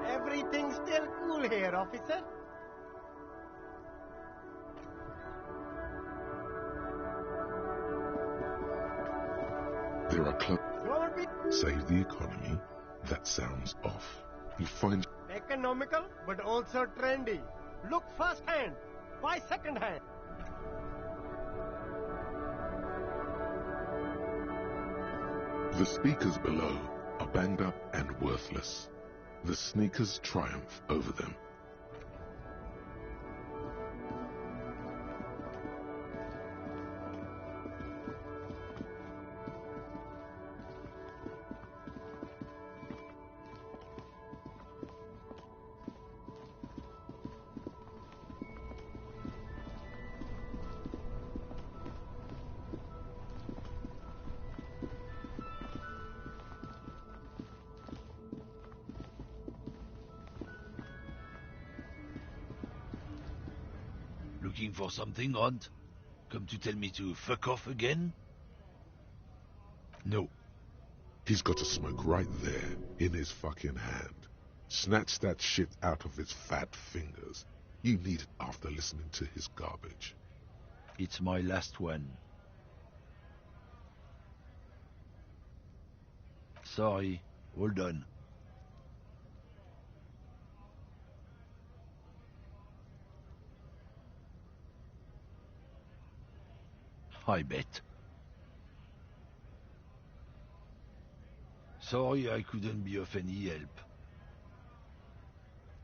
Everything's still cool here, officer. There are save the economy. That sounds off. You find Economical, but also trendy. Look first hand, buy second hand. the speakers below are banged up and worthless. The sneakers triumph over them. Looking for something, Hunt? Come to tell me to fuck off again? No. He's got a smoke right there, in his fucking hand. Snatch that shit out of his fat fingers. You need it after listening to his garbage. It's my last one. Sorry, hold on. I bet. Sorry I couldn't be of any help.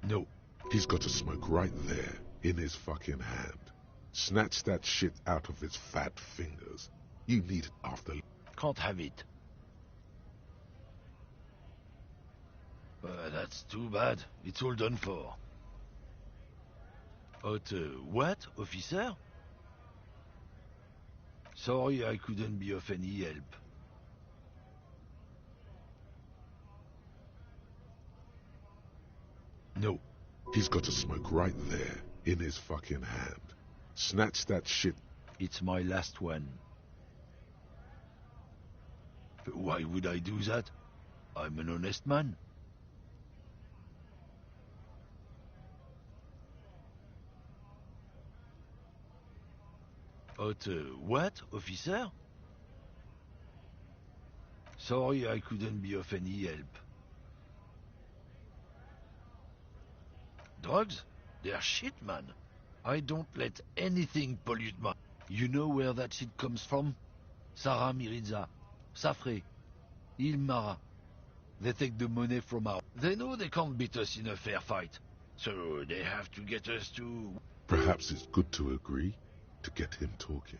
No. He's got a smoke right there, in his fucking hand. Snatch that shit out of his fat fingers. You need it after... Can't have it. That's too bad. It's all done for. What, officer? Sorry I couldn't be of any help. No. He's got a smoke right there, in his fucking hand. Snatch that shit. It's my last one. Why would I do that? I'm an honest man. What, officer? Sorry I couldn't be of any help. Drugs? They're shit, man. I don't let anything pollute my... You know where that shit comes from? Sarah Miriza, Safre, Ilmara. They take the money from our... They know they can't beat us in a fair fight. So they have to get us to... Perhaps it's good to agree, to get him talking.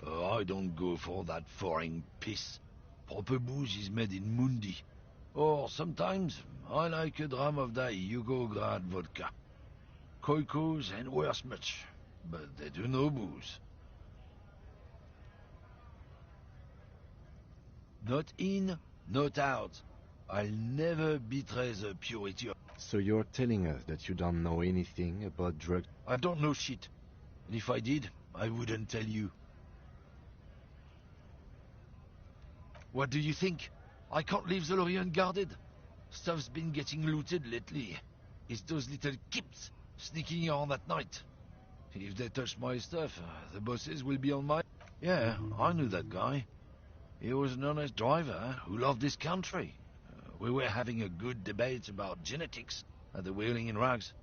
I don't go for that foreign piss. Proper booze is made in Mundi. Or sometimes I like a dram of that Yugograd vodka. Koikos and worse much, but they do no booze. Not in, not out. I'll never betray the purity of... So you're telling us that you don't know anything about drugs? I don't know shit. And if I did, I wouldn't tell you. What do you think? I can't leave the lorry unguarded. Stuff's been getting looted lately. It's those little kips sneaking around at night. If they touch my stuff, the bosses will be on my... Yeah, I knew that guy. He was an honest driver who loved this country. We were having a good debate about genetics at the Wheeling and Rags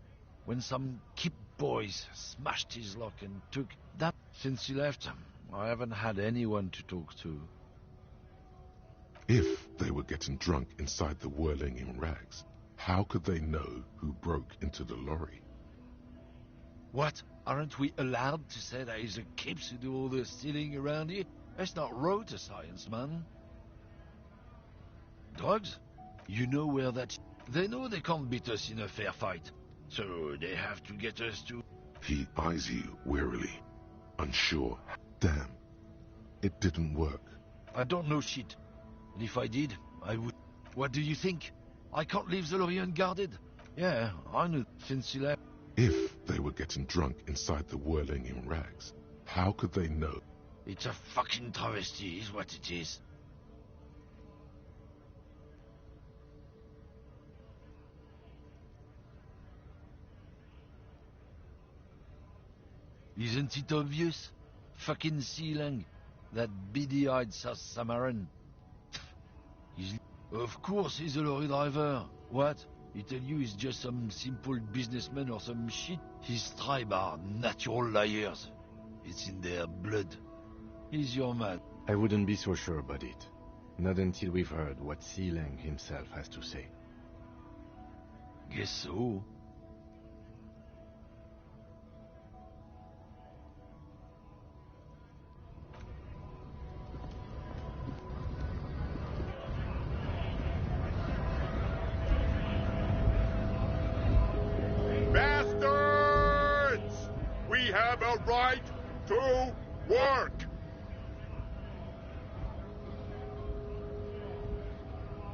when some kip boys smashed his lock and took that. Since he left, I haven't had anyone to talk to. If they were getting drunk inside the Whirling in Rags, how could they know who broke into the lorry? What? Aren't we allowed to say that he's a kips who do all the stealing around here? That's not road to science, man. Drugs? You know where that... They know they can't beat us in a fair fight. So they have to get us to... He eyes you wearily, unsure. Damn, it didn't work. I don't know shit. And if I did, I would... What do you think? I can't leave the lorry unguarded. Yeah, I knew since he left. If they were getting drunk inside the Whirling in Rags, how could they know? It's a fucking travesty, is what it is. Isn't it obvious? Fucking Sealang, that beady-eyed South Samaran. Of course he's a lorry driver. What? He tell you he's just some simple businessman or some shit? His tribe are natural liars. It's in their blood. He's your man. I wouldn't be so sure about it. Not until we've heard what Sealang himself has to say. Guess so. Bastards! We have a right to work!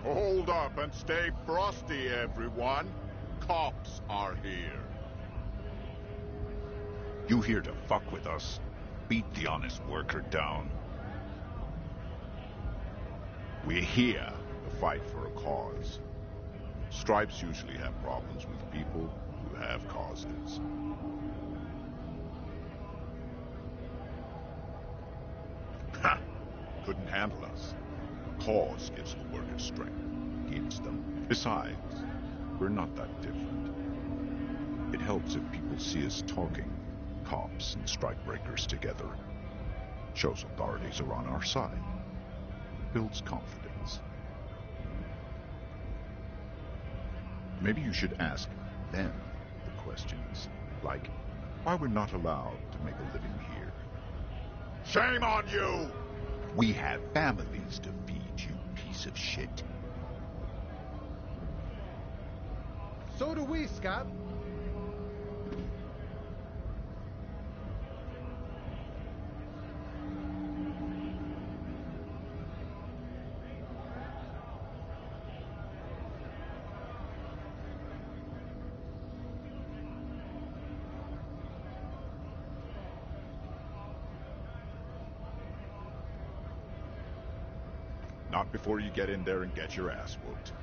Hold up and stay frosty, everyone. Cops are here. You here to fuck with us? Beat the honest worker down. We're here to fight for a cause. Stripes usually have problems with people who have causes. Ha! Couldn't handle us. Cause gives the workers strength. Keeps them. Besides, we're not that different. It helps if people see us talking, cops and strikebreakers together. Shows authorities are on our side. Builds confidence. Maybe you should ask them the questions, like why we're not allowed to make a living here. Shame on you! We have families to feed, you piece of shit. So do we, Scott. Not before you get in there and get your ass whooped.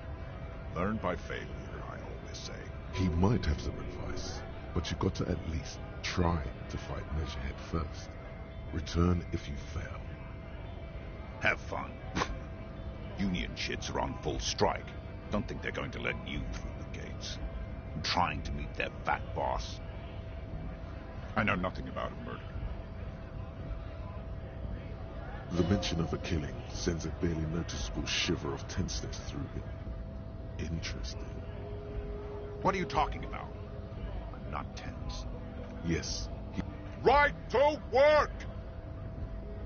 Learn by failure, I always say. He might have some advice, but you got to at least try to fight Measurehead first. Return if you fail. Have fun. Union shits are on full strike. Don't think they're going to let you through the gates. I'm trying to meet their fat boss. I know nothing about a murder. The mention of a killing sends a barely noticeable shiver of tenseness through him. Interesting. What are you talking about? I'm not tense. Yes, Right to work!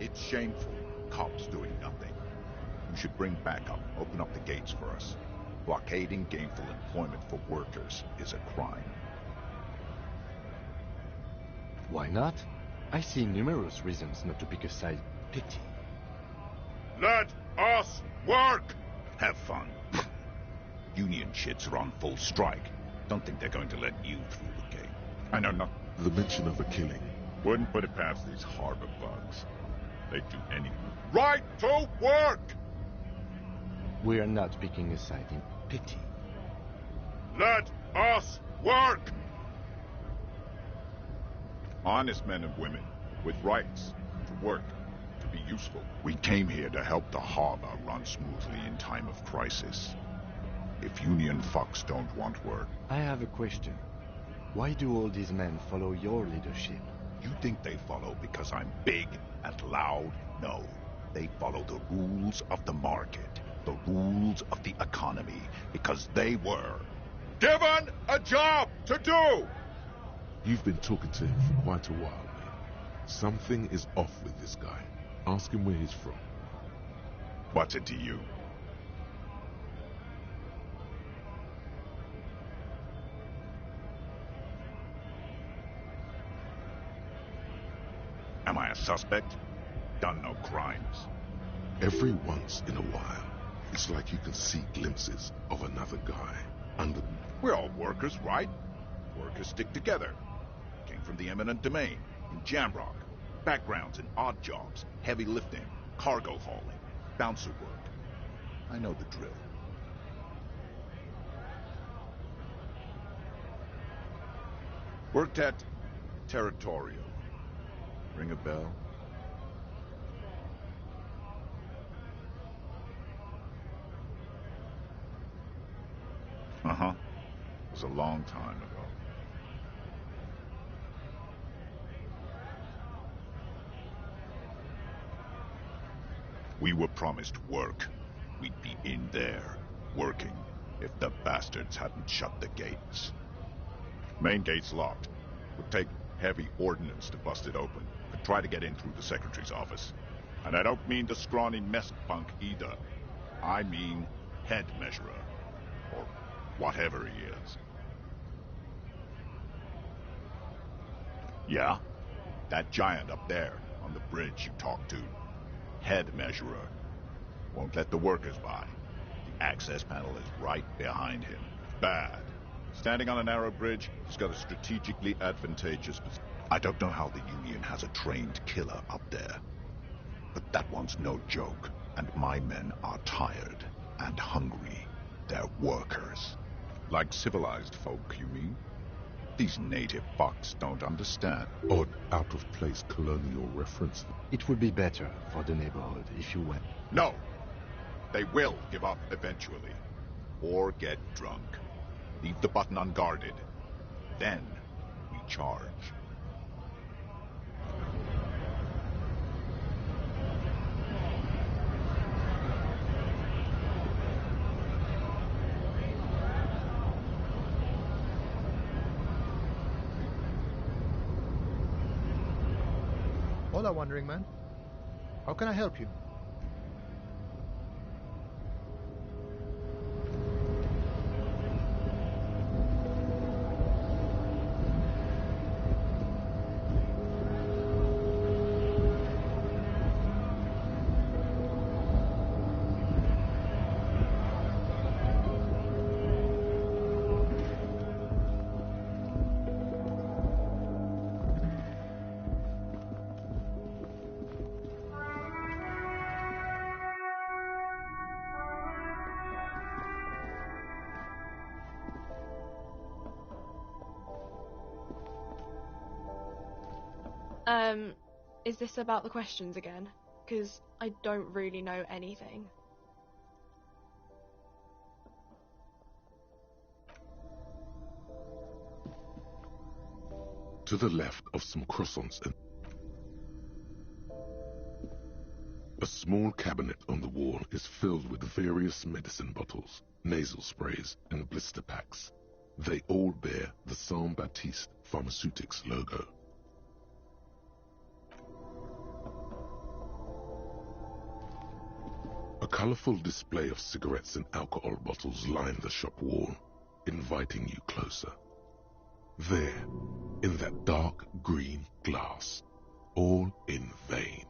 It's shameful. Cops doing nothing. You should bring backup. Open up the gates for us. Blockading gainful employment for workers is a crime. Why not? I see numerous reasons not to pick a side. Pity. Let us work! Have fun. Union shits are on full strike. Don't think they're going to let you through the gate. I know not. the mention of a killing. Wouldn't put it past these harbor bugs. They'd do anything. Right to work! We are not picking a side in pity. Let us work! Honest men and women with rights to work, to be useful. We came here to help the harbor run smoothly in time of crisis. If Union fucks don't want work... I have a question. Why do all these men follow your leadership? You think they follow because I'm big and loud? No. They follow the rules of the market, the rules of the economy, because they were given a job to do! You've been talking to him for quite a while now. Something is off with this guy. Ask him where he's from. What's it to you? Am I a suspect? Done no crimes. Every once in a while, it's like you can see glimpses of another guy under... We're all workers, right? Workers stick together. Came from the eminent domain, in Jamrock. Backgrounds in odd jobs, heavy lifting, cargo hauling, bouncer work. I know the drill. Worked at Territorial. Ring a bell? Uh-huh. It was a long time ago. We were promised work. We'd be in there, working, if the bastards hadn't shut the gates. Main gate's locked. Would take heavy ordnance to bust it open. Could try to get in through the secretary's office. And I don't mean the scrawny mess punk either. I mean head measurer. Or whatever he is. Yeah? That giant up there, on the bridge you talked to. Head measurer. Won't let the workers by. The access panel is right behind him. Bad. Standing on a narrow bridge, he's got a strategically advantageous position. I don't know how the Union has a trained killer up there. But that one's no joke, and my men are tired and hungry. They're workers. Like civilized folk, you mean? These native fucks don't understand. Odd, out-of-place colonial reference. It would be better for the neighborhood if you went. No! They will give up eventually. Or get drunk. Leave the button unguarded. Then we charge. Hola, wandering man. How can I help you? Is this about the questions again? Because I don't really know anything. To the left of some croissants and a small cabinet on the wall is filled with various medicine bottles, nasal sprays, and blister packs. They all bear the Saint Baptiste Pharmaceutics logo. A colorful display of cigarettes and alcohol bottles line the shop wall, inviting you closer. There, in that dark green glass, all in vain,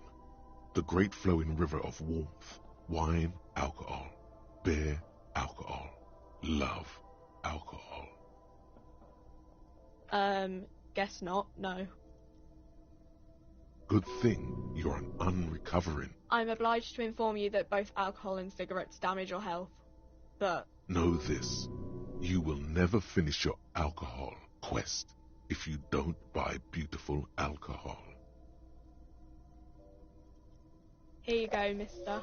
the great flowing river of warmth, wine, alcohol, beer, alcohol, love, alcohol. Guess not, no. Good thing you're an unrecovering. I'm obliged to inform you that both alcohol and cigarettes damage your health, but... Know this, you will never finish your alcohol quest if you don't buy beautiful alcohol. Here you go, mister.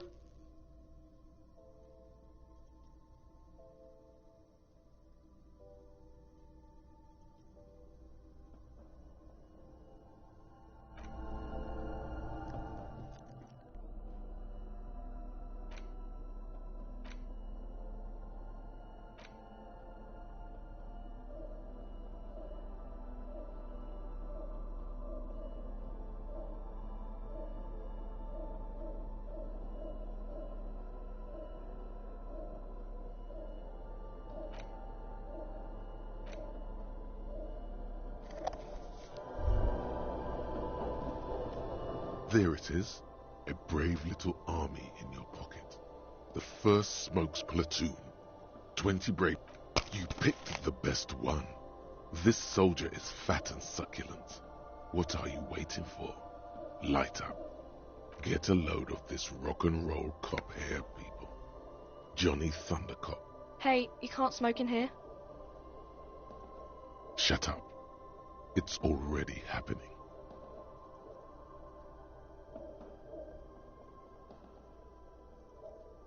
There it is, a brave little army in your pocket. The first Smokes platoon. 20 brave. You picked the best one. This soldier is fat and succulent. What are you waiting for? Light up. Get a load of this rock and roll cop hair, people. Johnny Thundercop. Hey, you can't smoke in here? Shut up. It's already happening.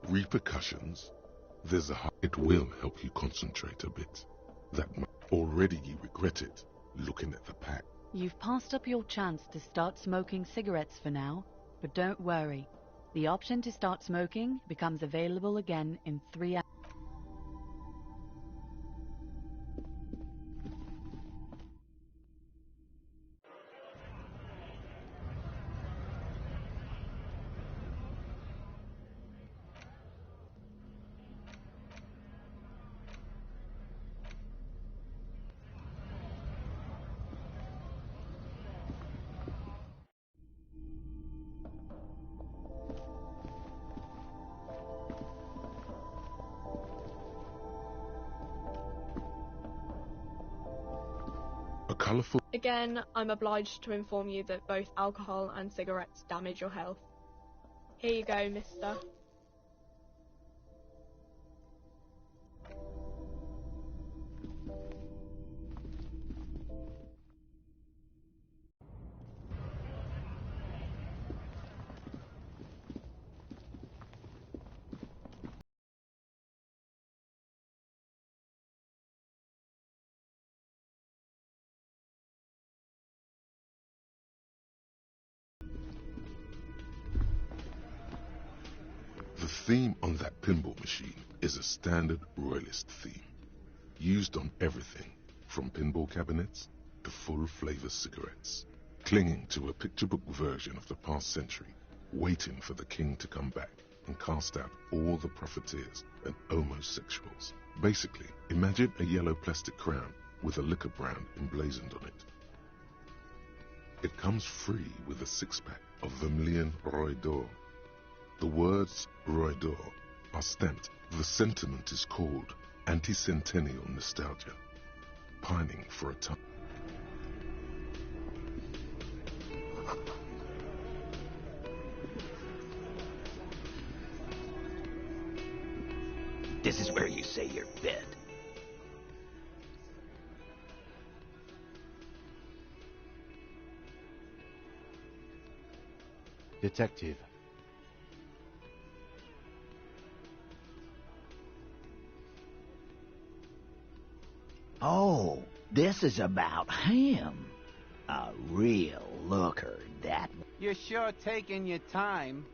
Repercussions? It will help you concentrate a bit. Already you regret it, looking at the pack. You've passed up your chance to start smoking cigarettes for now, but don't worry. The option to start smoking becomes available again in 3 hours. Again, I'm obliged to inform you that both alcohol and cigarettes damage your health. Here you go, mister. The theme on that pinball machine is a standard royalist theme, used on everything from pinball cabinets to full flavor cigarettes. clinging to a picture book version of the past century, waiting for the king to come back and cast out all the profiteers and homosexuals. Basically, imagine a yellow plastic crown with a liquor brand emblazoned on it. It comes free with a six-pack of Vermilion Roi d'Or. The words Roi d'Or are stamped. The sentiment is called anti-centennial nostalgia, pining for a time. This is where you say your bit. Detective. Oh, this is about him. A real looker, that. You're sure taking your time,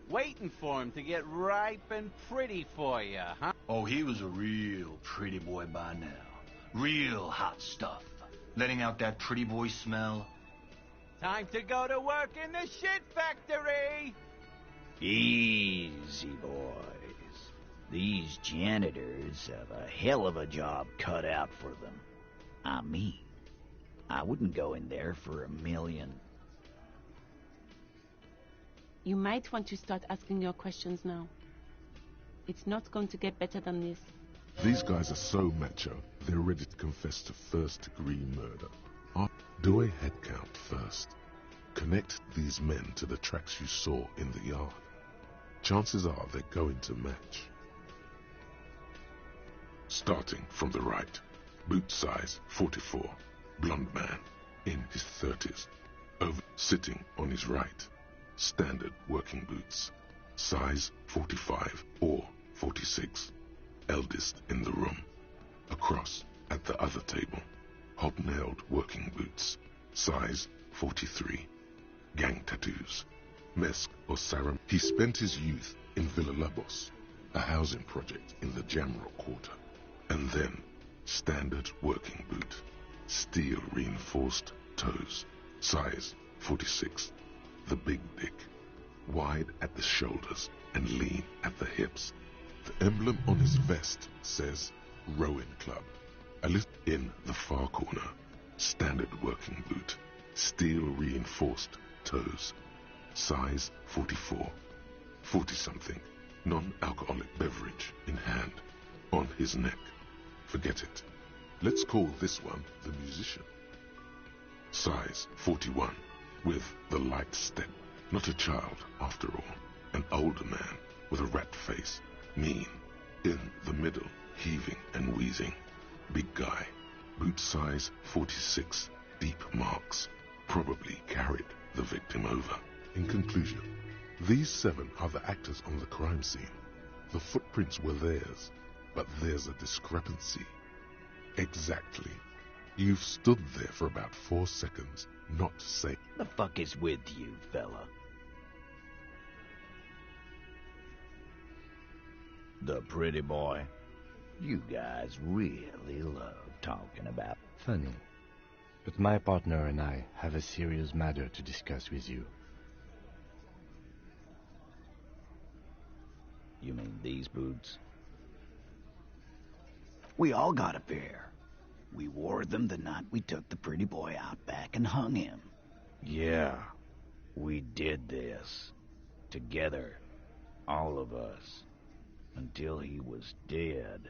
waiting for him to get ripe and pretty for you, huh? Oh, he was a real pretty boy by now. Real hot stuff. Letting out that pretty boy smell. Time to go to work in the shit factory! Easy, boys. These janitors have a hell of a job cut out for them. I mean, I wouldn't go in there for $1 million. You might want to start asking your questions now. It's not going to get better than this. These guys are so macho, they're ready to confess to first-degree murder. Do a head count first. Connect these men to the tracks you saw in the yard. Chances are they're going to match. Starting from the right, boot size 44, blonde man, in his 30s, sitting on his right, standard working boots, size 45 or 46, eldest in the room. Across at the other table, hobnailed working boots, size 43, gang tattoos, Mesk or Saram. He spent his youth in Villa Labos, a housing project in the Jamrock quarter, and then standard working boot, steel reinforced toes, size 46, the big dick, wide at the shoulders and lean at the hips. The emblem on his vest says Rowing Club. A little in the far corner, standard working boot, steel reinforced toes, size 44, 40-something, non-alcoholic beverage in hand, on his neck. Forget it. Let's call this one the musician. Size 41, with the light step. Not a child, after all. An older man with a rat face, mean. In the middle, heaving and wheezing. Big guy, boot size 46, deep marks. Probably carried the victim over. In conclusion, these 7 are the actors on the crime scene. The footprints were theirs, but there's a discrepancy. Exactly. You've stood there for about 4 seconds, not saying. The fuck is with you, fella? The pretty boy. You guys really love talking about. Funny. But my partner and I have a serious matter to discuss with you. You mean these boots? We all got a pair. We wore them the night we took the pretty boy out back and hung him. Yeah, we did this. Together. All of us. Until he was dead.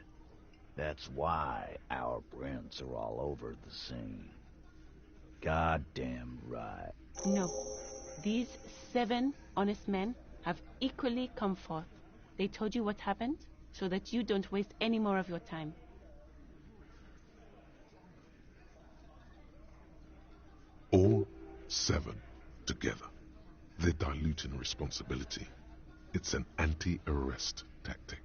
That's why our prints are all over the scene. Goddamn right. No. These 7 honest men have equally come forth. They told you what happened so that you don't waste any more of your time. All 7 together. They're diluting responsibility. It's an anti-arrest tactic.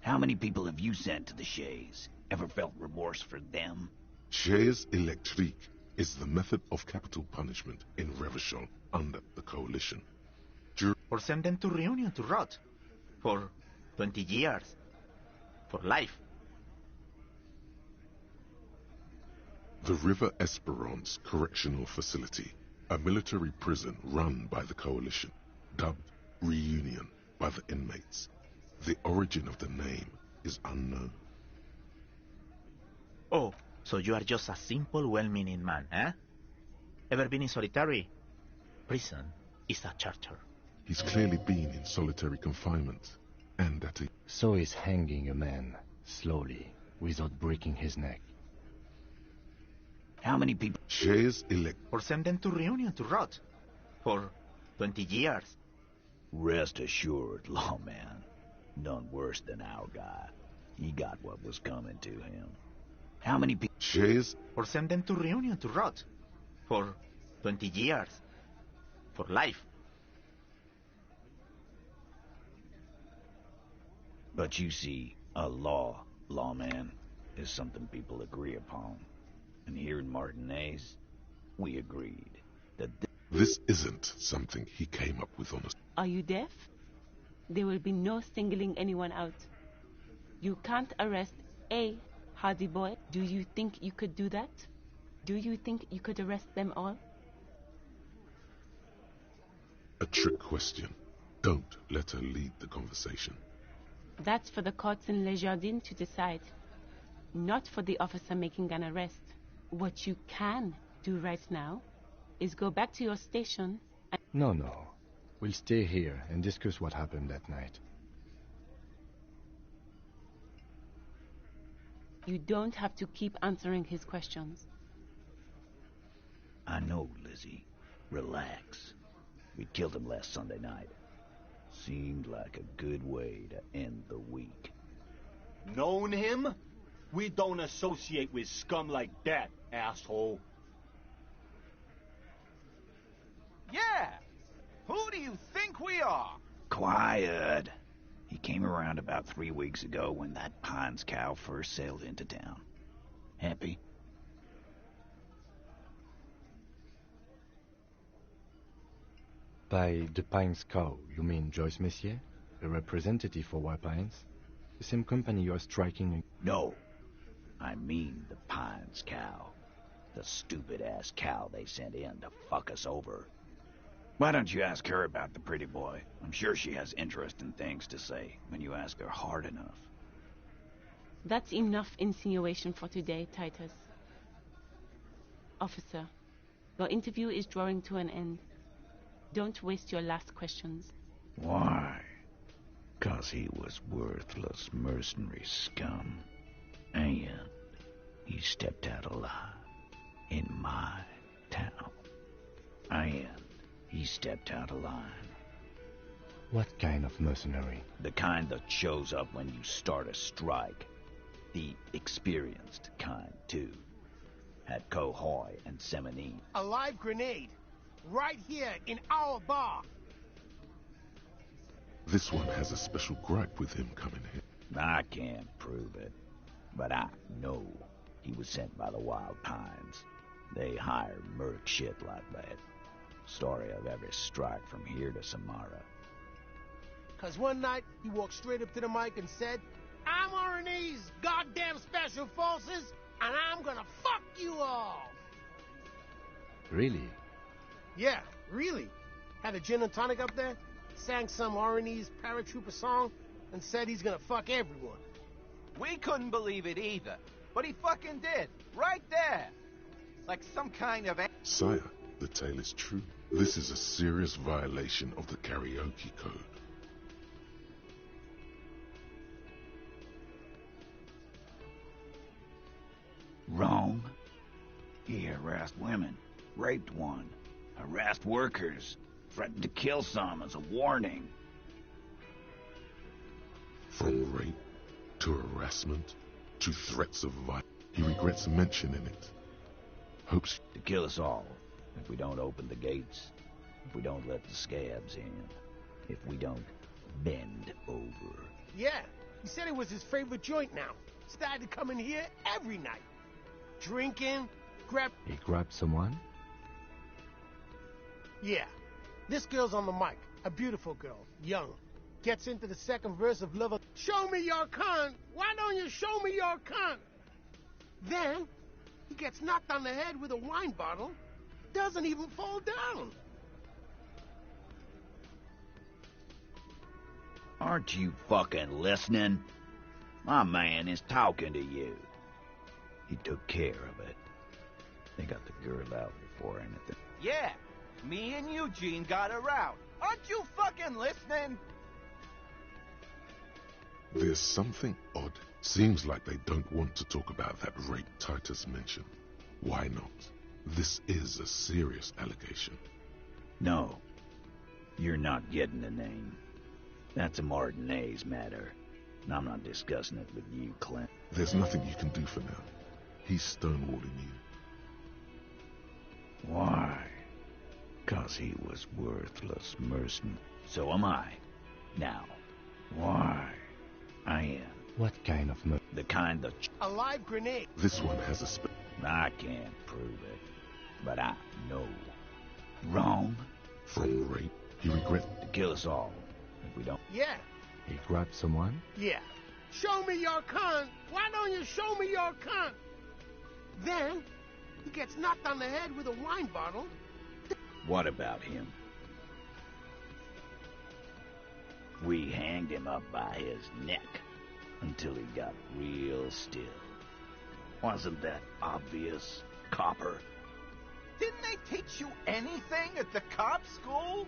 How many people have you sent to the Shays? Ever felt remorse for them? Chaise électrique is the method of capital punishment in Revachol under the coalition. Or send them to Reunion to rot. For 20 years. For life. The River Esperance Correctional Facility, a military prison run by the Coalition, dubbed Reunion by the inmates. The origin of the name is unknown. Oh, so you are just a simple, well-meaning man, eh? Ever been in solitary? Prison is a charter. He's clearly been in solitary confinement, and at a... So is hanging a man, slowly, without breaking his neck. How many people? Shares elect... Or send them to Reunion to rot. For 20 years. Rest assured, lawman. None worse than our guy. He got what was coming to him. How many people? Shares? Or send them to Reunion to rot. For 20 years. For life. But you see, a lawman, is something people agree upon. And here in Martinez, we agreed that this isn't something he came up with on a... Are you deaf? There will be no singling anyone out. You can't arrest a Hardy boy. Do you think you could do that? Do you think you could arrest them all? A trick question. Don't let her lead the conversation. That's for the courts in Les Jardins to decide. Not for the officer making an arrest. What you can do right now is go back to your station and... No. We'll stay here and discuss what happened that night. You don't have to keep answering his questions. I know, Lizzie. Relax. We killed him last Sunday night. Seemed like a good way to end the week. Known him? We don't associate with scum like that, asshole. Yeah! Who do you think we are? Quiet. He came around about 3 weeks ago when that Pines cow first sailed into town. Happy? By the Pines cow, you mean Joyce Messier? A representative for White Pines? The same company you are striking... No. I mean the Pines cow. The stupid-ass cow they sent in to fuck us over. Why don't you ask her about the pretty boy? I'm sure she has interesting things to say when you ask her hard enough. That's enough insinuation for today, Titus. Officer, your interview is drawing to an end. Don't waste your last questions. Why? 'Cause he was worthless mercenary scum. And he stepped out alive in my town. And he stepped out alive. What kind of mercenary? The kind that shows up when you start a strike. The experienced kind, too. At Cohoy and Seminine. A live grenade. Right here in our bar. This one has a special gripe with him coming here. I can't prove it. But I know he was sent by the Wild Pines. They hire merc shit like that. Story of every strike from here to Samara. 'Cause one night, he walked straight up to the mic and said, "I'm RNE's goddamn special forces, and I'm gonna fuck you all." Really? Yeah, really. Had a gin and tonic up there, sang some RNE's paratrooper song, and said he's gonna fuck everyone. We couldn't believe it either, but he fucking did, right there. Like some kind of... Sire, the tale is true. This is a serious violation of the karaoke code. Wrong. He harassed women, raped one, harassed workers, threatened to kill some as a warning. From rape to harassment to threats of violence. He regrets mentioning it. Hopes to kill us all if we don't open the gates, if we don't let the scabs in, if we don't bend over. Yeah, he said it was his favorite joint now. Started to come in here every night. Drinking, He grabbed someone? Yeah. This girl's on the mic. A beautiful girl. Young. Gets into the second verse of Love. Show me your cunt. Why don't you show me your cunt? Then, he gets knocked on the head with a wine bottle, doesn't even fall down. Aren't you fucking listening? My man is talking to you. He took care of it. They got the girl out before anything. Yeah, me and Eugene got her out. Aren't you fucking listening? There's something odd. Seems like they don't want to talk about that rape Titus mentioned. Why not? This is a serious allegation. No, you're not getting the name. That's a Martinez matter, and I'm not discussing it with you, Clint. There's nothing you can do for now. He's stonewalling you. Why? 'Cause he was worthless mercenary. So am I. Now, why? I am. What kind of The kind that... A live grenade. This one has a I can't prove it, but I know. Wrong? From rape, he regrets To kill us all, if we don't... Yeah, He grabbed someone? yeah. Show me your cunt. Why don't you show me your cunt? Then, he gets knocked on the head with a wine bottle. What about him? We hanged him up by his neck until he got real still. Wasn't that obvious, Copper? Didn't they teach you anything at the cop school?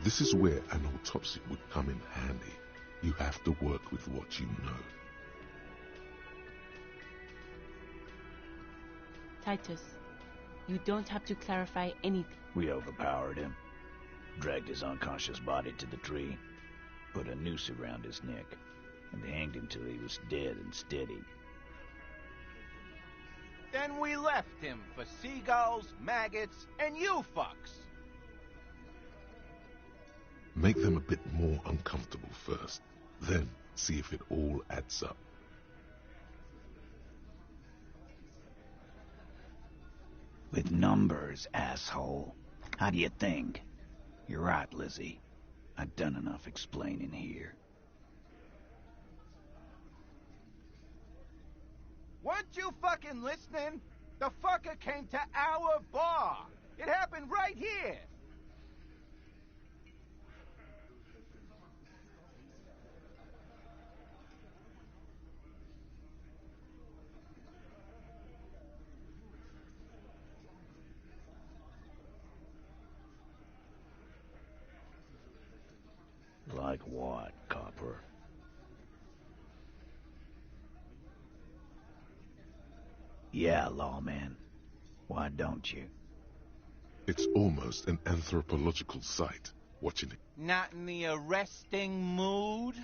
This is where an autopsy would come in handy. You have to work with what you know. Titus, you don't have to clarify anything. We overpowered him, dragged his unconscious body to the tree, put a noose around his neck, and hanged him till he was dead and steady. Then we left him for seagulls, maggots, and you fucks. Make them a bit more uncomfortable first, then see if it all adds up. With numbers, asshole. How do you think? You're right, Lizzie. I've done enough explaining here. Weren't you fucking listening? The fucker came to our bar. It happened right here. Like what, Copper? Yeah, lawman. Why don't you? It's almost an anthropological sight, watching it. Not in the arresting mood?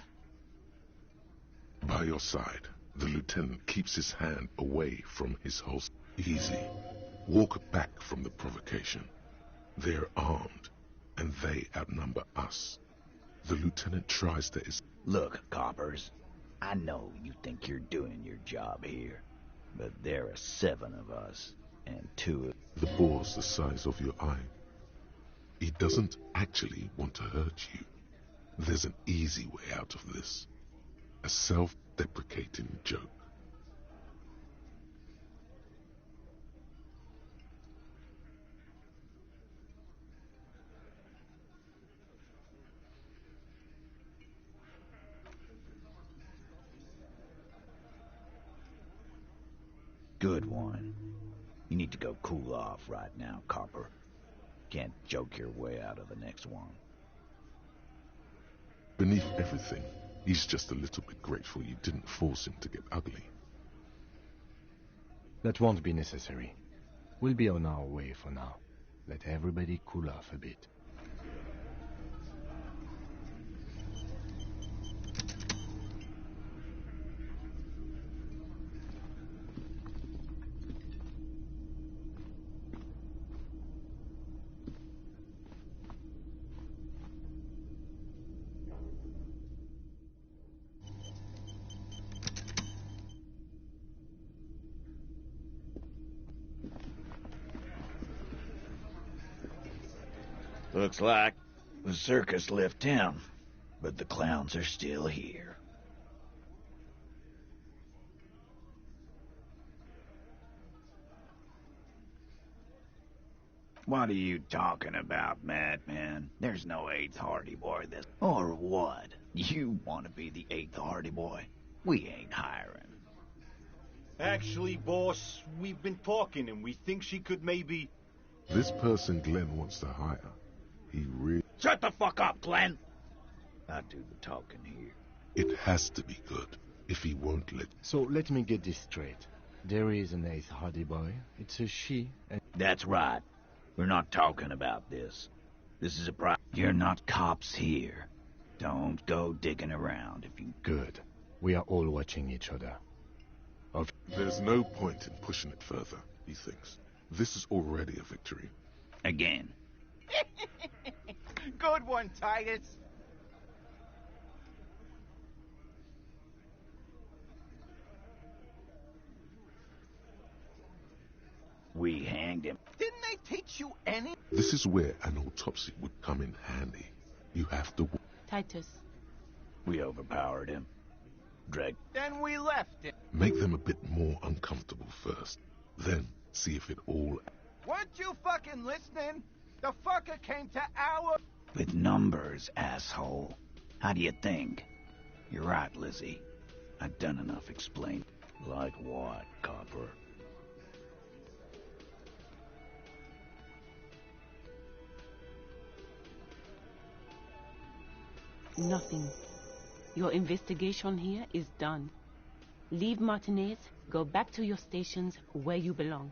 By your side, the lieutenant keeps his hand away from his holster. Easy. Walk back from the provocation. They're armed, and they outnumber us. The lieutenant tries to... Look, coppers, I know you think you're doing your job here, but there are 7 of us, and 2 of... The bore's the size of your eye. He doesn't actually want to hurt you. There's an easy way out of this. A self-deprecating joke. Good one. You need to go cool off right now, Copper. Can't joke your way out of the next one. Beneath everything, he's just a little bit grateful you didn't force him to get ugly. That won't be necessary. We'll be on our way for now. Let everybody cool off a bit. Looks like the circus left town, but the clowns are still here. What are you talking about, madman? There's no 8th Hardy Boy this... Or what? You want to be the 8th Hardy Boy? We ain't hiring. Actually, boss, we've been talking and we think she could maybe... This person Glenn wants to hire, he really... Shut the fuck up, Glenn! I do the talking here. It has to be good, if he won't let... So let me get this straight. There is an 8th Hardy Boy. It's a she and... That's right. We're not talking about this. This is a You're not cops here. Don't go digging around if you... Good. We are all watching each other. There's no point in pushing it further, he thinks. This is already a victory. Again. Good one, Titus. We hanged him. Didn't they teach you any? This is where an autopsy would come in handy. You have to... Titus. We overpowered him. Then we left it. Make them a bit more uncomfortable first. Then see if it all... Weren't you fucking listening? The fucker came to our... With numbers, asshole. How do you think? You're right, Lizzie. I've done enough explaining. Like what, Copper? Nothing. Your investigation here is done. Leave Martinez, go back to your stations where you belong.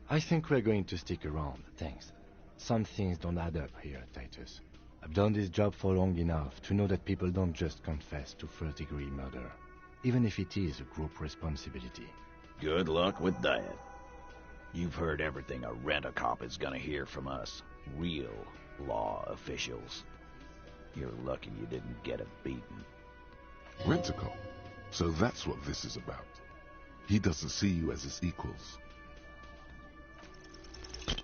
I think we're going to stick around, thanks. Some things don't add up here, Titus. I've done this job for long enough to know that people don't just confess to first-degree murder, even if it is a group responsibility. Good luck with that. You've heard everything a rent-a-cop is gonna hear from us. Real law officials. You're lucky you didn't get a beating. Rent-a-cop? So that's what this is about. He doesn't see you as his equals.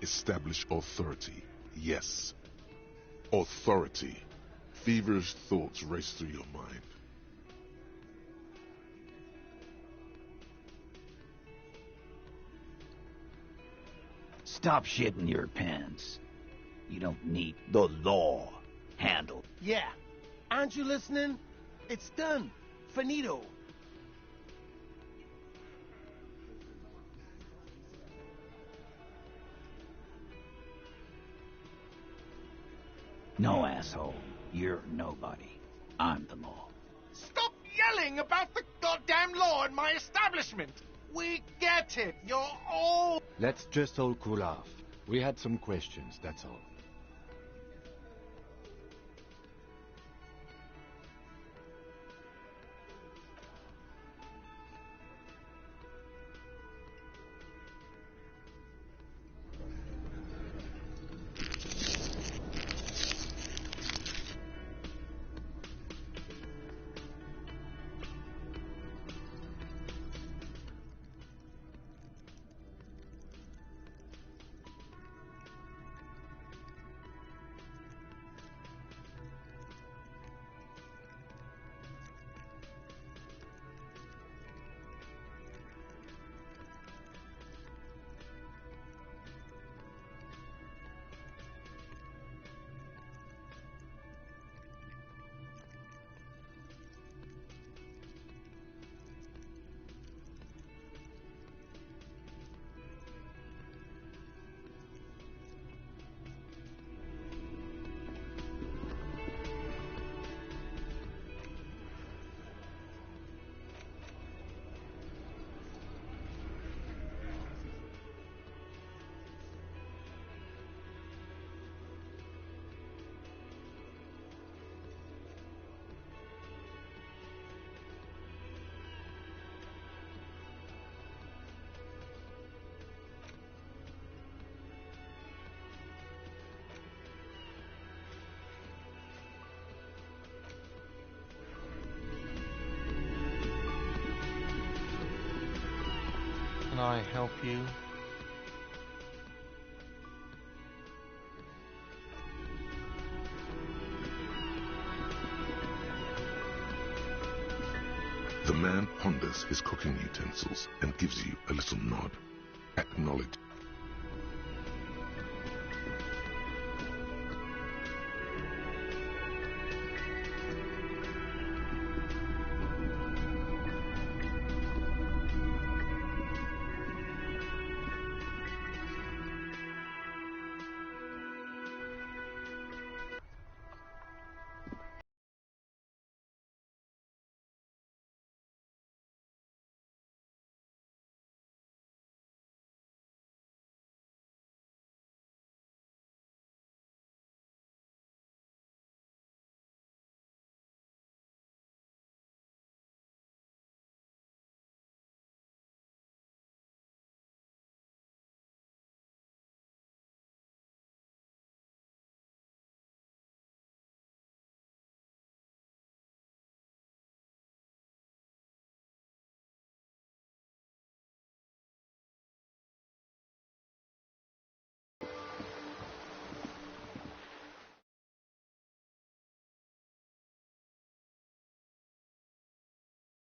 Establish authority. Yes. Authority. Feverish thoughts race through your mind. Stop shitting your pants. You don't need the law handled. Yeah. Aren't you listening? It's done. Finito. No, asshole. You're nobody. I'm the law. Stop yelling about the goddamn law in my establishment! We get it. You're all... Let's just all cool off. We had some questions, that's all. Can I help you? The man ponders his cooking utensils and gives you a little nod. Acknowledge.